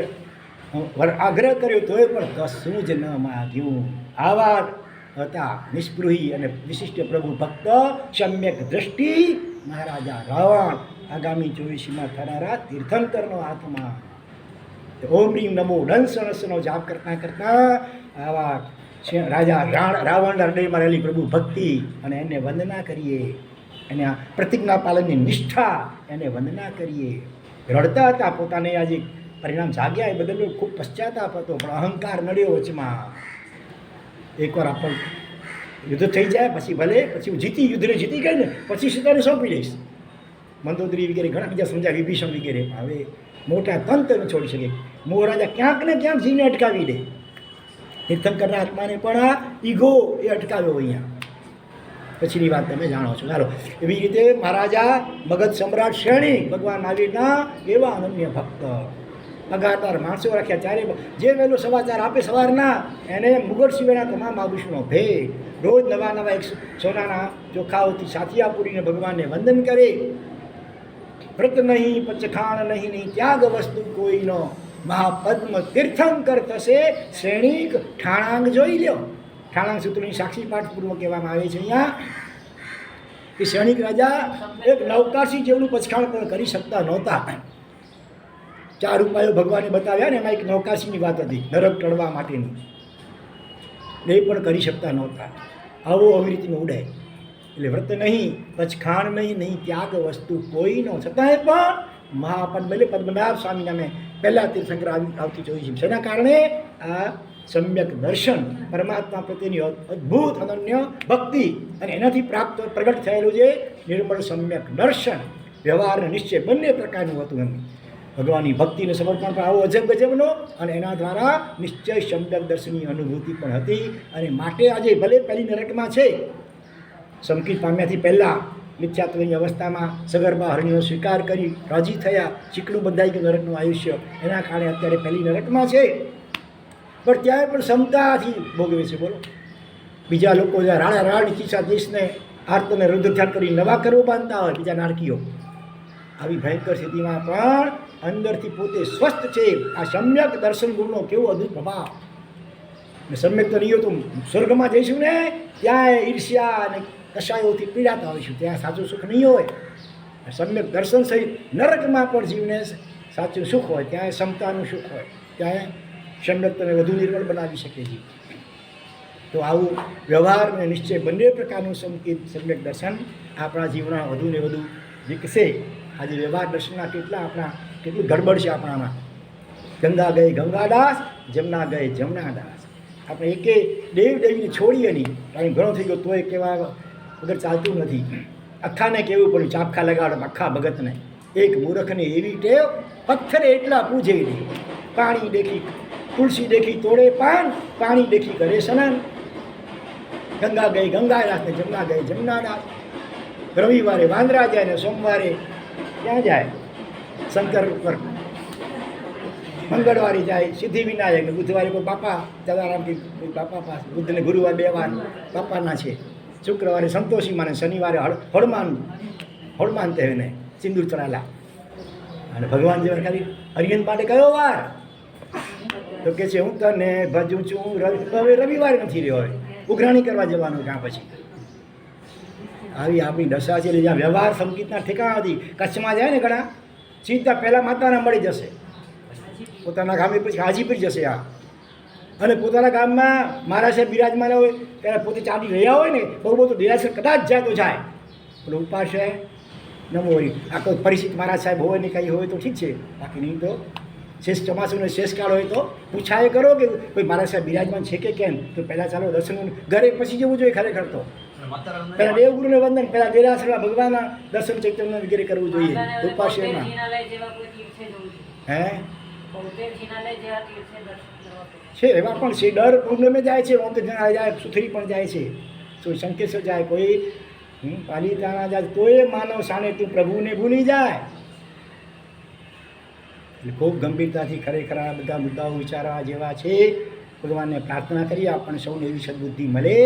આગ્રહ કર્યો તોય પણ કશું જ ન માગ્યું. આવા હતા નિષ્પૃહી અને વિશિષ્ટ પ્રભુ ભક્ત, સમ્યક દ્રષ્ટિ મહારાજા રાવણ, આગામી 24માં થનારા તીર્થંકરનો આત્મા. ઓમ રીમ નમો ડંસનો જાપ કરતાં કરતાં આવા રાજા રાવણના હૃદયમાં રહેલી પ્રભુ ભક્તિ અને એને વંદના કરીએ. અને આ પ્રતિજ્ઞા પાલનની નિષ્ઠા એને વંદના કરીએ. રડતા હતા, પોતાને આજે પરિણામ જાગ્યા એ બદલ ખૂબ પશ્ચાતાપ હતો, પણ અહંકાર નડ્યો વચમાં. એકવાર આપણને યુદ્ધ થઈ જાય પછી ભલે, પછી હું યુદ્ધને જીતી ગઈ ને પછી સીતાને સોંપી દઈશ. મંદોદરી વગેરે ઘણા બીજા સમજાય, વિભીષણ વગેરે. હવે મોટા તંત્ર ન છોડી શકે. મોહરાજા ક્યાંક ને ક્યાંક જીવને અટકાવી દે. તીર્થંકરના આત્માને પણ આ ઈગો એ અટકાવ્યો અહીંયા. પછીની વાત તમે જાણો છો. ચાલો, એવી રીતે મહારાજા મગધ સમ્રાટ શ્રેણી ભગવાન મહાવીરના એવા અનન્ય ભક્ત, લગાતાર માણસો રાખ્યા. ત્યારે જે વહેલો સમાચાર આપે સવારના એને મુગટ સિવાયના તમામ આભૂષણો ભેટ, રોજ નવા નવા એક સોનાના ચોખાઓથી સાથિયા પૂરીને ભગવાનને વંદન કરે. વ્રત નહીં, પચખાણ નહીં, ત્યાગ વસ્તુ કોઈનો, મહાપદ્મ તીર્થંકર થશે શ્રેણીક ઠાણાંગ જોઈ લ્યો. ઠાણાંગ સૂત્રની સાક્ષી પાઠપૂર્વક કહેવામાં આવે છે અહીંયા કે શ્રેણીક રાજા એક નવકાશી જેવડું પચખાણ પણ કરી શકતા નહોતા. 4 ઉપાયો ભગવાને બતાવ્યા ને, એમાં એક નવકાશીની વાત હતી, નરક ટળવા માટેની. એ પણ કરી શકતા નહોતા. આવો આવી રીતનું ઉડાય. એટલે વ્રત નહીં, પચખાણ નહીં, ત્યાગ વસ્તુ કોઈનો, છતાંય પણ મહાપદ્મ એટલે પદ્મનાભ સ્વામી નામે પહેલાં તીર્થંકર આવતી જોઈ છે. જેના કારણે આ સમ્યક દર્શન, પરમાત્મા પ્રત્યેની અદ્ભુત અનન્ય ભક્તિ અને એનાથી પ્રાપ્ત પ્રગટ થયેલું છે નિર્મળ સમ્યક દર્શન, વ્યવહાર અને નિશ્ચય બંને પ્રકારનું હતું. એમ ભગવાનની ભક્તિને સમર્પણ પણ આવો અજબ ગજબનો, અને એના દ્વારા નિશ્ચય સમ્યક દર્શનની અનુભૂતિ પણ હતી. અને માટે આજે ભલે પહેલી નરકમાં છે, સંકિત પામ્યાથી પહેલાં મિથ્યાત્વની અવસ્થામાં સગર્ભા હરણીનો સ્વીકાર કરી રાજી થયા, ચીકણું બંધાઈ ગયું નરકનું આયુષ્ય, એના કારણે અત્યારે પહેલી નરકમાં છે. પણ ત્યાં પણ ક્ષમતાથી ભોગવે છે. બોલો, બીજા લોકો રાડા રાડની ચીસા દેશને આર્તને રુદ્ર ધ્યાન કરી નવા કરવો બાંધતા હોય બીજા નારકીઓ, આવી ભયંકર સ્થિતિમાં પણ અંદરથી પોતે સ્વસ્થ છે. આ સમ્યક દર્શન ગુણનો કેવો અદ્ભુત પ્રભાવ. ને સમ્યક તો નહીં તો સ્વર્ગમાં જઈશું ને, ત્યાં ઈર્ષ્યા અને કશાયોથી પીડાતા હોઈશું, ત્યાં સાચું સુખ નહીં હોય. સમ્યક દર્શન સહિત નરકમાં પણ જીવને સાચું સુખ હોય, ત્યાં ક્ષમતાનું સુખ હોય, ત્યાં સમ્યક તને વધુ નિર્મળ બનાવી શકે છે. તો આવું વ્યવહાર અને નિશ્ચય બંને પ્રકારનું સંકેત સમ્યક દર્શન આપણા જીવનમાં વધુ ને વધુ વિકસે. આજે વ્યવહાર દર્શનના કેટલી ગડબડ છે આપણામાં. ગંગા ગઈ ગંગાદાસ, જમના ગઈ જમનાદાસ. આપણે એકે દેવીને છોડીએ નહીં. ટાઈમ ઘણો થઈ ગયો તોય કહેવા વગર ચાલતું નથી. અખાને કહેવું પડ્યું ચાપખા લગાડો આખા ભગતને. એક મૂર્ખને એવી ટેવ પથ્થરે એટલા પૂજે નહીં. પાણી દેખી તુલસી દેખી તોડે પાન, પાણી દેખી કરે સ્નાન. ગંગા ગઈ ગંગાદાસ ને જમના ગઈ જમનાદાસ. રવિવારે વાંદરા જાય ને સોમવારે ક્યાં જાય શંકર ઉપર. મંગળવારે જાય સિદ્ધિ વિનાયક ને બુધવારે કોઈ બાપા દાદારામથી બાપા પાસે. બુદ્ધને ગુરુવાર 2 વાર બાપાના છે. શુક્રવારે સંતોષી માને, શનિવારે હળમાન તહેને સિંદૂર ચડાયેલા. અને ભગવાન જેવા ખાલી હરિયન માટે કયો વાર તો કે છે હું તને ભજું છું. હવે રવિવારે નથી રહ્યો, હવે ઉઘરાણી કરવા જવાનું ત્યાં પછી. આવી આપણી દશા છે. જ્યાં વ્યવહાર સંગીતના ઠેકાણા હતી. કચ્છમાં જાય ને ઘણા સીધા પહેલાં માતાના મળી જશે, પોતાના ગામે પછી હાજીપીર જશે. આ અને પોતાના ગામમાં મારા સાહેબ બિરાજમાન હોય ત્યારે પોતે ચાલી રહ્યા હોય ને બહુ બધું દેરાસર કદાચ જાય તો જાય. પેલો ઉપાસ છે નમો હોય. આ કોઈ પરિચિત મહારાજ સાહેબ હોય ને કંઈ હોય તો ઠીક છે, બાકી નહીં તો શેષ ચોમાસુનો શેષકાળ હોય તો પૂછાય કરો કે કોઈ મહારાજ સાહેબ બિરાજમાન છે કે કેમ. તો પહેલાં ચાલો દર્શન ઘરે પછી જવું જોઈએ. ખરેખર તો પહેલાં દેવગુરુને વંદન, પહેલાં દેરાસરના ભગવાનના દર્શન ચૈતન્ય વગેરે કરવું જોઈએ. ઉપાસ્યમાં હે છે એવા પણ છે. દર પૂર્ણિમે જાય છે, ઓમ જાય, સુથરી પણ જાય છે, કોઈ શંકેશ્વર જાય, કોઈ પાલિતાણા જાય. તોય માનવ સાને તું પ્રભુને ભૂલી જાય. એટલે ખૂબ ગંભીરતાથી ખરેખર આ બધા મુદ્દાઓ વિચારવા જેવા છે. ભગવાનને પ્રાર્થના કરીએ આપણને સૌને એવી સદબુદ્ધિ મળે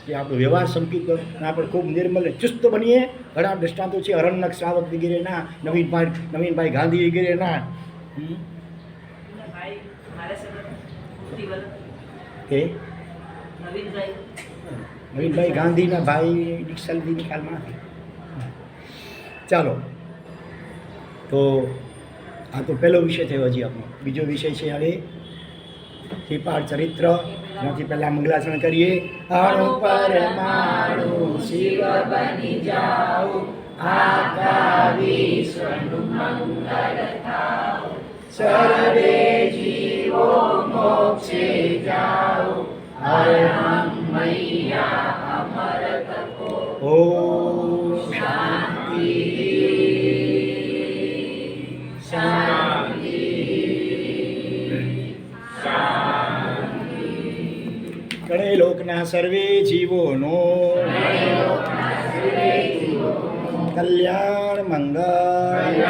કે આપણો વ્યવહાર સંકિત આપણે ખૂબ નિર્મલ ચુસ્ત બનીએ. ઘણા દૃષ્ટાંતો છે હરણનક શ્રાવક વગેરેના, નવીનભાઈ ગાંધી વગેરેના. કે નવીનભાઈ ગાંધીના ભાઈ દીક્ષાલજીની કાલમાં. ચાલો, તો આ તો પહેલો વિષય થયો. હજી આપણો બીજો વિષય છે હવે શ્રીપાદ ચરિત્ર. એનાથી પહેલાં મંગલાચરણ કરીએ. અણુ પરમાણુ શિવ બની જાઓ, આખા વિશ્વનું મંગળ થાઓ, સર્વે જીવો મોક્ષે જાઓ, હરહં મૈયા અમર તપો. ઓમ શાંતિ શાંતિ શાંતિ. ગણે લોકના સર્વે જીવોનો કલ્યાણ મંગળ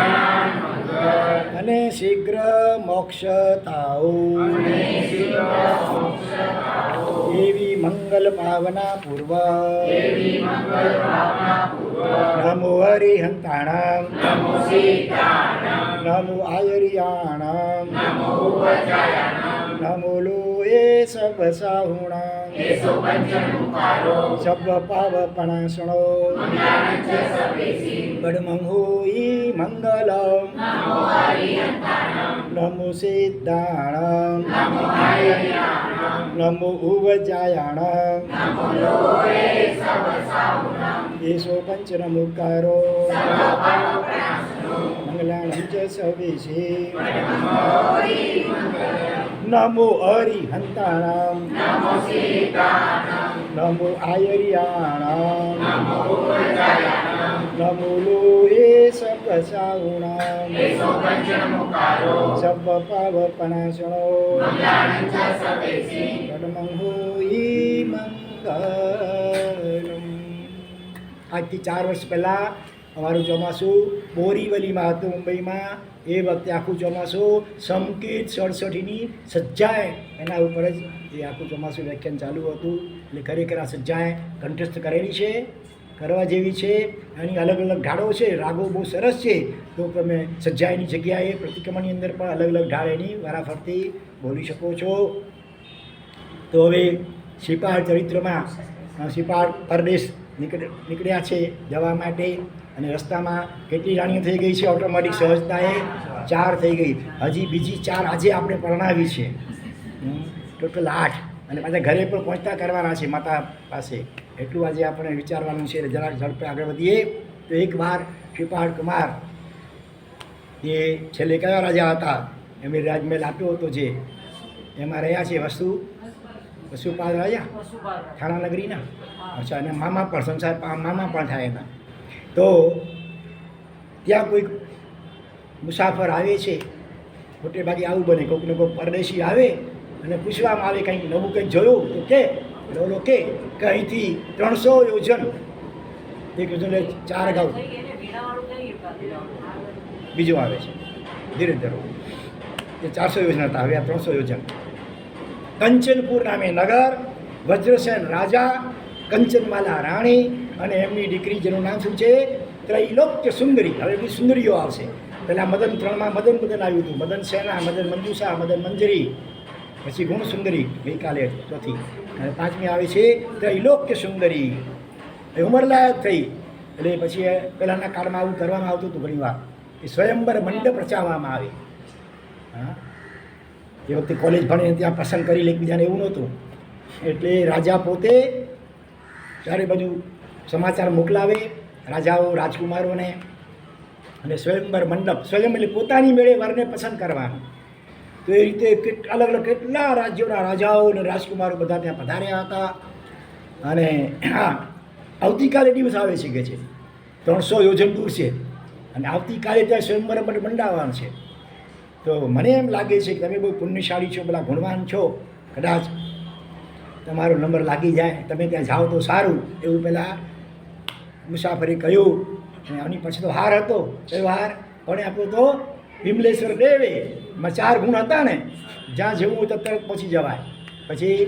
અને શીઘ્ર મોક્ષ તાઓ. એવી મંગલ ભાવના પૂર્વ નમો હરિહંતાણામ, નમો આયરિયાણામ, નમો લોએ સબ સાહુણામ, સબ પાવપણાસણો બડમંગોઈ મંગલમ, નમો સિદ્ધાણામ, નમો ઉવજાયાણામ, એસો પંચનમુકારો મંગલાણં ચ સવેશે. નમો હરિહંતાણામ, નમો આયરિયાણામ, નમો લોએ સબ સાહુણામ, સબ પાવપણાસણો બડમંગોઈ મંગલમ. આજથી 4 વર્ષ પહેલાં અમારું ચોમાસું બોરીવલીમાં હતું, મુંબઈમાં. એ વખતે આખું ચોમાસું સંકેત 67ની સજ્જાએ એના ઉપર જ એ આખું ચોમાસું વ્યાખ્યાન ચાલુ હતું. એટલે ખરેખર આ સજ્જાએ કંઠસ્થ કરેલી છે, કરવા જેવી છે. એની અલગ અલગ ઢાળો છે, રાગો બહુ સરસ છે. તો તમે સજ્જાએની જગ્યાએ પ્રતિક્રમણની અંદર પણ અલગ અલગ ઢાળ એની વારાફરતી બોલી શકો છો. તો હવે શ્રીપાદ ચરિત્રમાં શ્રીપાદ પરદેશ નીકળ્યા છે જવા માટે. અને રસ્તામાં કેટલી રાણીઓ થઈ ગઈ છે ઓટોમેટિક સહજતાએ? 4 થઈ ગઈ. હજી બીજી 4 આજે આપણે પરણાવી છે. ટોટલ 8. અને પાછા ઘરે પણ પહોંચતા કરવાના છે માતા પાસે. એટલું આજે આપણે વિચારવાનું છે. જરાક ઝડપે આગળ વધીએ તો એકવાર શ્રીપાળ કુમાર એ છેલ્લે કયા રાજા હતા એમને રાજમહેલ આપ્યો હતો જે એમાં રહ્યા છે વસુપાલ રાજા
પશુપાલ
થાણા નગરીના.
હા.
અચ્છા, અને મામા પણ સંસાર મામા પણ થાય એના. તો ત્યાં કોઈક મુસાફર આવે છે, મોટે ભાગે આવું બને, કોઈકને કોઈ પરદેશી આવે અને પૂછવામાં આવે કંઈક નવું કંઈક જોયું તો કે ઓલો કે અહીંથી 300 યોજન, એક યોજન એટલે 4 ગાઉ
થઈ ગઈ ને વીણાવાળું કઈ ગયું?
બીજો આવે છે ધીરે ધીરે. એ 400 યોજન હતા, હવે આ 300 યોજન. કંચનપુર નામે નગર, વજ્રસેન રાજા, કંચનમાલા રાણી અને એમની દીકરી જેનું નામ શું છે? ત્રૈલોક્ય સુંદરી. હવે બધી સુંદરીઓ આવશે. પહેલાં મદન 3માં મદન આવ્યું હતું, મદન સેના, મદન મંજુષા, મદન મંજરી, પછી ગુણ સુંદરી ગઈકાલે ચોથી, અને 5મી આવે છે ત્રૈલોક્ય સુંદરી. એ ઉંમરલાયક થઈ એટલે પછી પહેલાંના કાળમાં આવું કરવામાં આવતું હતું ઘણીવાર, એ સ્વયંવર મંડપ રચાવવામાં આવે. હા, એ વખતે કોલેજ ભણે ત્યાં પસંદ કરી લે એકબીજાને, એવું નહોતું. એટલે રાજા પોતે ચારે બાજુ સમાચાર મોકલાવે રાજાઓ રાજકુમારોને, અને સ્વયંવર મંડપ, સ્વયં એટલે પોતાની મેળે વરને પસંદ કરવાનું. તો એ રીતે અલગ અલગ કેટલા રાજ્યોના રાજાઓ અને રાજકુમારો બધા ત્યાં પધાર્યા હતા. અને હા, આવતીકાલે દિવસ આવે છે કે છે 300 યોજન દૂર છે, અને આવતીકાલે ત્યાં સ્વયંવર મંડાવવાનું છે. તો મને એમ લાગે છે કે તમે બહુ પુણ્યશાળી છો, બધા ગુણવાન છો, કદાચ તમારો નંબર લાગી જાય, તમે ત્યાં જાઓ તો સારું, એવું પહેલાં મુસાફરે કહ્યું. અને આની પછી તો હાર હતો, એ હાર કોણે આપ્યો તો? વિમલેશ્વર દેવે. એમાં 4 ગુણ હતા ને, જ્યાં જવું હોય તો તરત પહોંચી જવાય. પછી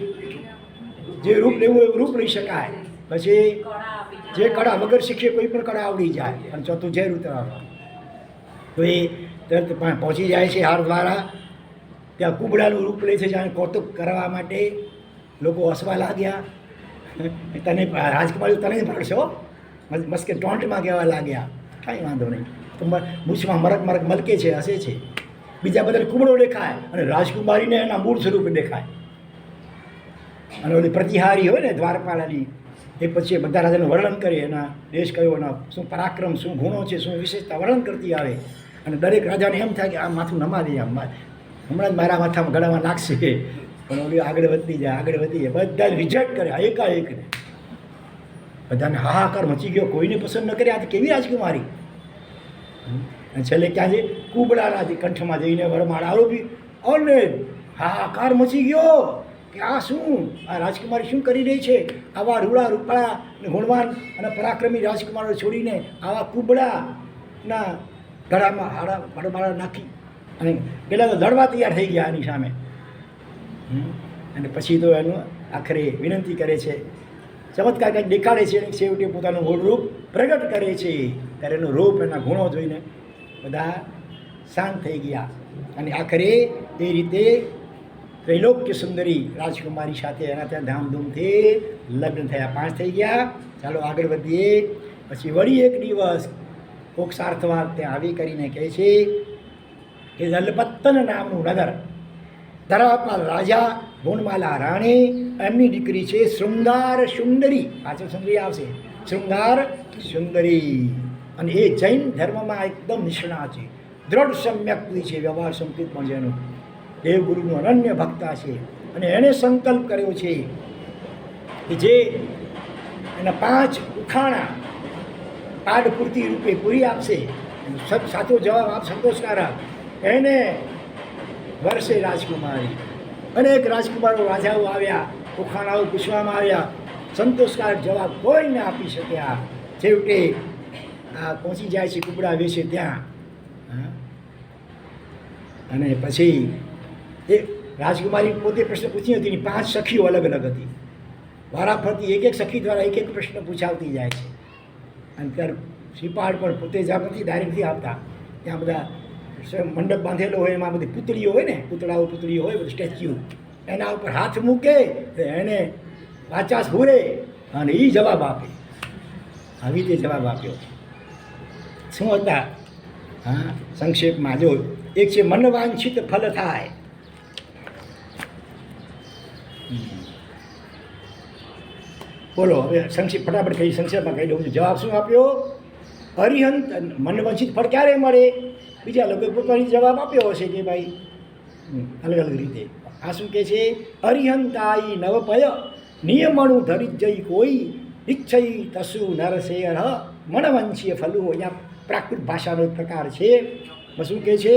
જે રૂપ લેવું હોય એવું રૂપ લઈ શકાય. પછી જે કળા વગર શીખીએ કોઈ પણ કળા આવડી જાય. અને ચોથું ઝેર ઉતરવાનું. તો એ તરત પહોંચી જાય છે હાર દ્વારા. ત્યાં કુબડાનું રૂપ લે છે, જાણે કૌતુક કરવા માટે લોકો હસવા લાગ્યા. તને રાજકુમારી તને જ ભરશો, મસ્કે ટોન્ટમાં કહેવા લાગ્યા. કાંઈ વાંધો નહીં, તો મૂછમાં મરક મલકે છે, હસે છે. બીજા બધાને કુબડો દેખાય અને રાજકુમારીને એના મૂળ સ્વરૂપે દેખાય. અને ઓલી પ્રતિહારી હોય ને દ્વારપાળાની, એ પછી બધા રાજાનું વર્ણન કરે, એના દેશ કયો, એના શું પરાક્રમ, શું ગુણો છે, શું વિશેષતા વર્ણન કરતી આવે. અને દરેક રાજાને એમ થાય કે આ માથું નમા દે, આમ હમણાં જ મારા માથામાં ગળામાં નાખશે. પણ ઓલી આગળ વધતી જાય, બધા રિજેક્ટ કરે એકાએકને. બધાને હાહાકાર મચી ગયો, કોઈને પસંદ ન કરે. આ તો કેવી રાજકુમારી! અને છેલ્લે ક્યાં છે? કુબડાના કંઠમાં જઈને વરમાળ આરોપી, અને હાહાકાર મચી ગયો કે આ શું, આ રાજકુમારી શું કરી રહી છે? આવા રૂડા રૂપાળા અને ગુણવાન અને પરાક્રમી રાજકુમારો છોડીને આવા કુબડાના ગળામાં હડમાળા નાખી, અને પેલા તો લડવા તૈયાર થઈ ગયા આની સામે. અને પછી તો એનું આખરે વિનંતી કરે છે, ચમત્કાર કંઈક દેખાડે છે, અને છેવટે પોતાનું મૂળ રૂપ પ્રગટ કરે છે. ત્યારે એનું રૂપ, એના ગુણો જોઈને બધા શાંત થઈ ગયા. અને આખરે એ રીતે ત્રૈલોક્ય સુંદરી રાજકુમારી સાથે એના ત્યાં ધામધૂમથી લગ્ન થયા. 5 થઈ ગયા. ચાલો આગળ વધીએ. પછી વળી એક દિવસ કોક સાર્થવાર ત્યાં આવી કરીને કહે છે કે જલપત્તન નામનું નગર, ધરાપાલ રાજા, ગુણમાલા રાણી, એમની દીકરી છે શૃંગાર સુંદરી. પાછળ સુંદરી આવશે, શૃંગાર સુંદરી. અને એ જૈન ધર્મમાં એકદમ નિષ્ણાત છે, દ્રઢ સમ્યક બુદ્ધિ છે, વ્યવહાર સંકેત પણ છે એનું, દેવગુરુનું અનન્ય ભક્તા છે. અને એણે સંકલ્પ કર્યો છે કે જે એના 5 ઉખાણા પાડ પૂર્તિ રૂપે પૂરી આપશે, સાચો જવાબ આપ સંતોષકારક, એને વર્ષે રાજકુમારી. અનેક રાજકુમારો રાજાઓ આવ્યા, ઉખાણાઓ પૂછવામાં આવ્યા, સંતોષકારક જવાબ કોઈ ના આપી શક્યા. છેવટે આ પહોંચી જાય છે કુબડા વેશે ત્યાં. અને પછી એ રાજકુમારી પોતે પ્રશ્ન પૂછી હતી, 5 સખીઓ અલગ અલગ હતી. વારાફરતી એક સખી દ્વારા એક પ્રશ્ન પૂછાવતી જાય છે. અને ત્યારે શ્રીપાળ પણ પોતે જ નથી ડાયરેક્ટથી આપતા. ત્યાં બધા મંડપ બાંધેલો હોય, એમાં બધી પૂતળીઓ હોય ને, પૂતળીઓ હોય, બધું સ્ટેચ્યુ, એના ઉપર હાથ મૂકે તો એને વાચાસ ભૂરે અને એ જવાબ આપે. આવી રીતે જવાબ આપ્યો. શું હતા? હા, સંક્ષેપમાં જો એક છે મનવાંછિત ફલ થાય. બોલો હવે સંક્ષિપ્ત ફટાફટ કહી સંક્ષેપમાં કહી દઉં છું. જવાબ શું આપ્યો? અરિહંત મનવંચિત ફળ ક્યારે મળે? બીજા લોકોએ પોતાની જવાબ આપ્યો હશે કે ભાઈ અલગ અલગ રીતે. આ શું કહે છે? અરિહંતાઈ નવપય નિયમણું ધરી જઈ કોઈ નિશ્ચય તસુ નરસેર મનવંશીય ફલું. અહીંયા પ્રાકૃત ભાષાનો એક પ્રકાર છે. શું કહે છે?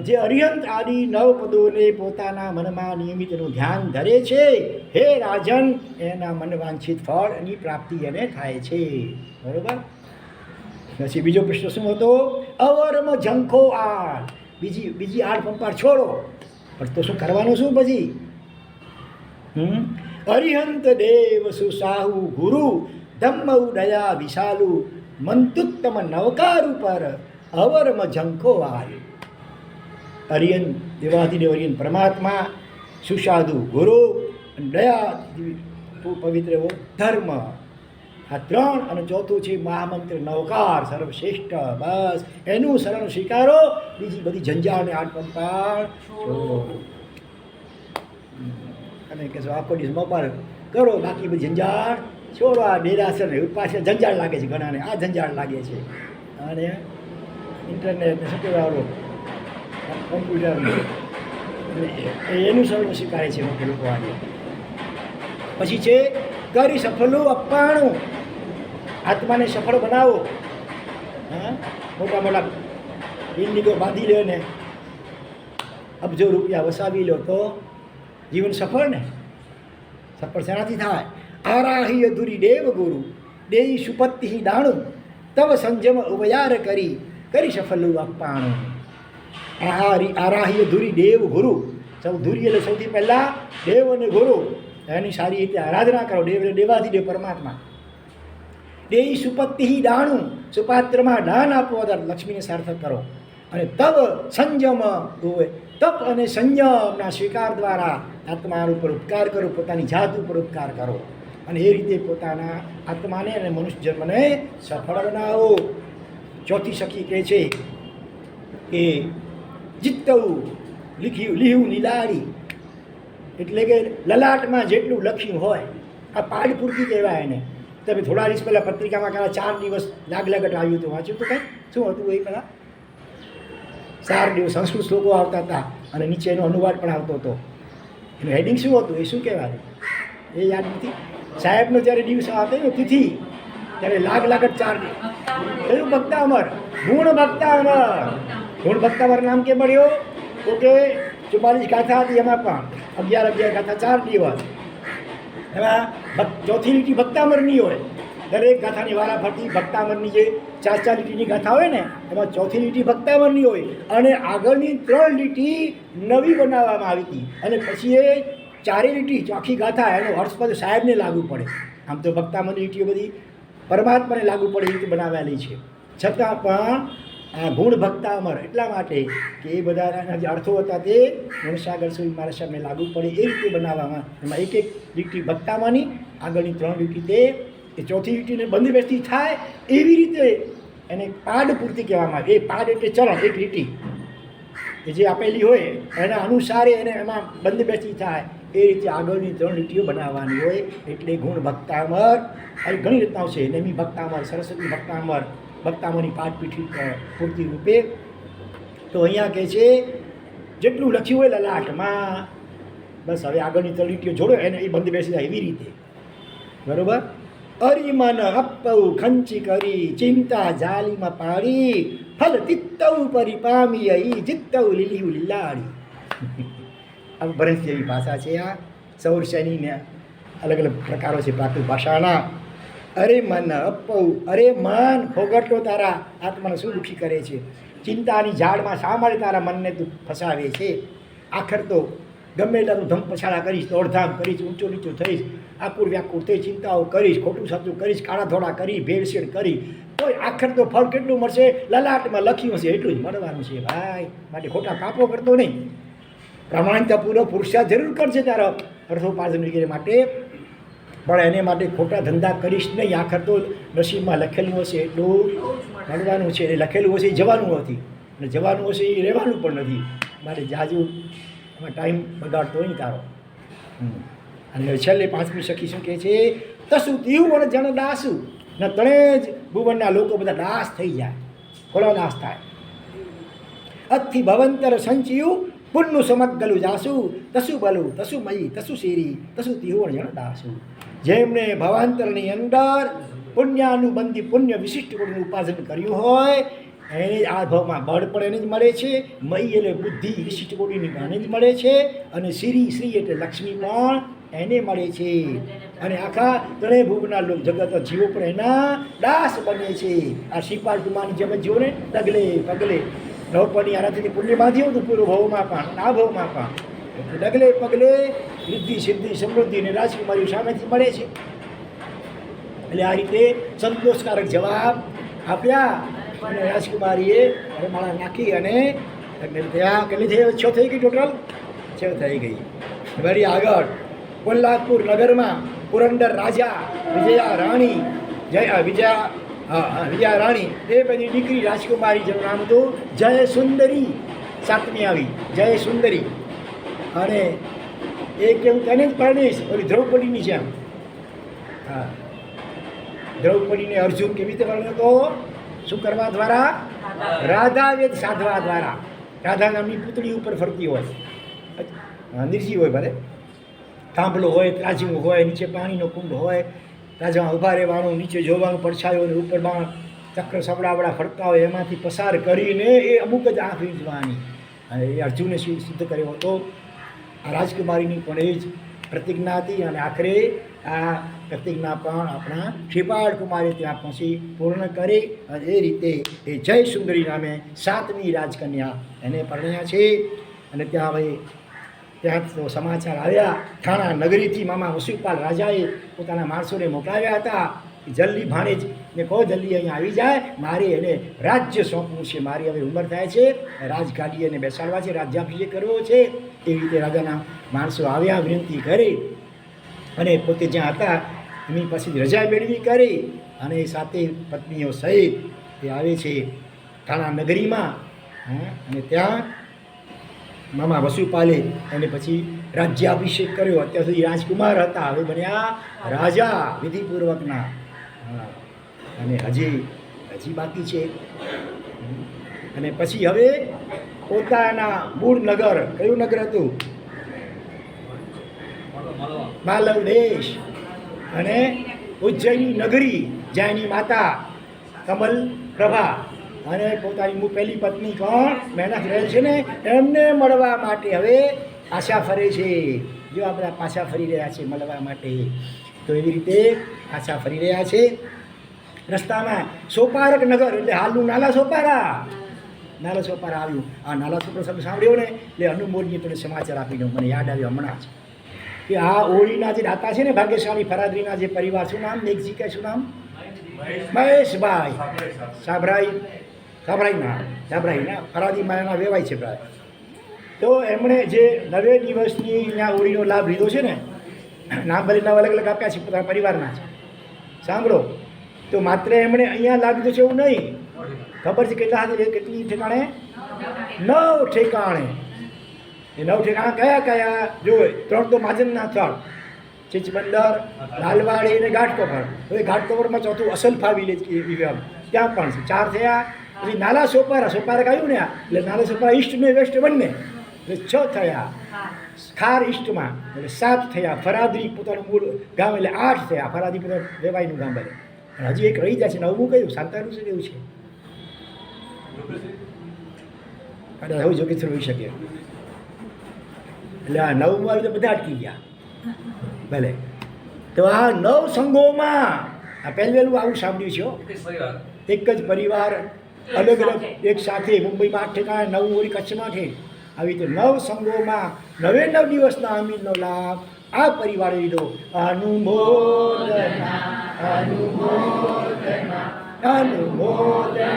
જે અરિહંત આદિ નવ પદોને પોતાના મનમાં નિયમિત એનું ધ્યાન ધરે છે, હે રાજન, એના મનવાંછિત ફળની પ્રાપ્તિ એને થાય છે. બરોબર. પછી બીજો પ્રશ્ન શું હતો? અવરમ ઝંખો આડ. બીજી આડ પંપાર છોડો, પણ તો શું કરવાનું? શું પછી? અરિહંત દેવ સુસાહુ ગુરુ ધમ્મ ઉદયા વિશાલુ મંતુત્તમ નવકાર ઉપર અવરમ ઝંખો આડ. અરિયન દેવાધિદેવ અરિયન પરમાત્મા, સુસાધુ ગુરુ, દયા પવિત્ર એવો ધર્મ, આ ત્રણ, અને ચોથું છે મહામંત્ર નવકાર સર્વશ્રેષ્ઠ. બસ એનું શરણ સ્વીકારો, બીજી બધી ઝંઝાળ ને આડ પંપાળ છોડો. અને કે આખો દિવસ મોબાઈલ કરો, બાકી બધી ઝંઝાળ છોડો. આ ડેરાસર પાછળ ઝંઝાળ લાગે છે ઘણાને, આ ઝંઝાળ લાગે છે. અને ઇન્ટરનેટ ને શું કહેવાય કોમ્પ્યુટર એનું શરણ સ્વીકારે છે મોટે લોકો આજે. પછી છે કરી સફલું અપ્પાણું. આત્માને સફળ બનાવો. હા, મોટા મોટા બિલ્ડિંગો બાંધી લો ને અબજો રૂપિયા વસાવી લો તો જીવન સફળ ને. સફળ શેનાથી થાય? આરાહ્ય ધુરી દેવ ગુરુ દેઈ સુપત્તિ દાણું તવ સંજમ ઉબયાર કરી સફલું અપ્પાણું. આરાહ્ય ધુરી દેવ ગુરુ. ધુરી એટલે સૌથી પહેલાં દેવ અને ગુરુ, એની સારી રીતે આરાધના કરો. દેવ એટલે દેવાધિદેવ પરમાત્મા. દેઈ સુપત્તિ દાણું, સુપાત્રમાં દાન આપો, લક્ષ્મીને સાર્થક કરો. અને તવ સંજમ, તપ અને સંયમના સ્વીકાર દ્વારા આત્મા ઉપર ઉપકાર કરો, પોતાની જાત ઉપર ઉપકાર કરો, અને એ રીતે પોતાના આત્માને અને મનુષ્ય જન્મને સફળ બનાવો. ચોથી સખી કહે છે કે જીતવું લીહું લીલાડી, એટલે કે લલાટમાં જેટલું લખ્યું હોય, આ પાડ પૂરતી કહેવાય એને. તમે થોડા દિવસ પહેલાં પત્રિકામાં કહેવાય 4 દિવસ લાગલાગટ આવ્યું હતું, વાંચ્યું હતું કંઈ? શું હતું એ પહેલાં? 4 દિવસ સંસ્કૃત શ્લોકો આવતા હતા, અને નીચે એનો અનુવાદ પણ આવતો હતો. એનું હેડિંગ શું હતું, એ શું કહેવાય એ યાદ નથી. સાહેબનો જ્યારે દિવસ આવતો ને તિથિ, ત્યારે લાગલાગટ 4 દિવસ. કયું? ભક્તામર, ગુણ ભક્તામર. ગુણ ભક્તામર નામ કેમ મળ્યો? તો કે 44 ગાથા હતી, એમાં પણ 11 ગાથા 4 દિવસ. એમાં ચોથી લીટી ભક્તામરની હોય. દરેક ગાથાની વારાફરતી ભક્તામરની જે 4 લીટીની ગાથા હોય ને, એમાં ચોથી લીટી ભક્તામરની હોય, અને આગળની 3 લીટી નવી બનાવવામાં આવી હતી. અને પછી એ 4 લીટી આખી ગાથા એનો અર્થ પછી સાહેબને લાગુ પડે. આમ તો ભક્તામરની લીટીઓ બધી પરમાત્માને લાગુ પડે એ રીતે બનાવેલી છે. છતાં પણ આ ગુણ ભક્તામર એટલા માટે કે એ બધાના જે અર્થો હતા તે મનસાગર સુધી મારા સાહેબને લાગુ પડે એ રીતે બનાવવામાં. એમાં એક લીટી ભક્તામાંની, આગળની 3 લીટી તે એ ચોથી લીટીને બંધ બેસતી થાય એવી રીતે એને પાડ પૂર્તિ કહેવામાં આવે. એ પાડ એટલે ચરણ, એક લીટી એ જે આપેલી હોય એના અનુસારે એને એમાં બંધ બેસતી થાય એ રીતે આગળની 3 લીટીઓ બનાવવાની હોય. એટલે ગુણ ભક્તામર આવી ઘણી રચનાઓ છે. નેમી ભક્તામર, સરસ્વતી ભક્તામર, ભક્તામરની પાઠપીઠી પૂર્તિ રૂપે. તો અહીંયા કહે છે જેટલું લખ્યું હોય લલાટમાં, બસ હવે આગળની 3 લીટીઓ જોડો એને એ બંધ બેસી જાય એવી રીતે. બરાબર. અરિમન અપ્પવ ખંચી કરી ચિંતા જાલીમાં પાડી ફલ તિત્તવ પરિપામી અહી જીત્તવ લીલી લીલાડી. આ ભરત જેવી ભાષા છે. આ સૌર શૈલીને અલગ અલગ પ્રકારો છે પ્રાકૃત ભાષાના. અરે મન અપ્પવ, અરે મન ફોગટલો તારા આત્માને શું દુઃખી કરે છે? ચિંતાની ઝાડમાં શા માટે તારા મનને તું ફસાવે છે? આખર તો ગમે એટલા તું ધમ પછાડા કરીશ, દોડધામ કરીશ, ઊંચું નીચું થઈશ, આકુર વ્યાકુર થઈ ચિંતાઓ કરીશ, ખોટું સાચું કરીશ, કાળા ધોળા કરી, ભેળસેળ કરી, તો આખર તો ફળ કેટલું મળશે? લલાટમાં લખ્યું હશે એટલું જ મળવાનું છે ભાઈ. માટે ખોટા પાપો કરતો નહીં, પ્રામાણિકતાપૂર્વક પુરુષાર્થ જરૂર કરશે તારા અર્થોપાર્જન વગેરે માટે, પણ એને માટે ખોટા ધંધા કરીશ નહીં. આખર તો નસીબમાં લખેલું હશે એટલું મળવાનું છે. એ લખેલું હશે એ જવાનું નથી, અને જવાનું હશે એ રહેવાનું પણ નથી. માટે જાજુ એમાં ટાઈમ બગાડતો નહીં તારો. અને છેલ્લે 5મી સખી શું કહે છે? તસુ તીવું જણ દાસુ ને તણે જ ભુવનના લોકો બધા દાસ થઈ જાય, ખોલો નાશ થાય. અથી ભવંતર સંચિયું પુણ્યનું સમગ્ગલું જાસુ તસુ બલુ તસુ મયી તસુ શેરી તસુ તીવું જણ દાસુ. જેમણે ભવાંતરની અંદર પુણ્યાનુબંધી પુણ્ય વિશિષ્ટ ગુણનું ઉપાસન કર્યું હોય એને જ આ ભાવમાં બળ પણ એને જ મળે છે, મય એટલે બુદ્ધિ વિશિષ્ટ કોટીની એને જ મળે છે, અને શ્રી એટલે લક્ષ્મી પણ એને મળે છે. અને આખા ત્રણેય ભોગના જગત જીવો પણ એના દાસ બને છે. આ શ્રીપાલ કુમારની જેમ જીવોને ડગલે પગલે નવપરની આનાથી પુણ્ય બાંધ્યું હતું પૂર્વ ભાવમાં પણ આ ભાવમાં પણ ડગલે પગલે રિદ્ધિ સિદ્ધિ સમૃદ્ધિ અને રાજકુમારીઓ સામેથી મળે છે. એટલે આ રીતે સંતોષકારક જવાબ આપ્યા અને રાજકુમારીએ માળા નાખી અને ત્યાં કેટલી થઈ 6 થઈ ગઈ ટોટલ 6 થઈ ગઈ. વળી આગળ કોલ્હાપુર નગરમાં પુરંદર રાજા વિજયા રાણી વિજયા રાણી એ બધી દીકરી રાજકુમારી જેનું નામ હતું જય સુંદરી. 7મી આવી જય સુંદરી. અને એ કેવું તેને જ પરણીશ ઓલી દ્રૌપદીની જેમ. હા, દ્રૌપદીને અર્જુન કેવી રીતે વર્ણ્યો હતો? શું કરવા દ્વારા? રાધાવેદ સાધવા દ્વારા. રાધા નામની પૂતળી ઉપર ફરતી હોય, નિર્જી હોય, ભલે થાંભલો હોય, ત્રાજવું હોય, નીચે પાણીનો કુંડ હોય, રાજામાં ઊભા રહેવાનું, નીચે જોવાનું પડછાયો, અને ઉપર બાણ ચક્ર સબડાવડા ફરતા હોય, એમાંથી પસાર કરીને એ અમુક જ આંખ વીંજવાની. અને એ અર્જુને સિદ્ધ કર્યો હતો. આ રાજકુમારીની પણ એ જ પ્રતિજ્ઞા હતી, અને આખરે આ પ્રતિજ્ઞા પણ આપણા શ્રીપાળ કુમારે ત્યાં પહોંચી પૂર્ણ કરી, અને એ રીતે એ જય સુંદરી નામે 7મી રાજકન્યા એને પરણ્યા છે. અને ત્યાં હવે ત્યાં તો સમાચાર આવ્યા થાણા નગરીથી મામા વસુપાલ રાજાએ પોતાના માણસોને મોકલાવ્યા હતા કે જલ્દી ભાણેજને કહો જલ્દી અહીંયા આવી જાય, મારે એને રાજ્ય સોંપવું છે, મારી હવે ઉંમર થાય છે, રાજગાડી એને બેસાડવા છે, રાજ્યાભિષેક કરવો છે. એવી રીતે રાજાના માણસો આવ્યા, વિનંતી કરી, અને પોતે જ્યાં હતા એમની પાસેથી રજા મેળવી કરી, અને સાથે પત્નીઓ સહિત એ આવે છે થાણા નગરીમાં. અને ત્યાં મામા વસુપાલે એને પછી રાજ્યાભિષેક કર્યો. અત્યાર સુધી રાજકુમાર હતા, હવે બન્યા રાજા વિધિપૂર્વકના. અને હજી બાકી છે. અને પછી હવે પોતાના મૂળ નગર, કયું નગર હતું? માલવ દેશ અને ઉજ્જૈની નગરી, જ્યાં એની માતા કમલ પ્રભા અને પોતાની પહેલી પત્ની કોણ મહેનત રહે છે ને એમને મળવા માટે હવે પાછા ફરે છે. જો આ બધા પાછા ફરી રહ્યા છે મળવા માટે. તો એવી રીતે પાછા ફરી રહ્યા છે. રસ્તામાં સોપારક નગર એટલે હાલનું નાલા સોપારા આવ્યું. આ નાલા સોપારા શબ્દ સાંભળ્યો ને એટલે અનુમોદની તમને સમાચાર આપી દઉં, મને યાદ આવ્યો હમણાં જ કે આ ઓળીના જે દાતા છે ને ભાગ્યશાળી ફરાદરીના જે પરિવાર, શું નામ? મેઘજી કે શું નામ? મહેશભાઈ સાબરાઈ ના ફરાદી માયાના વેવાય છે પ્રાય. તો એમણે જે 9 દિવસની અહીંયા હોળીનો લાભ લીધો છે ને, નામ ભલે અલગ અલગ આપ્યા છે પોતાના પરિવારના છે, સાંભળો. તો માત્ર એમણે અહીંયા લાભ લીધો છે એવું નહીં, ખબર છે કેટલા હતા? કેટલી ઠેકાણે? 9 ઠેકાણે. એ 9 ઠેકાણા કયા જો 3 તો માજનના સ્થળ, ચીચબંદર, લાલવાડી અને ઘાટકોપર. હવે ઘાટકોપરમાં ચોથું અસલ ફાવી લે ત્યાં પણ છે. 4 થયા. પછી નાલા સોપારક આવ્યું ને, એટલે નાલા સોપારા ઈસ્ટ ને વેસ્ટ બંને, એટલે 6 થયા. ખાર ઈસ્ટમાં એટલે 7 થયા. ફરાદરી પોતાનું મૂળ ગામ એટલે 8 થયા. ફરાદી પોતાનું વેવાઈનું ગામ બને. હજી એક રહી જાય છે, 9મું કયું? શાંતાનું છે એવું છે. અને હવે જો કે હોઈ શકે. એટલે આ 9મું આવ્યું તો બધા અટકી ગયા. ભલે. તો આ 9 સંઘોમાં આ પહેલું આવું સાંભળ્યું છે, એક જ પરિવાર અલગ અલગ એક સાથે. મુંબઈમાં 8 ઠેકાણે, 9 ઓળી કચ્છમાં છે. આવી રીતે 9 સંઘોમાં 9 દિવસના અમીરનો લાભ આ પરિવારે લીધો. અનુમોદના અનુમોદના અનુમોદના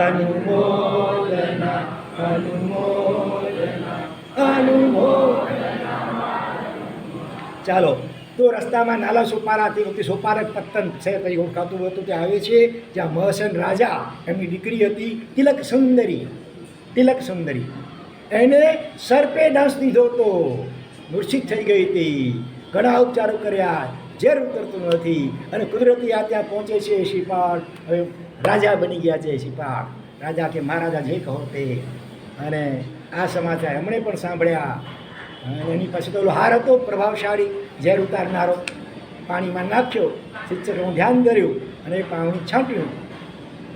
અનુમોદના અનુમોદના અનુમોદના. ચાલો. તો રસ્તામાં નાલા સોપારા તે વખતે સોપારક પત્તન શહેર તરીકે ઓળખાતું હતું ત્યાં આવે છે, જ્યાં મહસન રાજા એમની દીકરી હતી તિલક સુંદરી. એને સર્પે ડાંસ દીધો તો મૂર્છિત થઈ ગઈ હતી. ઘણા ઉપચારો કર્યા, ઝેર ઉતરતું નથી અને કુદરતી આ ત્યાં પહોંચે છે શિપાળ. હવે રાજા બની ગયા છે શિપાળ. રાજા કે મહારાજા જે કહો તે. અને આ સમાચાર એમણે પણ સાંભળ્યા. અને એની પાસે તો ઓલો હાર હતો પ્રભાવશાળી, ઝેર ઉતારનારો. પાણીમાં નાખ્યો, શિક્ષકનું ધ્યાન ધર્યું અને પાણી છાંટ્યું,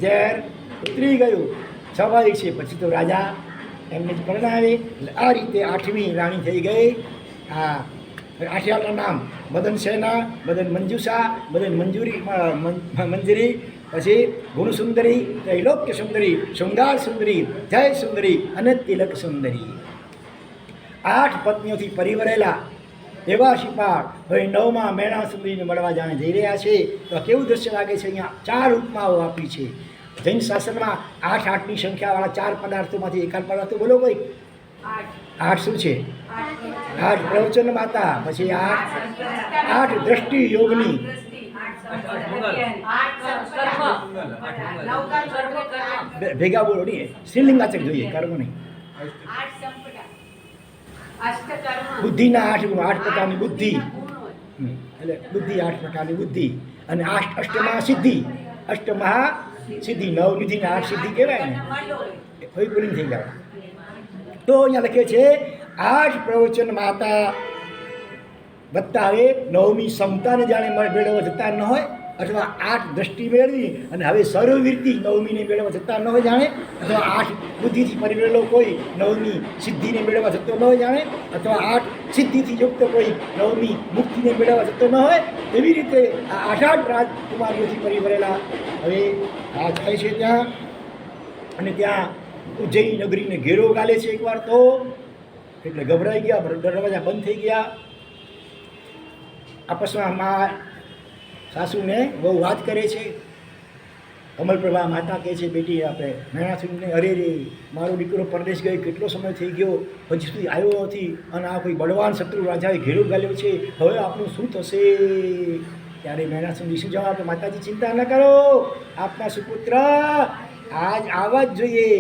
ઝેર ઉતરી ગયું. સ્વાભાવિક છે. પછી તો રાજા એમને જ પરણાવે. એટલે આ રીતે 8મી રાણી થઈ ગઈ. આ 8 નામ મદન સેના, મદન મંજુષા, મદન મંજરી, પછી ગુણસુંદરી, ત્રૈલોક્ય સુંદરી, શૃંગાર સુંદરી, જય સુંદરી અને તિલક સુંદરી. 8 પત્નીઓથી પરિવરેલા એવા શિપાળ હવે 9મા મેણા સુંદરીને મળવા જાણે જઈ રહ્યા છે. તો કેવું દ્રશ્ય લાગે છે? અહીંયા 4 ઉપમાઓ આપી છે. જૈન શાસનમાં 8ની સંખ્યાવાળા 4 પદાર્થોમાંથી એકાદ પદાર્થો બોલો કોઈ. 8 શું છે? 8 પ્રવચન માતા, પછી 8 દ્રષ્ટિ યોગની, ભેગા બોલો નહીં, શ્રીલિંગાચક જોઈએ, કર્મ નહીં. બુદ્ધિના 8 ગુણ, 8 પ્રકારની બુદ્ધિ. એટલે બુદ્ધિ 8 પ્રકારની બુદ્ધિ અને અષ્ટમા સિદ્ધિ. અષ્ટમહા સિદ્ધિ, 9 વિધિના 8 સિદ્ધિ કહેવાય ને. કોઈ પુલિંગ થઈ જાય. તો અહીંયા લખે છે 8 પ્રવચન માતા વત્તા હવે 9મી સમતાને જાણે મેળવવા જતા ન હોય, અથવા 8 દ્રષ્ટિ મેળવી અને હવે સર્વવીરથી 9મીને મેળવવા જતા ન હોય જાણે, અથવા 8 બુદ્ધિથી પરિવેલો કોઈ 9મી સિદ્ધિને મેળવવા જતો ન હોય જાણે, અથવા 8 સિદ્ધિથી યુક્ત કોઈ 9મી મુક્તિને મેળવવા જતો ન હોય. એવી રીતે આ 8 રાજકુમારીઓથી પરિવરેલા હવે આ થાય છે ત્યાં. અને ત્યાં ઉજ્જૈન નગરીને ઘેરો ગાલે છે એકવાર તો, એટલે ગભરાઈ ગયા, દરવાજા બંધ થઈ ગયા. આપસમાં મા સાસુને બહુ વાત કરે છે. કમલપ્રભા માતા કહે છે, બેટી આપણે મેણાસુરીને, અરે રે મારો દીકરો પરદેશ ગયો, કેટલો સમય થઈ ગયો, હજી સુધી આવ્યો નથી, અને આ કોઈ બળવાન શત્રુ રાજાએ ઘેરો ગાલ્યો છે, હવે આપણું શું થશે? ત્યારે મેણાસુરી શું જવાબ? માતાજી ચિંતા ન કરો, આપના સુપુત્ર આજ આવવા જ જોઈએ.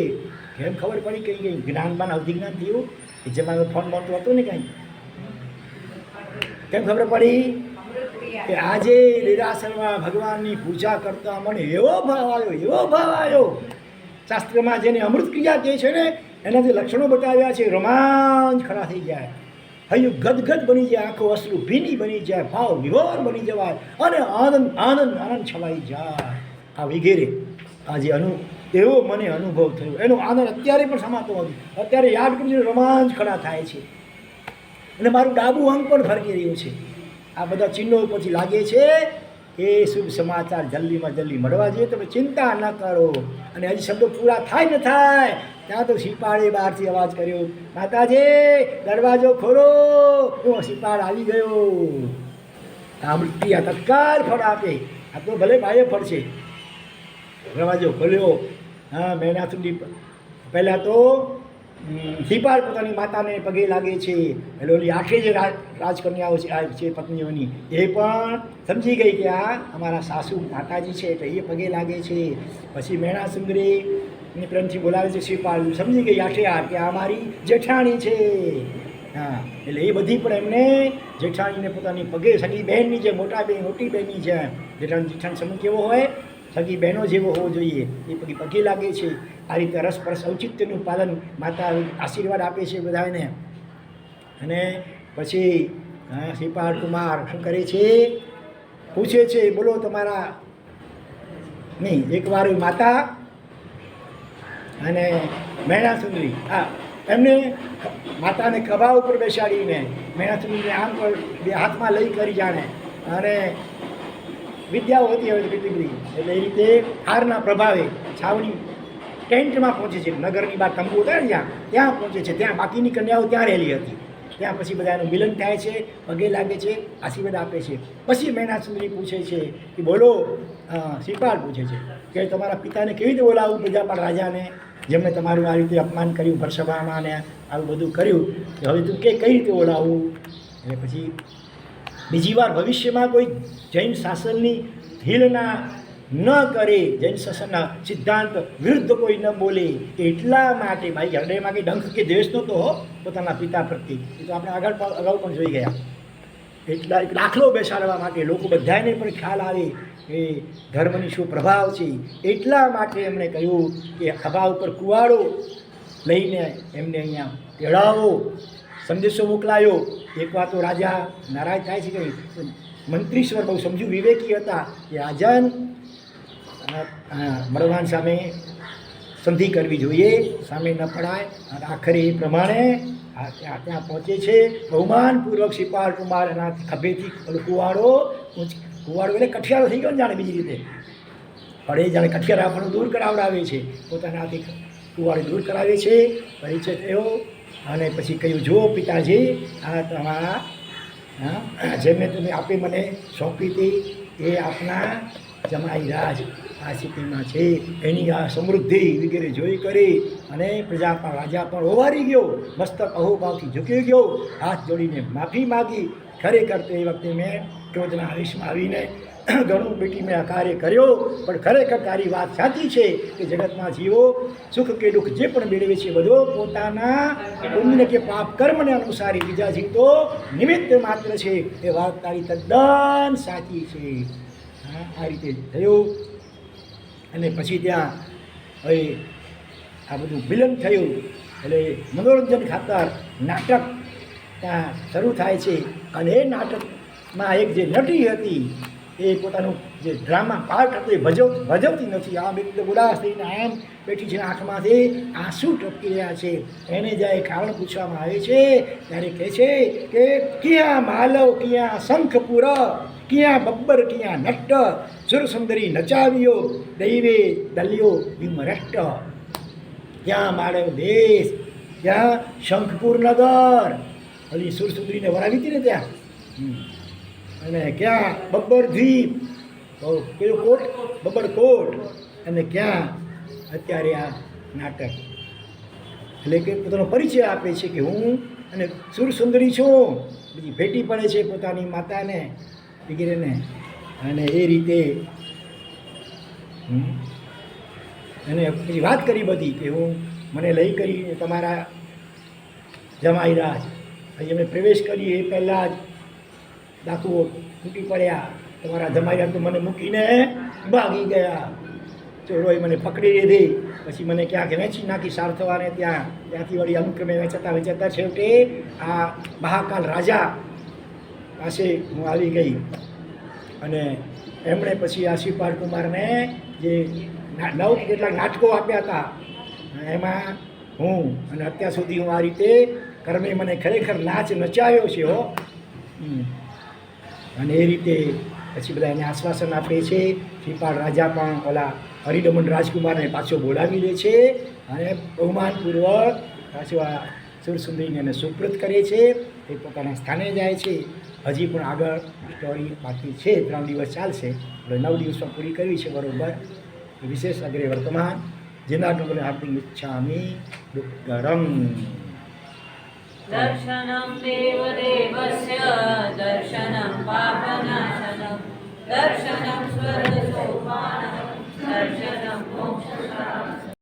કેમ ખબર પડી? કંઈ જ્ઞાનબાન અવધિજ્ઞાન થયું? એ જમાનો ફોન મળતો હતો ને કાંઈ. કેમ ખબર પડી? કે આજે લીલાસરમાં ભગવાનની પૂજા કરતા મને એવો ભાવ આવ્યો. શાસ્ત્રમાં જેને અમૃત ક્રિયા કહે છે ને, એના જે લક્ષણો બતાવ્યા છે, રોમાંચ ખડા થઈ જાય, હૈયું ગદગદ બની જાય, આંખો અશ્રુ ભીની બની જાય, ભાવ વિભોર બની જવાય અને આનંદ છવાઈ જાય. આ વગેરે આજે એવો મને અનુભવ થયો. એનો આનંદ અત્યારે પણ સમાતો નથી. અત્યારે યાદ કરીને રોમાંચ ખડા થાય છે અને મારું ડાબું અંગ પણ ફરકી રહ્યું છે. આ બધા ચિહ્નો પછી લાગે છે એ શુભ સમાચાર જલ્દીમાં જલ્દી મળવા જોઈએ. તમે ચિંતા ન કરો. અને હજી શબ્દો પૂરા થાય ન થાય ત્યાં તો શિપાળે બહારથી અવાજ કર્યો, માતાજી દરવાજો ખોલો. હું શિપાળ આવી ગયો. આ મૃત્યુ આ તત્કાલ ફળ આપે. આ તો ભલે બાહ્ય ફળ છે. દરવાજો ખોલ્યો. હા, મેણાસુરી પહેલાં તો શિપાળ પોતાની માતાને પગે લાગે છે. એટલે ઓલી 8 જે રાજકન્યાઓ છે પત્નીઓની, એ પણ સમજી ગઈ કે આ અમારા સાસુ માતાજી છે, એટલે એ પગે લાગે છે. પછી મેણાસુંદરીને પ્રેમથી બોલાવે છે શિપાળ. સમજી ગઈ 8 કે આ મારી જેઠાણી છે. હા, એટલે એ બધી પણ એમને જેઠાણીને પોતાની પગે, સગી બહેનની જે મોટી બહેનની છે, જેઠાણી સમૂહ કેવો હોય, સગી બહેનો જેવો હોવો જોઈએ, એ પગે લાગે છે. આ રીતે રસપરસ ઔચિત્યનું પાલન માતા આશીર્વાદ આપે છે બધાને. અને પછી શિપાળ કુમાર શું કરે છે? પૂછે છે, બોલો તમારા નહીં. એકવાર માતા અને મેણાસુંદરી એમને માતાને ખભા ઉપર બેસાડીને મેણાસુંદરીને આમ પર બે હાથમાં લઈ કરી જાણે, અને વિદ્યાઓ હતી હવે કેટલી બધી. એટલે એ રીતે હારના પ્રભાવે છાવણી ટેન્ટમાં પહોંચે છે. નગરની બહાર તંબુ હતા ને ત્યાં પહોંચે છે. ત્યાં બાકીની કન્યાઓ ત્યાં રહેલી હતી. ત્યાં પછી બધા એનું મિલન થાય છે, પગે લાગે છે, આશીર્વાદ આપે છે. પછી મેણાસુંદરી પૂછે છે કે બોલો, શિપાળ પૂછે છે કે તમારા પિતાને કેવી રીતે બોલાવું, પ્રજાપાળ રાજાને, જેમણે તમારું આ રીતે અપમાન કર્યું ભરસભામાં ને આવું બધું કર્યું, કે હવે તું કઈ રીતે બોલાવું? એટલે પછી બીજી વાર ભવિષ્યમાં કોઈ જૈન શાસનની હિલના ન કરે, જૈન શાસનના સિદ્ધાંત વિરુદ્ધ કોઈ ન બોલે, એટલા માટે ભાઈ હૃદયમાં કંઈ ડંખ કે દ્વેષ નહોતો હો પોતાના પિતા પ્રત્યે. એ તો આપણે અગાઉ પણ જોઈ ગયા. એટલા એક દાખલો બેસાડવા માટે લોકો બધાને પણ ખ્યાલ આવે કે ધર્મની શું પ્રભાવ છે, એટલા માટે એમણે કહ્યું કે ખભા ઉપર કુવાડો લઈને એમને અહીંયા તેડાવો, સંદેશો મોકલાયો. એક વાર તો રાજા નારાજ થાય છે કે મંત્રીશ્વર બહુ સમજુ વિવેકી હતા કે રાજા મરવાન સામે સંધિ કરવી જોઈએ, સામે ન પડાય. અને આખરે એ પ્રમાણે ત્યાં પહોંચે છે. બહુમાનપૂર્વક શ્રીપાલ કુમાર એના ખભેથી કુવાડો એટલે કઠિયારો થઈ ગયો ને જાણે બીજી રીતે, પણ એ જાણે કઠિયાર આપણને દૂર કરાવડાવે છે, પોતાના હાથે કુવાડો દૂર કરાવે છે. પરિચય થયો અને પછી કહ્યું, જુઓ પિતાજી, આ તમારા જેમને તમે આપી મને સોંપી હતી એ આપના જમાઈ રાજ આ સ્થિતિમાં છે, એની આ સમૃદ્ધિ વગેરે જોઈ કરી અને પ્રજા પણ રાજા પણ ઓવારી ગયો, મસ્તક અહોભાવથી ઝૂકી ગયો, હાથ જોડીને માફી માગી. ખરેખર તો એ વખતે મેં ક્રોધના આવેશમાં આવીને ઘણું બેટી મેં આ કાર્ય કર્યો, પણ ખરેખર તારી વાત સાચી છે કે જગતના જીવો સુખ કે દુઃખ જે પણ મેળવે છે બધો પોતાના પુણ્ય કે પાપ કર્મને અનુસારી, બીજા જીવ તો નિમિત્ત માત્ર છે. એ વાત તારી તદ્દન સાચી છે. આ રીતે થયું. અને પછી ત્યાં હવે આ બધું મિલન થયું એટલે મનોરંજન ખાતર નાટક ત્યાં શરૂ થાય છે. અને એ નાટકમાં એક જે નટી હતી એ પોતાનું જે ડ્રામા પાર્ટ હતો એ ભજવતી નથી. આમ એકદમ ઉદાસ થઈને આમ બેઠી છે, આંખમાંથી આંસુ ટપકી રહ્યા છે. એને જ્યારે કારણ પૂછવામાં આવે છે ત્યારે કહે છે કે ક્યાં માલવ ક્યાં શંખપુર, ક્યાં બબ્બર ક્યાં નટ્ટ, સુરસુંદરી નચાવ્યો દૈવે દલ્યો વિમરષ્ટ. ક્યાં માળવ દેશ, ક્યાં શંખપુર નગર, હલી સુરસુંદરીને વરાવી હતી ને ત્યાં, અને ક્યાં બબ્બર દ્વીપ, કયો કોટ, બબ્બર કોટ, અને ક્યાં અત્યારે આ નાટક. એટલે કે પોતાનો પરિચય આપે છે કે હું અને સુરસુંદરી છું. બીજી ભેટી પડે છે પોતાની માતાને વગેરેને. અને એ રીતે અને પછી વાત કરી બધી કે હું મને લઈ કરી તમારા જમાઈ રાજ. અહીં અમે પ્રવેશ કરીએ એ પહેલાં જ ડાકુઓ તૂટી પડ્યા. તમારા જમાઈ રાજ તો મને મૂકીને ભાગી ગયા. ચોરોએ મને પકડી લીધી, પછી મને ક્યાંક વેચી નાખી સારથવાને ત્યાંથી વળી અનુક્રમે વેચાતા છેવટે આ મહાકાલ રાજા પાસે હું આવી ગઈ. અને એમણે પછી આ શ્રીપાલ કુમારને જે 9 કેટલાક નાટકો આપ્યા હતા એમાં હું અને અત્યાર સુધી હું આ રીતે કર્મે મને ખરેખર નાચ નચાવ્યો છે હો. અને એ રીતે પછી બધા એને આશ્વાસન આપે છે. શ્રીપાલ રાજા પણ ઓલા હરિદમન રાજકુમારને પાછો બોલાવી લે છે અને બહુમાનપૂર્વક પાછો આ સુરસુંદરીને એને સુપ્રત કરે છે. એ પોતાના સ્થાને જાય છે. હજી પણ આગળ સ્ટોરી બાકી છે, 3 દિવસ ચાલશે, એટલે 9 દિવસમાં પૂરી કરવી છે બરાબર. વિશેષ અગ્રે વર્તમાન જનાર્દન હાર્દિક ઈચ્છામી દુઃખરમ.
દર્શનમ દેવદેવસ્ય દર્શનમ પાપનાશનમ દર્શનમ સ્વર્ગ સોપાનમ દર્શનમ